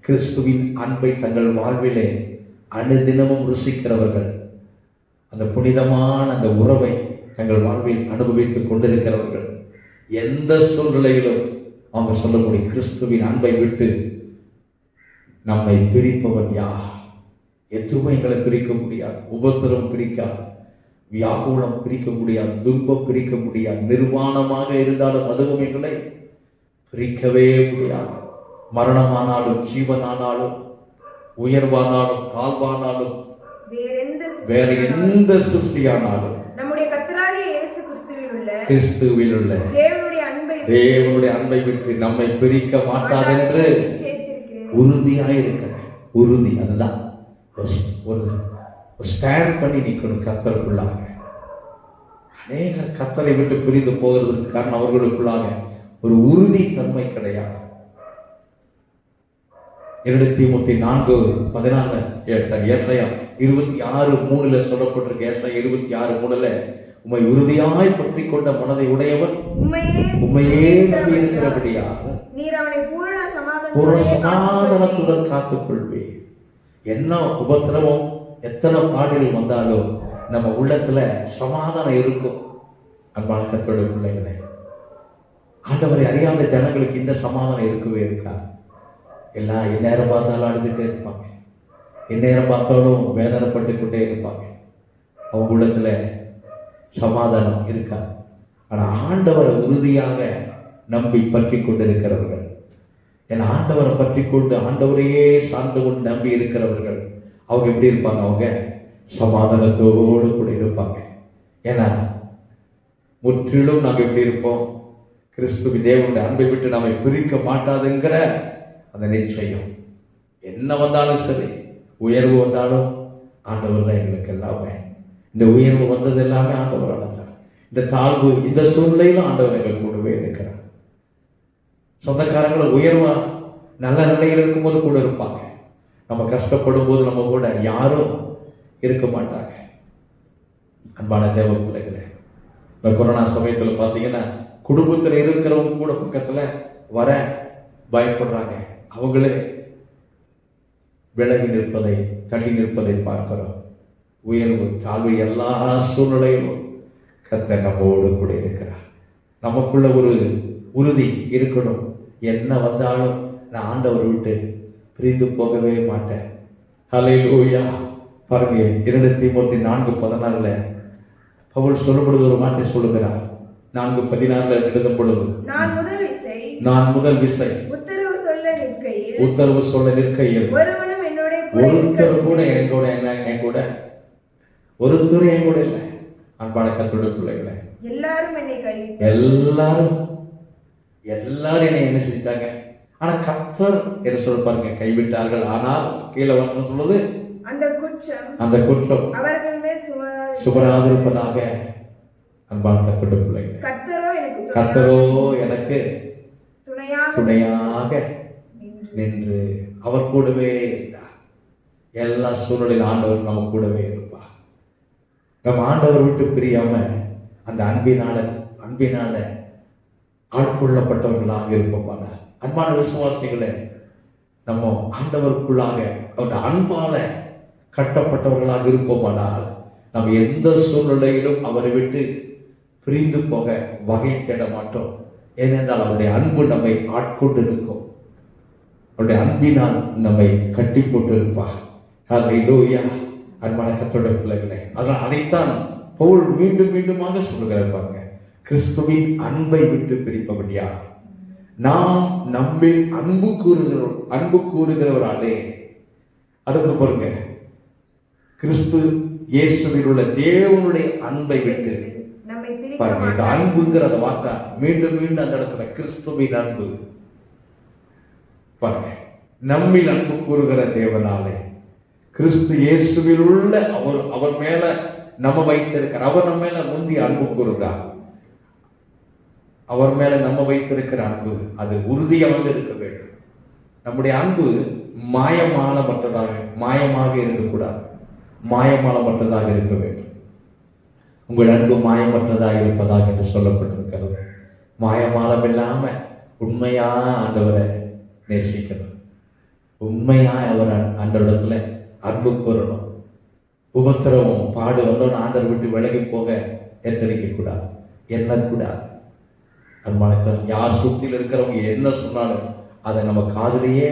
S1: கிறிஸ்துவின் அன்பை தங்கள் வாழ்விலே அனுதினமும் ருசிக்கிறவர்கள், அந்த புனிதமான அந்த உறவை தங்கள் வாழ்வில் அனுபவித்துக் கொண்டிருக்கிறவர்கள், எந்த சூழ்நிலையிலும் அவங்க சொல்ல முடியும், கிறிஸ்துவின் அன்பை விட்டு நம்மை பிரிப்பவன் யார்? எதுவும் எங்களை பிரிக்க முடியாது. உபத்திரம் பிரிக்காது, வியாகுலம் பிரிக்க முடியாது, துன்பம் பிரிக்க முடியாது. நிர்வாணமாக இருந்தாலும் அதுவும் எங்களை பிரிக்கவே முடியாது. மரணமானாலும் ஜீவனானாலும், உயர்வானாலும் தாழ்வானாலும், வேற எந்த சிருஷ்டியானாலும்
S2: நம்முடைய கர்த்தராகிய இயேசு
S1: கிறிஸ்துவில் உள்ள தேவனுடைய அன்பை விட்டு நம்மை பிரிக்க மாட்டாது என்று உறுதியாயிருக்கிற உறுதி. அதுதான் ஒரு ஸ்டாண்ட் பண்ணி நிற்கணும் கர்த்தருக்குள்ளாக. அநேகர் கர்த்தரை விட்டு பிரிந்து போகிறதுக்கு காரணம் அவர்களுக்குள்ளாக ஒரு உறுதி தன்மை கிடையாது. 2 தீமோத்தேயு 4:14 ஏசாயா 26:3 சொல்லப்பட்டிருக்கு. ஏசாயா 26:3 உம்மை உறுதியாய் பற்றி கொண்ட மனதை உடையவன் உம்மையே நம்பி இருக்கிறபடியாக
S2: நீர் அவனை பூரண
S1: சமாதானத்துடன் காத்துக் கொள்வே. என்ன உபத்திரவம் எத்தனை பாடுகள் வந்தாலும் நம்ம உள்ளத்துல சமாதானம் இருக்கும். அன்பான கர்த்தருடைய பிள்ளைகளே, ஆண்டவரை அறியாத ஜனங்களுக்கு இந்த சமாதானம் இருக்கவே இருக்காது. எல்லாம் எந்நேரம் பார்த்தாலும் அழுதுகிட்டே இருப்பாங்க, எந்நேரம் பார்த்தாலும் வேதனைப்பட்டு கொண்டே இருப்பாங்க. அவங்க உள்ளத்துல சமாதானம் இருக்காது. ஆனா ஆண்டவரை உறுதியாக நம்பி பற்றி கொண்டிருக்கிறவர்கள், ஏன்னா ஆண்டவரை பற்றி கொண்டு ஆண்டவரையே சார்ந்து கொண்டு நம்பி இருக்கிறவர்கள் அவங்க எப்படி இருப்பாங்க? அவங்க சமாதானத்தோடு கூட இருப்பாங்க. ஏன்னா முற்றிலும் நாங்கள் எப்படி இருப்போம்? கிறிஸ்துவ தேவனுடைய அன்பை விட்டு நம்மை பிரிக்க மாட்டாதுங்கிற அந்த நிச்சயம். என்ன வந்தாலும் சரி, உயர்வு வந்தாலும் ஆண்டவர் தான் எங்களுக்கு எல்லாமே. இந்த உயர்வு வந்தது எல்லாமே ஆண்டவரால் தான். இந்த தாழ்வு, இந்த சூழ்நிலையிலும் ஆண்டவர் எங்கள் கூடவே இருக்கிறார். சொந்தக்காரங்களை உயர்வா நல்ல நிலையில் இருக்கும்போது கூட இருப்பாங்க. நம்ம கஷ்டப்படும் போது நம்ம கூட யாரும் இருக்க மாட்டாங்க. அன்பான தேவ பிள்ளைகளே, இந்த கொரோனா சமயத்தில் பார்த்தீங்கன்னா குடும்பத்தில் இருக்கிறவங்க கூட பக்கத்தில் வர பயப்படுறாங்க. அவங்களே விலகி நிற்பதை, தள்ளி நிற்பதை பார்க்கிறோம். உயர்வு தாழ்வு எல்லா சூழ்நிலையிலும் கர்த்தர் நம்மோடு கூட இருக்கிறார். நமக்குள்ள ஒரு உறுதி இருக்கணும். என்ன வந்தாலும் நான் ஆண்டவர் விட்டு பிரிந்து போகவே மாட்டேன். ஹல்லேலூயா. பாருங்க, 2 தீமோத்தேயு 4:14 பவுல் சொல்லப்படுது, ஒரு வார்த்தை சொல்லுகிறார். 4:14 எழுதும் பொழுது, நான் முதல் விசை உத்தரவு சொல்ல நிற்கையில் ஒருத்தர் கூட என் கூட ஒருத்தர் என் கூட இல்லை. அன்பான கர்த்தருடைய பிள்ளைகளே, எல்லாரும் என்னை என்ன செஞ்சிட்டாங்க? ஆனா கர்த்தர் என்ன சொல்ல பாருங்க, கைவிட்டார்கள். ஆனால் கீழே வசனம் சொல்லுது, அந்த குற்றம்
S2: அவர்கள் மேல்
S1: சுமராதிருப்பதாக. அன்பான கர்த்தருடைய பிள்ளைகளே, கர்த்தரோ எனக்கு துணையாக நின்று அவர் கூடவே இருந்தார். எல்லா சூழ்நிலையில் ஆண்டவர் நம்ம கூடவே இருப்பார். நம்ம ஆண்டவர் விட்டு பிரியாம அந்த அன்பினால ஆட்கொள்ளப்பட்டவர்களாக இருப்போம். அன்பான விசுவாசிகளே, நம்ம ஆண்டவருக்குள்ளாக அவருடைய அன்பால கட்டப்பட்டவர்களாக இருப்போமானால் நம்ம எந்த சூழ்நிலையிலும் அவரை விட்டு பிரிந்து போக வகை தேட மாட்டோம். ஏனென்றால் அவருடைய அன்பு நம்மை ஆட்கொண்டு இருக்கும். அவருடைய அன்பினால் நம்மை கட்டி போட்டு இருப்பார். ஹல்லேலூயா. அன்பான கர்த்தருடைய பிள்ளைகளே, அதைத்தான் பவுல் மீண்டும் மீண்டுமாக சொல்லுகிறார் பாருங்க. கிறிஸ்துவின் அன்பை விட்டு பிரிப்பவடியா நாம் நம்மில் அன்பு கூறுகிறவராலே. அடுத்து பாருங்க, கிறிஸ்து இயேசுவில் உள்ள தேவனுடைய அன்பை விட்டு பாருங்க. இந்த அன்புங்கிற அந்த வார்த்தை மீண்டும் மீண்டும் அந்த இடத்துல கிறிஸ்துவின் அன்பு பாருங்க. நம்மில் அன்பு கூறுகிற தேவனாலே, கிறிஸ்து இயேசுவில் உள்ள அவர் மேல நம்ம வைத்திருக்கிற, அவர் நம்ம மேல முந்தி அன்பு கூறுகிறார். அவர் மேல நம்ம வைத்திருக்கிற அன்பு அது உறுதியாக இருக்க வேண்டும். நம்முடைய அன்பு மாயமாக இருக்கக்கூடாது, மாயமானமற்றதாக இருக்க வேண்டும். உங்கள் அன்பு மாயமற்றதாக இருப்பதாக என்று சொல்லப்பட்டிருக்கிறது. மாயமாலம் இல்லாம உண்மையா ஆண்டவரை நேசிக்கணும், உண்மையா அவர் ஆண்டவரிடத்துல அன்பு கூறணும். உபத்திரவம் பாடு வந்தோன்னு ஆண்டவர் விட்டு விலகி போக எத்தனைக்க கூடாது, எண்ணக்கூடாது. அன்பான யார் சுற்றியில் இருக்கிறவங்க என்ன சொன்னாலும் அதை நம்ம காதிலேயே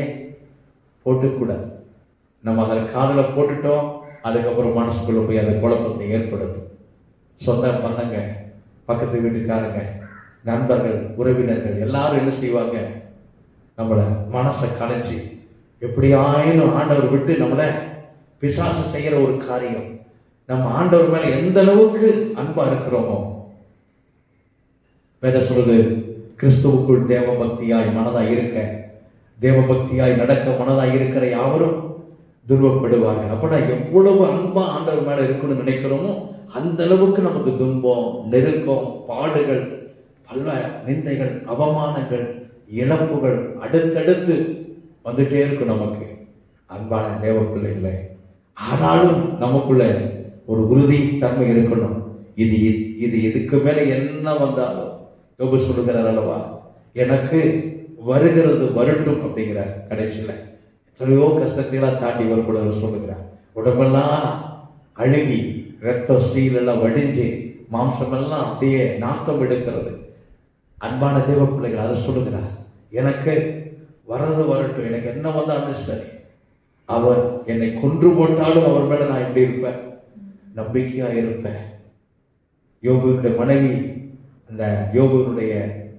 S1: போட்டுக்கூடாது. நம்ம அதை காதில் போட்டுட்டோம், அதுக்கப்புறம் மனசுக்குள்ள போய் அந்த குழப்பத்தை ஏற்படுத்தும். சொந்த பந்தங்க, பக்கத்து வீட்டுக்காரங்க, நண்பர்கள், உறவினர்கள் எல்லாரும் என்ன செய்வாங்க? நம்மளை மனசை கலைச்சி எப்படியாயினும் ஆண்டவர் விட்டு நம்மளை பிசாசு செய்யற ஒரு காரியம். நம்ம ஆண்டவர் மேல எந்த அளவுக்கு அன்பா இருக்கிறோமோ, வேத சொல்லுது, கிறிஸ்துவுக்குள் தேவ பக்தியாய் மனதாய் இருக்க, தேவ பக்தியாய் நடக்க மனதாய் இருக்கிற யாவரும் துன்பப்படுவார்கள். அப்ப நான் எவ்வளவு அன்பா ஆண்டவர் மேல இருக்கணும்னு நினைக்கிறோமோ அந்த அளவுக்கு நமக்கு துன்பம், நெருக்கம், பாடுகள், பல நிந்தைகள், அவமானங்கள், இழப்புகள் அடுத்தடுத்து வந்துட்டே இருக்கும் நமக்கு. அன்பான தேவ பிள்ளைகளே, ஆனாலும் நமக்குள்ள ஒரு உறுதி தன்மை இருக்கணும். இது இது இதுக்கு மேல என்ன வந்தாலும் யோபு சொல்லுகிறார் அல்லவா, எனக்கு வருகிறது வரட்டும் அப்படிங்கிறார். கடைசியில எத்தனையோ கஷ்டத்தையெல்லாம் தாண்டி வரும்பொழுது சொல்லுகிறார், உடம்பெல்லாம் அழுகி ரத்தம் ஸ்ரீலெல்லாம் வடிஞ்சு மாம்சமெல்லாம் அப்படியே நாத்தம் எடுக்கிறது. அன்பான தேவ பிள்ளைகள் அதை சொல்லுகிறார், எனக்கு வர்றது வரட்டும், எனக்கு என்ன வந்தாலும் சரி, அவர் என்னை கொன்று போட்டாலும் அவர் மேல நான் எப்படி இருப்பேன், நம்பிக்கையா இருப்பேன். யோபுவினுடைய மனைவி அந்த யோபுவினுடைய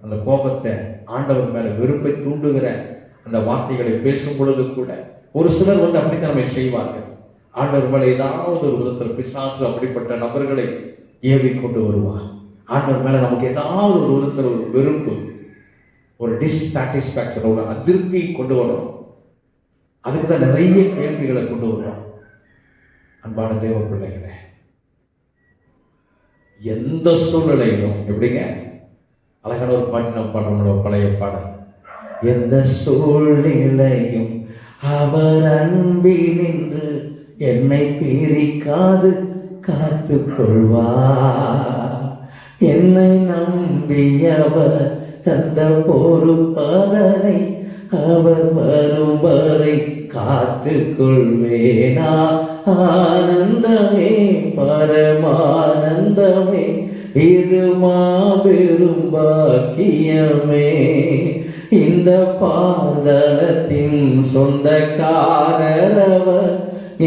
S1: அந்த கோபத்தை, ஆண்டவர் மேல வெறுப்பை தூண்டுகிற அந்த வார்த்தைகளை பேசும் பொழுது கூட ஒரு சிலர் அப்படித்தான் நம்மை செய்வார்கள். ஆண்டவர் மேல ஏதாவது ஒரு விதத்தில் பிசாசு அப்படிப்பட்ட நபர்களை ஏவி கொண்டு வருவார். ஆண்டவர் மேல நமக்கு ஏதாவது ஒரு விதத்தில் ஒரு வெறுப்பு, ஒரு டிஸ்சாட்டிஸ்பாக்சன், ஒரு அதிருப்தி கொண்டு வரணும். அதுக்கு தான் நிறைய கேள்விகளை கொண்டு வரும். அன்பான தேவ பிள்ளைகளே, எந்த சூழ்நிலையிலும் எப்படிங்க, அழகான ஒரு பாட்டு நம்ம பாடுறோம், பழைய பாடல். எந்த சூழ்நிலையும் அவர் அன்பினின்று என்னை பிரிக்காது காத்து கொள்வார். என்னை நம்பியவர் தந்த பொறுப்பதனை அவர் வரும் வரை காத்து கொள்வேனா. ஆனந்தமே பரமானந்தமே, இது மாபெரும் பாக்கியமே. இந்த பாதலத்தின் சொந்தக்காரவர்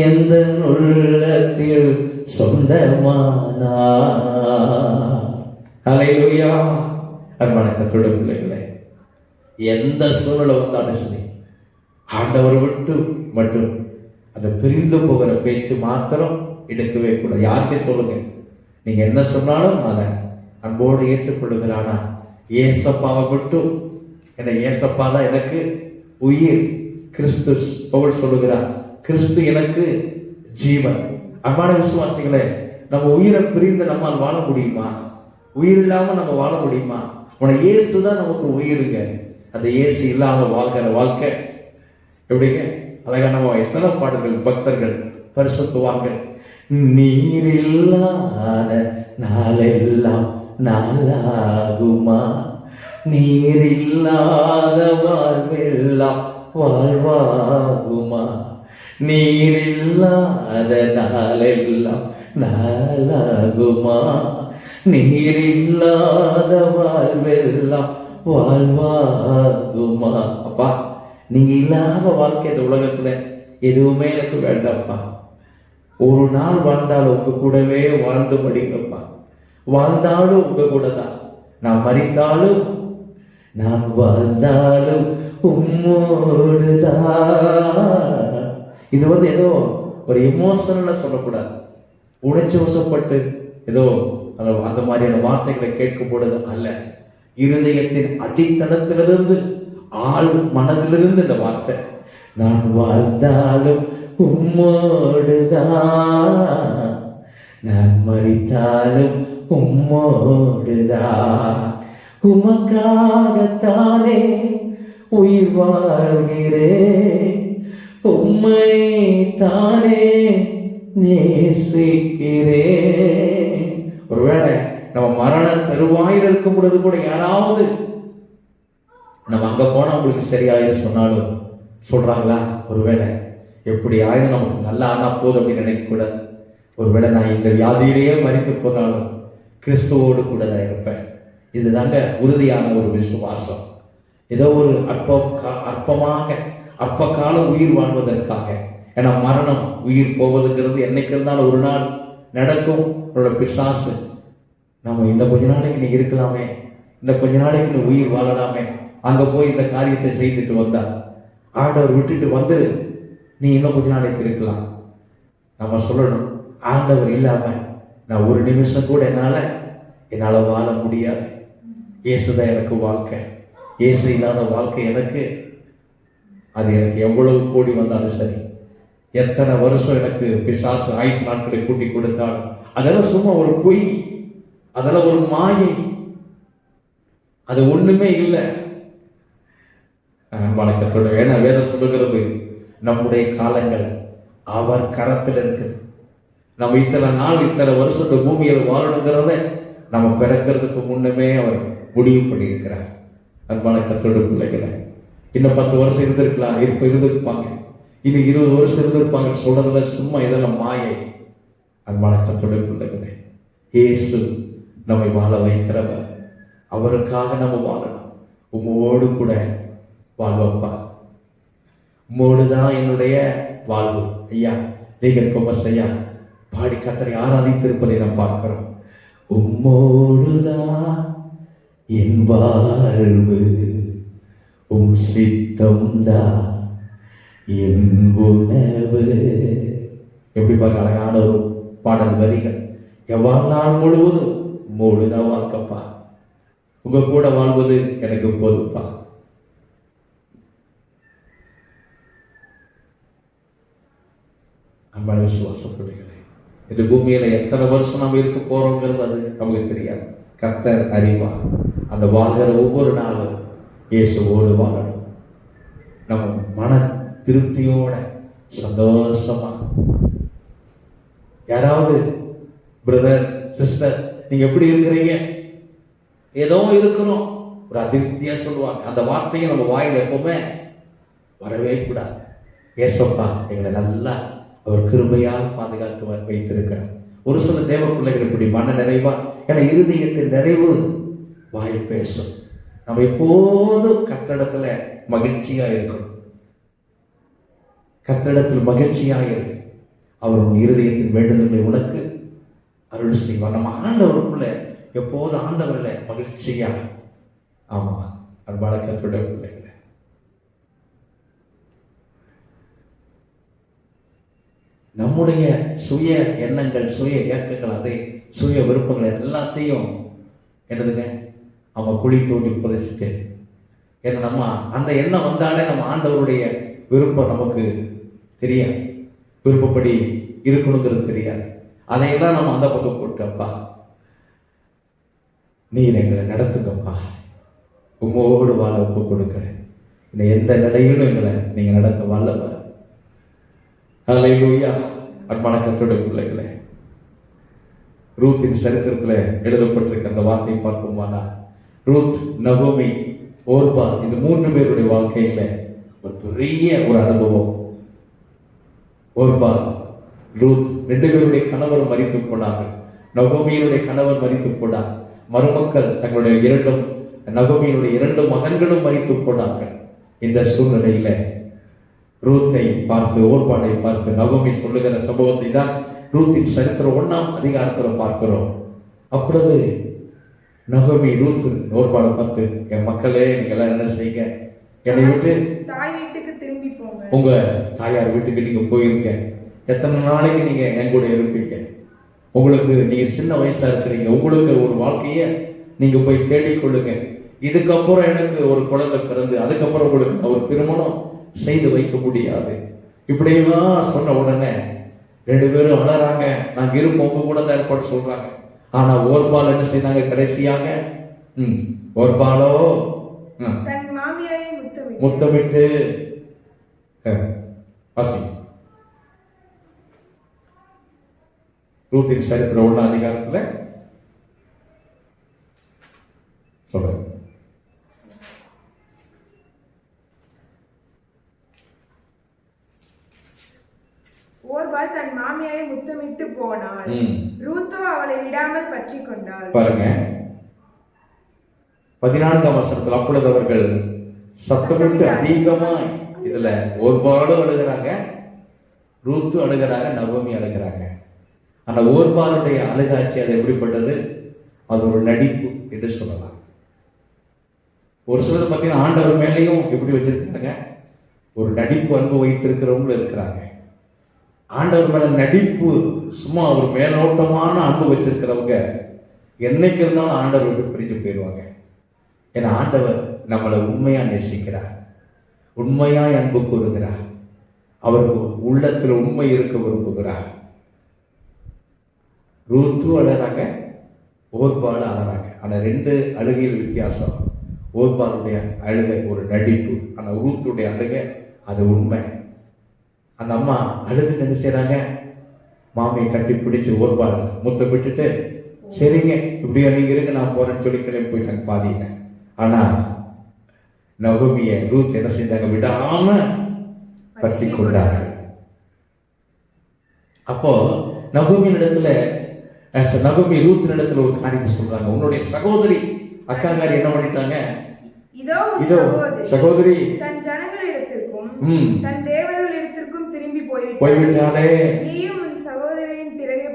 S1: எந்த உள்ளத்தில் சொந்தமானார். ஹல்லேலூயா. அன்பான கர்த்தருடைய பிள்ளைகளே, எந்த சூழ்நிலை வந்தாலும் சரி, ஆண்டவர் விட்டு மட்டும் அந்த பிரிந்து போகிற பேச்சு மாத்திரம் எடுக்கவே கூடாது. யாருக்கே சொல்லுங்க, நீங்க என்ன சொன்னாலும் அதை அன்போடு ஏற்றுக்கொள்ளுகிறானா, ஏசப்பாவை விட்டும், என்ன ஏசப்பா தான் எனக்கு உயிர். கிறிஸ்து பவுல் சொல்லுகிறார், கிறிஸ்து எனக்கு ஜீவன். அன்பான விசுவாசிகளே, நம்ம உயிரை பிரிந்து நம்மால் வாழ முடியுமா? உயிர் இல்லாம நம்ம வாழ முடியுமா? உன இயேசு தான் நமக்கு உயிருங்க. அந்த இயேசு இல்லாம வாழ்கிற வாழ்க்கை எப்படிங்க? அழகான எத்தனை பாடல்கள் பக்தர்கள் பரிசுத்தவான்கள். நீர் இல்லாத நாளெல்லாம் நாளாகுமா, நீர் இல்லாத வாழ்வெல்லாம் வாழ்வாகுமா, நீர் இல்லாத நாளெல்லாம் நாளாகுமா, நீர் இல்லாத வாழ்வெல்லாம் வாழ்வாகுமா. அப்பா, நீங்க இல்லாத வாழ்க்கை இந்த உலகத்துல எதுவுமே எனக்கு வேண்டாம்ப்பா. ஒரு நாள் வாழ்ந்தாலும் உங்க கூடவே வாழ்ந்து படிங்கப்பா. வாழ்ந்தாலும் உங்க கூட தான், நான் மரித்தாலும் நான் வாழ்ந்தாலும் உம்மோடுதான். இது ஏதோ ஒரு எமோஷனலா சொல்லக்கூடாது, உணர்ச்சி வசப்பட்டு ஏதோ அந்த மாதிரியான வார்த்தைகளை கேட்கும் பொழுது அல்ல, இருதயத்தின் அடித்தளத்திலிருந்து ஆள் மனதிலிருந்து இந்த வார்த்தை, நான் வாழ்ந்தாலும் உம்மோடுதான், நான் மரித்தாலும் உம்மோடுதான். உமக்காகத்தானே உயிர் வாழ்கிறேன், உம்மை தானே நேசிக்கிறேன். ஒருவேளை நம்ம மரண தருவாயில் இருக்கும் பொழுது கூட யாராவது நம்ம அங்க போனா உங்களுக்கு சரியாயிரு சொன்னாலும் சொல்றாங்களா? ஒருவேளை எப்படி ஆயிரம் நமக்கு நல்லா ஆனா போதும் அப்படின்னு நினைக்க கூடாது. ஒருவேளை நான் இந்த வியாதியிலேயே மரித்து போனாலும் கிறிஸ்துவோடு கூட தான் இருப்பேன். இதுதாங்க உறுதியான ஒரு விசுவாசம். ஏதோ ஒரு அற்பமாக அற்ப காலம் உயிர் வாழ்வதற்காக. ஏன்னா மரணம், உயிர் போவதுங்கிறது என்னைக்கு இருந்தாலும் ஒரு நாள் நடக்கும். உன்னோட பிசாசு, நம்ம இந்த கொஞ்ச நாளைக்கு நீ இருக்கலாமே, இந்த கொஞ்ச நாளைக்கு நீ உயிர் வாழலாமே, அங்க போய் இந்த காரியத்தை செய்துட்டு வந்தா ஆண்டவர் விட்டுட்டு வந்துரு, நீ இன்னும் கொஞ்ச நாளைக்கு இருக்கலாம். நம்ம சொல்லணும், ஆண்டவர் இல்லாம நான் ஒரு நிமிஷம் கூட என்னால வாழ முடியாது. இயேசுதான் எனக்கு வாழ்க்கை. இயேசு இல்லாத வாழ்க்கை எனக்கு, அது எனக்கு எவ்வளவு கோடி வந்தாலும் சரி, எத்தனை வருஷம் எனக்கு பிசாசு ஆயுசு நாட்களை கூட்டி கொடுத்தால் அதெல்லாம் சும்மா ஒரு பொய், அதெல்லாம் ஒரு மாயை, அது ஒண்ணுமே இல்லை. வணக்கத்தோட ஏன்னா வேதம் சொல்லுகிறது நம்முடைய காலங்கள் அவர் கரத்தில் இருக்குது. நம்ம இத்தனை நாள் இத்தனை வருஷத்து பூமியில் வாழணுங்கிறத நம்ம பிறக்கிறதுக்கு முன்னமே அவர் முடிவு பண்ணியிருக்கிறார். அன்பான கர்த்தருடைய பிள்ளைகளை, இன்னும் 10 வருஷம் இருந்திருக்கலாம், இருந்திருப்பாங்க, இன்னும் 20 வருஷம் இருந்திருப்பாங்க சொல்றதுல சும்மா இதெல்லாம் மாயை. அன்பான கர்த்தருடைய பிள்ளைகளை, இயேசு நம்மை வாழ வைக்கிறவர். அவருக்காக நம்ம வாழணும். உம்மோடு கூட வாழ்வப்பா, உம்மோடுதான் என்னுடைய வாழ்வு. ஐயா நீங்க கொமஸ் ஐயா பாடி கர்த்தரை ஆராதித்திருப்பதை நாம் பார்க்கிறோம். உம்மோடுதான் என் வாழ்வு, உம் சித்தம்தான் என் உணவு. எப்படி பாருங்க, அழகான ஒரு பாடல் வரிகள். எவ்வாறு நாள் முழுவதும் உம்மோடுதான் வாழ்க்கப்பா, உங்க கூட வாழ்வது எனக்கு போதுப்பா. அன்பான விசுவாசப்படுகிறேன், இந்த பூமியில எத்தனை வருஷம் நம்ம இருக்க போறோங்கிறது அது நமக்கு தெரியாது. கர்த்தர் அறிவார். அந்த வாழ்கிற ஒவ்வொரு நாளும் இயேசுவோடு வாழணும். நம்ம மன திருப்தியோட சந்தோஷமா. யாராவது பிரதர் சிஸ்டர் நீங்க எப்படி இருக்கிறீங்க, ஏதோ இருக்கிறோம் ஒரு அதிருப்தியா சொல்லுவாங்க. அந்த வார்த்தையை நம்ம வாயில எப்பவுமே வரவே கூடாது. ஏசப்பா எங்களை நல்லா அவர் கிருபையாக பாதுகாத்து வைத்திருக்கிறார். ஒரு சில தேவ பிள்ளைகள் இப்படி மன நிறைவா, ஏன்னா இருதயத்தின் நிறைவு வாய் பேசும். நம்ம எப்போதும் கர்த்தரிடத்துல மகிழ்ச்சியா இருக்கணும். கர்த்தரிடத்தில் மகிழ்ச்சியாக இருக்கு. அவர் உன் இருதயத்தின் வேண்டுதல்களை உனக்கு அருள் செய்வார். நம்ம ஆண்டவருக்குள்ள எப்போதும் ஆண்டவர்ல மகிழ்ச்சியா. ஆமா அன்பான கர்த்தருடைய பிள்ளைகளை, நம்முடைய சுய எண்ணங்கள், சுய இயக்கங்கள், அதை சுய விருப்பங்கள் எல்லாத்தையும் என்னதுங்க அவன் குழி தோண்டி புதைச்சிட்டு, ஏன்னா நம்ம அந்த எண்ணம் வந்தாலே நம்ம ஆண்டவருடைய விருப்பம் நமக்கு தெரியாது, விருப்பப்படி இருக்கணுங்கிறது தெரியாது. அதையெல்லாம் நம்ம அந்த பக்கம் போட்டப்பா நீர் எங்களை நடத்துங்கப்பா, உங்களோடு வாழ ஒப்பு கொடுக்கிறேன். இந்த எந்த நிலையிலும் எங்களை நீங்க நடத்த வல்லவர். ஹல்லேலூயா. அன்பான கர்த்தருடைய பிள்ளைகளே, ரூத்தின் சரித்திரத்தில் எழுதப்பட்டிருக்க அந்த வார்த்தையை பார்ப்போமானா, ரூத், நகோமி, ஓர்பா இந்த 3 பேருடைய வாழ்க்கையில ஒரு பெரிய ஒரு அனுபவம். ஓர்பா, ரூத் 2 பேருடைய கணவர் மரித்து போனார்கள். நகோமியினுடைய கணவர் மரித்து போனார். மருமக்கள் தங்களுடைய நகோமியினுடைய 2 மகன்களும் மரித்து போனார்கள். இந்த சூழ்நிலையில ரூத்தை பார்த்து, ஓர்பானை பார்த்து நகோமி சொல்லுகிற சம்பவத்தை தான் ரூத்தின் சரித்திரம் 1ஆம் அதிகாரத்தில் பார்க்கிறோம். அப்பொழுது நகோமி ரூத் ஓர்பானை பார்த்து, என் மக்களே நீங்க எல்லாம் என்ன செய்யுங்க, என்னை விட்டு
S2: தாய் வீட்டுக்கு திரும்பி போங்க.
S1: உங்க தாயார் வீட்டுக்கு நீங்க போயிருங்க. எத்தனை நாளைக்கு நீங்க என் கூட இருப்பீங்க? உங்களுக்கு நீங்க சின்ன வயசா இருக்கிறீங்க, உங்களுக்கு ஒரு வாழ்க்கைய நீங்க போய் தேடிக்கொள்ளுங்க. இதுக்கப்புறம் எனக்கு ஒரு குழந்தை பிறந்து அதுக்கப்புறம் உங்களுக்கு ஒரு திருமணம் செய்து வைக்க முடியாது. இப்படியெல்லாம் சொன்ன உடனே 2 பேரும் அழறாங்க. நாங்க இருப்போம், உங்க கூட தான் ஏற்பாடு சொல்றாங்க. ஆனா ஓர்பால் என்ன செய்தாங்க கடைசியாக? ஓர்பாலோ
S2: தன் மாமியாரை
S1: முத்தமிட்டு வாசி. ரூத்தின் சரித்திரம் 1ஆம் அதிகாரத்துல சொல்றேன்.
S2: ஓர்பால் தன் மாமியாரை முத்தமிட்டு போனாள். ரூத்தோ அவளை விடாமல் பற்றி கொண்டாள்.
S1: பாருங்க 14ஆம் வசனத்தில், அப்பொழுது அவர்கள் சத்தமிட்டு அதிகமாய், இதுல ஓர்பாலும் அழுகிறாங்க, ரூத்து அழுகிறாங்க, நகோமி அழுகிறாங்க. ஆனா ஓர்பாலுடைய அழுகாட்சி அது எப்படிப்பட்டது? அது ஒரு நடிப்பு என்று சொல்லலாம். ஒரு சிலர் பார்த்தீங்கன்னா ஆண்டவர் மேலேயும் எப்படி வச்சிருக்காங்க, ஒரு நடிப்பு அன்பு வைத்திருக்கிறவங்களும் இருக்கிறாங்க. ஆண்டவர் மேல நடிப்பு, சும்மா ஒரு மேலோட்டமான அன்பு வச்சிருக்கிறவங்க என்னைக்கு இருந்தாலும் ஆண்டவர் விட்டு பிரிஞ்சு போயிடுவாங்க. ஏன்னா ஆண்டவர் நம்மளை உண்மையா நேசிக்கிறார், உண்மையாய் அன்பு கூறுகிறார். அவருக்கு உள்ளத்தில் உண்மை இருக்க விரும்புகிறார். ரூத்தும் அழறாங்க, ஓர்பாலும் அழறாங்க. ஆனா ரெண்டு அழுகையில் வித்தியாசம். ஓர்பாலுடைய அழுகை ஒரு நடிப்பு, ஆனா ரூத்துடைய அழுகை அது உண்மை. அந்த அம்மா அழுது என்ன செய்றாங்க, மாமியை கட்டி பிடிச்சு ஓர்பால் முத்த விட்டுட்டு, சரிங்க இப்படியா நீங்க இருங்க நான் போறேன்னு சொல்லி கிளம்பி போயிட்டாங்க பாதியில. ஆனா நகோமிய ரூத் என்ன செஞ்சாங்க, விடாம பற்றி கொண்டார்கள். அப்போ நகோமியின் இடத்துல நகோமி ரூத் இடத்துல ஒரு காரியத்தை சொல்றாங்க. உன்னுடைய சகோதரி அக்காகாரி என்ன பண்ணிட்டாங்க, இதோ சகோதரி
S2: தன் ஜனங்களிடத்திற்கும் தன் தேவர்களிடத்திற்கும் திரும்பி
S1: போய்விட்டாலே,
S2: நீயும் உன் சகோதரியின் பிறகே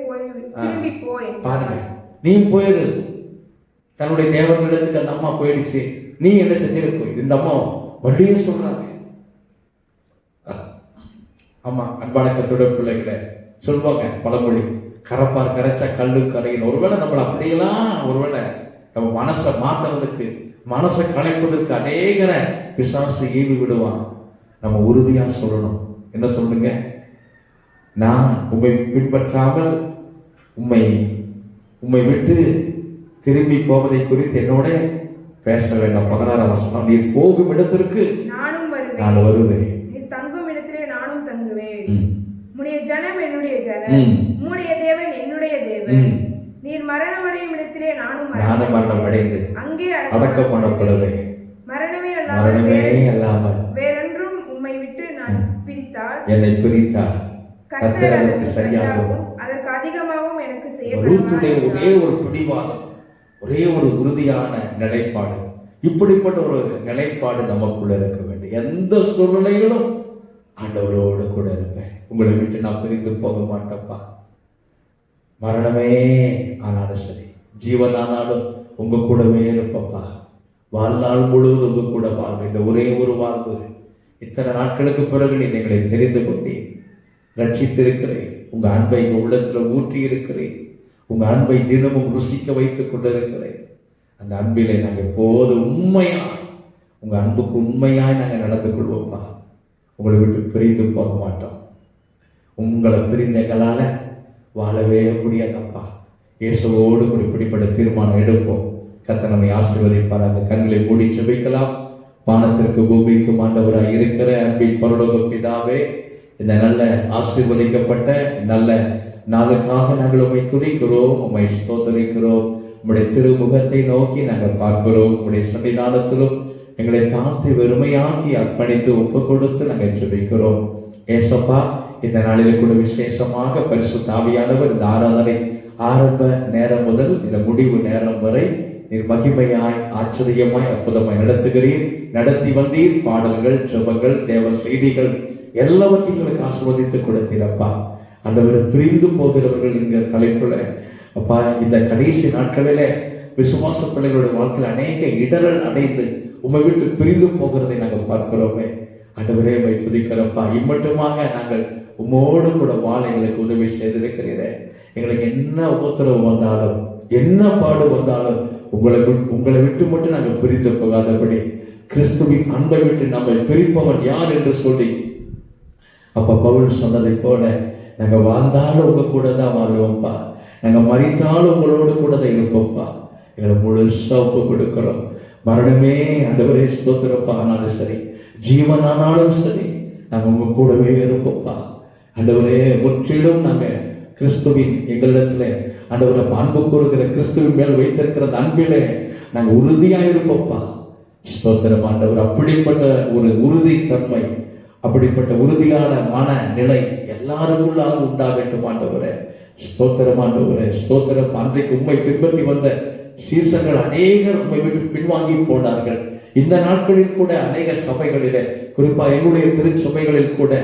S2: திரும்பி போய்
S1: பாருங்க, நீ போயிரு. தன்னுடைய தேவர்களிடத்துக்கு அந்த அம்மா போயிடுச்சு, நீ என்ன செஞ்சிருப்ப. இந்த அம்மா வள்ளியே சொல்றாங்க. ஆமா, அன்பான கத்தோட பிள்ளைகளை சொல்வாங்க பழமொழி, கரப்பார் கரைச்சா கல்லு கரையின். ஒருவேளை நம்மளை அப்படியெல்லாம் ஒருவேளை நம்ம மனசை மாத்துறதுக்கு, மனசை கலைப்பதற்கு அநேகரை பிசாசு ஏவி விடுவான். நம்ம உறுதியா சொல்லணும். என்ன சொல்லுங்க, நான் உண்மை பின்பற்றாமல் உண்மை விட்டு திரும்பி போவதை குறித்து என்னோட பேச வேண்டாம். 16ஆம் வசனம், நீ போகும் இடத்திற்கு நான் வருவேன்,
S2: நீ தங்கும் இடத்திலே நானும் தங்குவேன். உன்னுடைய ஜனம் என்னுடைய ஜனம், உன்னுடைய தேவன் என்னுடைய தேவன். நீர் மரணமடையும் இடத்திலே நானும்
S1: மரணம் அடைந்து
S2: அங்கே
S1: அடக்கம் பண்ணப்படுவேன்.
S2: மரணமே
S1: அல்லாமல்
S2: வேறொன்றும் உம்மை விட்டு நான் பிரித்தால்
S1: என்னை பிரித்தால்
S2: கர்த்தர் அதற்கு சரியாகவும் அதற்கு அதிகமாகவும் எனக்கு
S1: ரூத்துடைய ஒரே ஒரு பிடிவாதம், ஒரே ஒரு உறுதியான நிலைப்பாடு. இப்படிப்பட்ட ஒரு நிலைப்பாடு நமக்குள்ள இருக்க வேண்டும். எந்த சூழ்நிலைகளும் ஆண்டவரோடு கூட இருப்பேன், உங்களை விட்டு நான் பிரிந்து போக மாட்டேன்ப்பா. மரணமே ஆனாலும் சரி, ஜீவனானாலும் உங்க கூடவே இருப்பப்பா. வாழ்நாள் முழுவதும் உங்க கூட வாழ்வு. இந்த ஒரே ஒரு வாழ்வு, இத்தனை நாட்களுக்கு பிறகு நீ எங்களை தெரிந்து கொண்டேன், ரட்சித்திருக்கிறேன், உங்க அன்பை உங்க உள்ளத்துல ஊற்றி இருக்கிறேன், உங்க அன்பை தினமும் ருசிக்க வைத்துக் கொண்டிருக்கிறேன். அந்த அன்பிலே நாங்கள் எப்போது உண்மையாய், உங்க அன்புக்கு உண்மையாய் நாங்கள் நடந்து கொள்வோம்ப்பா. உங்களை விட்டு பிரிந்து போக மாட்டோம். உங்களை பிரிந்த எங்களால வாழவே முடியாதப்பா. இயேசுவோடு கூட இப்படிப்பட்ட தீர்மானம் எடுப்போம். கர்த்தர் நம்மை ஆசீர்வதிப்பாராக. கண்களை மூடி ஜெபிக்கலாம். வானத்திற்கு பூமிக்கும் ஆண்டவராய் இருக்கிற அன்பின் பரலோக பிதாவே, இந்த நல்ல ஆசீர்வதிக்கப்பட்ட நல்ல நாளுக்காக நாங்கள் உம்மை துதிக்கிறோம், உம்மை ஸ்தோத்திரிக்கிறோம். உம்முடைய திருமுகத்தை நோக்கி நாங்கள் பார்க்கிறோம். உம்முடைய சன்னிதானத்திலும் எங்களை தாழ்த்தி வெறுமையாக்கி அர்ப்பணித்து ஒப்பு கொடுத்து நாங்கள் ஜெபிக்கிறோம். ஏசப்பா, இந்த நாளில் கூட விசேஷமாக பரிசுத்த ஆவியானவர் இந்த ஆராதனை ஆரம்ப நேரம் முதல் இந்த முடிவு நேரம் வரை நீர் மகிமையாய், ஆச்சரியமாய், அற்புதமாய் நடத்துகிறீர், நடத்தி வந்தீர். பாடல்கள், ஜெபங்கள், தேவ செய்திகள் எல்லாவற்றையும் எங்களுக்கு ஆசீர்வதித்து கொடுத்தீரப்பா. ஆண்டவரை பிரிந்து போகிறவர்கள் என்கிற தலைப்புல அப்பா, இந்த கடைசி நாட்களிலே விசுவாச பிள்ளைகளுடைய வாழ்க்கையில் அநேக இடரல் அடைந்து உம்மை விட்டு பிரிந்து போகிறதை நாங்கள் பார்க்கிறோமே. ஆண்டவரே, உம்மை துதிக்கிறப்பா. இம்மட்டுமாக நாங்கள் உம்மோடு கூட வாழ எங்களுக்கு உதவி செய்திருக்கிறீரே. எங்களுக்கு என்ன உபத்திரவம் வந்தாலும், என்ன பாடு வந்தாலும் உங்களை விட்டு மட்டும் நாங்கள் பிரிந்து போகாதபடி கிறிஸ்துவின் அன்பை விட்டு நம்மை பிரிப்பவன் யார் என்று சொல்லி அப்ப பவுல் சொன்னதை போல நாங்கள் வாழ்ந்தாலும் உங்க கூட தான் வாழ்வோம்ப்பா, நாங்கள் மரித்தாலும் உங்களோடு கூட தான் இருப்போம்ப்பா. எங்களை முழுசா ஒப்பு கொடுக்கிறோம். மரணமே ஆண்டவரே ஸ்தோத்திரப்பா. ஆனாலும் சரி, ஜீவனானாலும் சரி, நாங்கள் உங்க கூடவே இருப்போம்ப்பா. ஆண்டவரே, முற்றிலும் நாங்கள் கிறிஸ்துவின் எங்களிடத்துல ஆண்டவரை அன்பு கூறுகிற கிறிஸ்துவின் மேல் வைத்திருக்கிற அந்த அன்பிலே நாங்கள் உறுதியா இருப்போம்ப்பா. ஸ்தோத்திரம் ஆண்டவர். அப்படிப்பட்ட ஒரு உறுதித்தன்மை, அப்படிப்பட்ட உறுதியான மன நிலை எல்லாருக்குள்ளாக உண்டாகட்டும் ஆண்டவரே. ஸ்தோத்திரம் ஆண்டவரே, ஸ்தோத்திரம். அன்றைக்கு உம்மை பின்பற்றி வந்த சீசர்கள் அநேகர் உம்மை விட்டு பின்வாங்கி போனார்கள். இந்த நாட்களில் கூட அநேக சபைகளிலே, குறிப்பா எங்களுடைய திருச்சபைகளில் கூட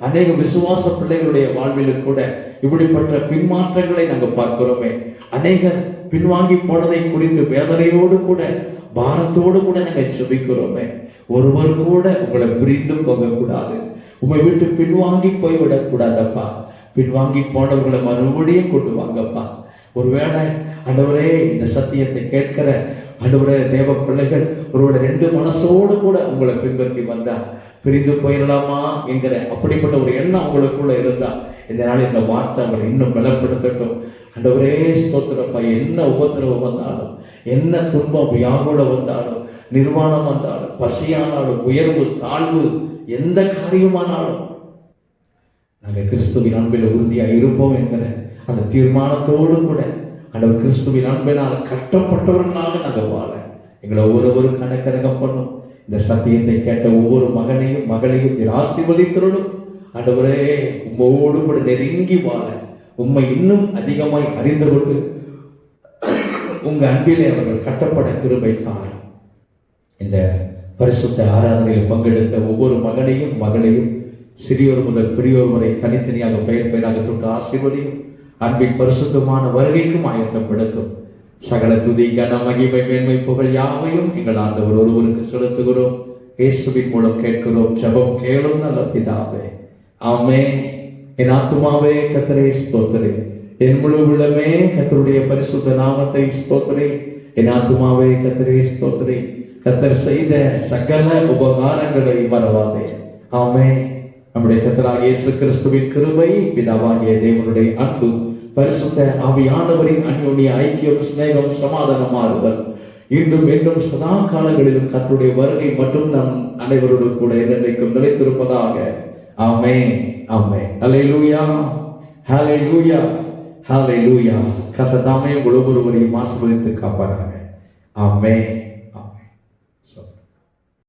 S1: அநேக விசுவாச பிள்ளைகளுடைய வாழ்விலும் கூட இப்படிப்பட்ட பின்மாற்றங்களை நாங்கள் பார்க்கிறோமே. அநேகர் பின்வாங்கி போனதை குறித்து வேதனையோடு கூட பாரத்தோடு கூட நாங்கள் ஜெபிக்கிறோமே. ஒருவர் கூட உங்களை பிரிந்து போகக்கூடாது, உம்மை விட்டு பின்வாங்கி போய்விடக் கூடாதப்பா. பின்வாங்கி போனவர்களை மறுபடியும் கொண்டு வாங்கப்பா. ஒருவேளை ஆண்டவரே, இந்த சத்தியத்தை கேட்கிற ஆண்டவரே தேவ பிள்ளைகள் ஒருவேளை ரெண்டு மனசோடு கூட உங்களை பின்பற்றி வந்தா பிரிந்து போயிடலாமா என்கிற அப்படிப்பட்ட ஒரு எண்ணம் உங்களுக்குள்ள இருந்தா இந்த நாள் இந்த வார்த்தை அவரை இன்னும் பலப்படுத்தட்டும். ஆண்டவரே ஸ்தோத்திரப்பா, என்ன உபத்திரவம் வந்தாலும், என்ன துன்பம் வியாகுல வந்தாலும், நிர்வாணம் வந்தாலும், பசியானாலும், உயர்வு தாழ்வு, எந்த காரியமானாலும் நாங்கள் கிறிஸ்துவின் அன்பில் உறுதியாக இருப்போம் என்கிற அந்த தீர்மானத்தோடு கூட ஆண்டவர் கிறிஸ்துவின் அன்பினால் கட்டப்பட்டவர்களாக நாங்கள் வாழ எங்களை ஒவ்வொருவரும் கணக்கரகம் பண்ணும். இந்த சத்தியத்தை கேட்ட ஒவ்வொரு மகனையும் மகளையும் ஆசீர்வதித்தருளும். ஆண்டவரே, உம்மோடு கூட நெருங்கி வாழ, உம்மை இன்னும் அதிகமாய் அறிந்து கொண்டு உங்க அன்பிலே அவர்கள் கட்டப்பட கிருபை தார். இந்த பரிசுத்த ஆராதனையில் பங்கெடுத்த ஒவ்வொரு மகனையும் மகளையும் சிறியோர் முதல் பெரியோர் வரை தனித்தனியாக பெயர் பெயராக தொட்டு ஆசீர்வதியும். அன்பின் பரிசுத்தமான வருகைக்கும் ஆயத்தப்படுத்தும். சகல துதி கன மகிமை மேன்மை புகழ் யாவையும் எங்கள் ஆண்டவர் ஒருவருக்கு செலுத்துகிறோம். இயேசுவின் மூலம் கேட்கிறோம். ஜெபம் கேளும் நல்ல பிதாவே, ஆமென். என் ஆத்துமாவே கர்த்தரை ஸ்தோத்திரி, என் முழு உள்ளமே கர்த்தருடைய பரிசுத்த நாமத்தை ஸ்தோத்திரி. என் ஆத்துமாவே கர்த்தரை ஸ்தோத்திரி, கர்த்தர் செய்த சகல உபகாரங்களை மறவாதே. ஆமென். நம்முடைய கர்த்தராகிய இயேசு கிறிஸ்துவின் கிருபை, பிதாவாகிய தேவனுடைய அன்பு, பரிசுத்த ஆவியானவரின் அன்யோன்ய ஐக்கியம், சிநேகம், சமாதானமாறுதல் இன்றும் என்றும் சதா காலங்களிலும் கர்த்தருடைய வருகை மட்டும் நம் அனைவரோடு கூட என்றைக்கும் நிலைத்திருப்பதாக. ஆமென், ஆமென். ஹல்லேலூயா, ஹல்லேலூயா, ஹல்லேலூயா. கர்த்தர் தாமே ஒவ்வொருவரையும் ஆசீர்வதித்து காப்பாராக. ஆமென்.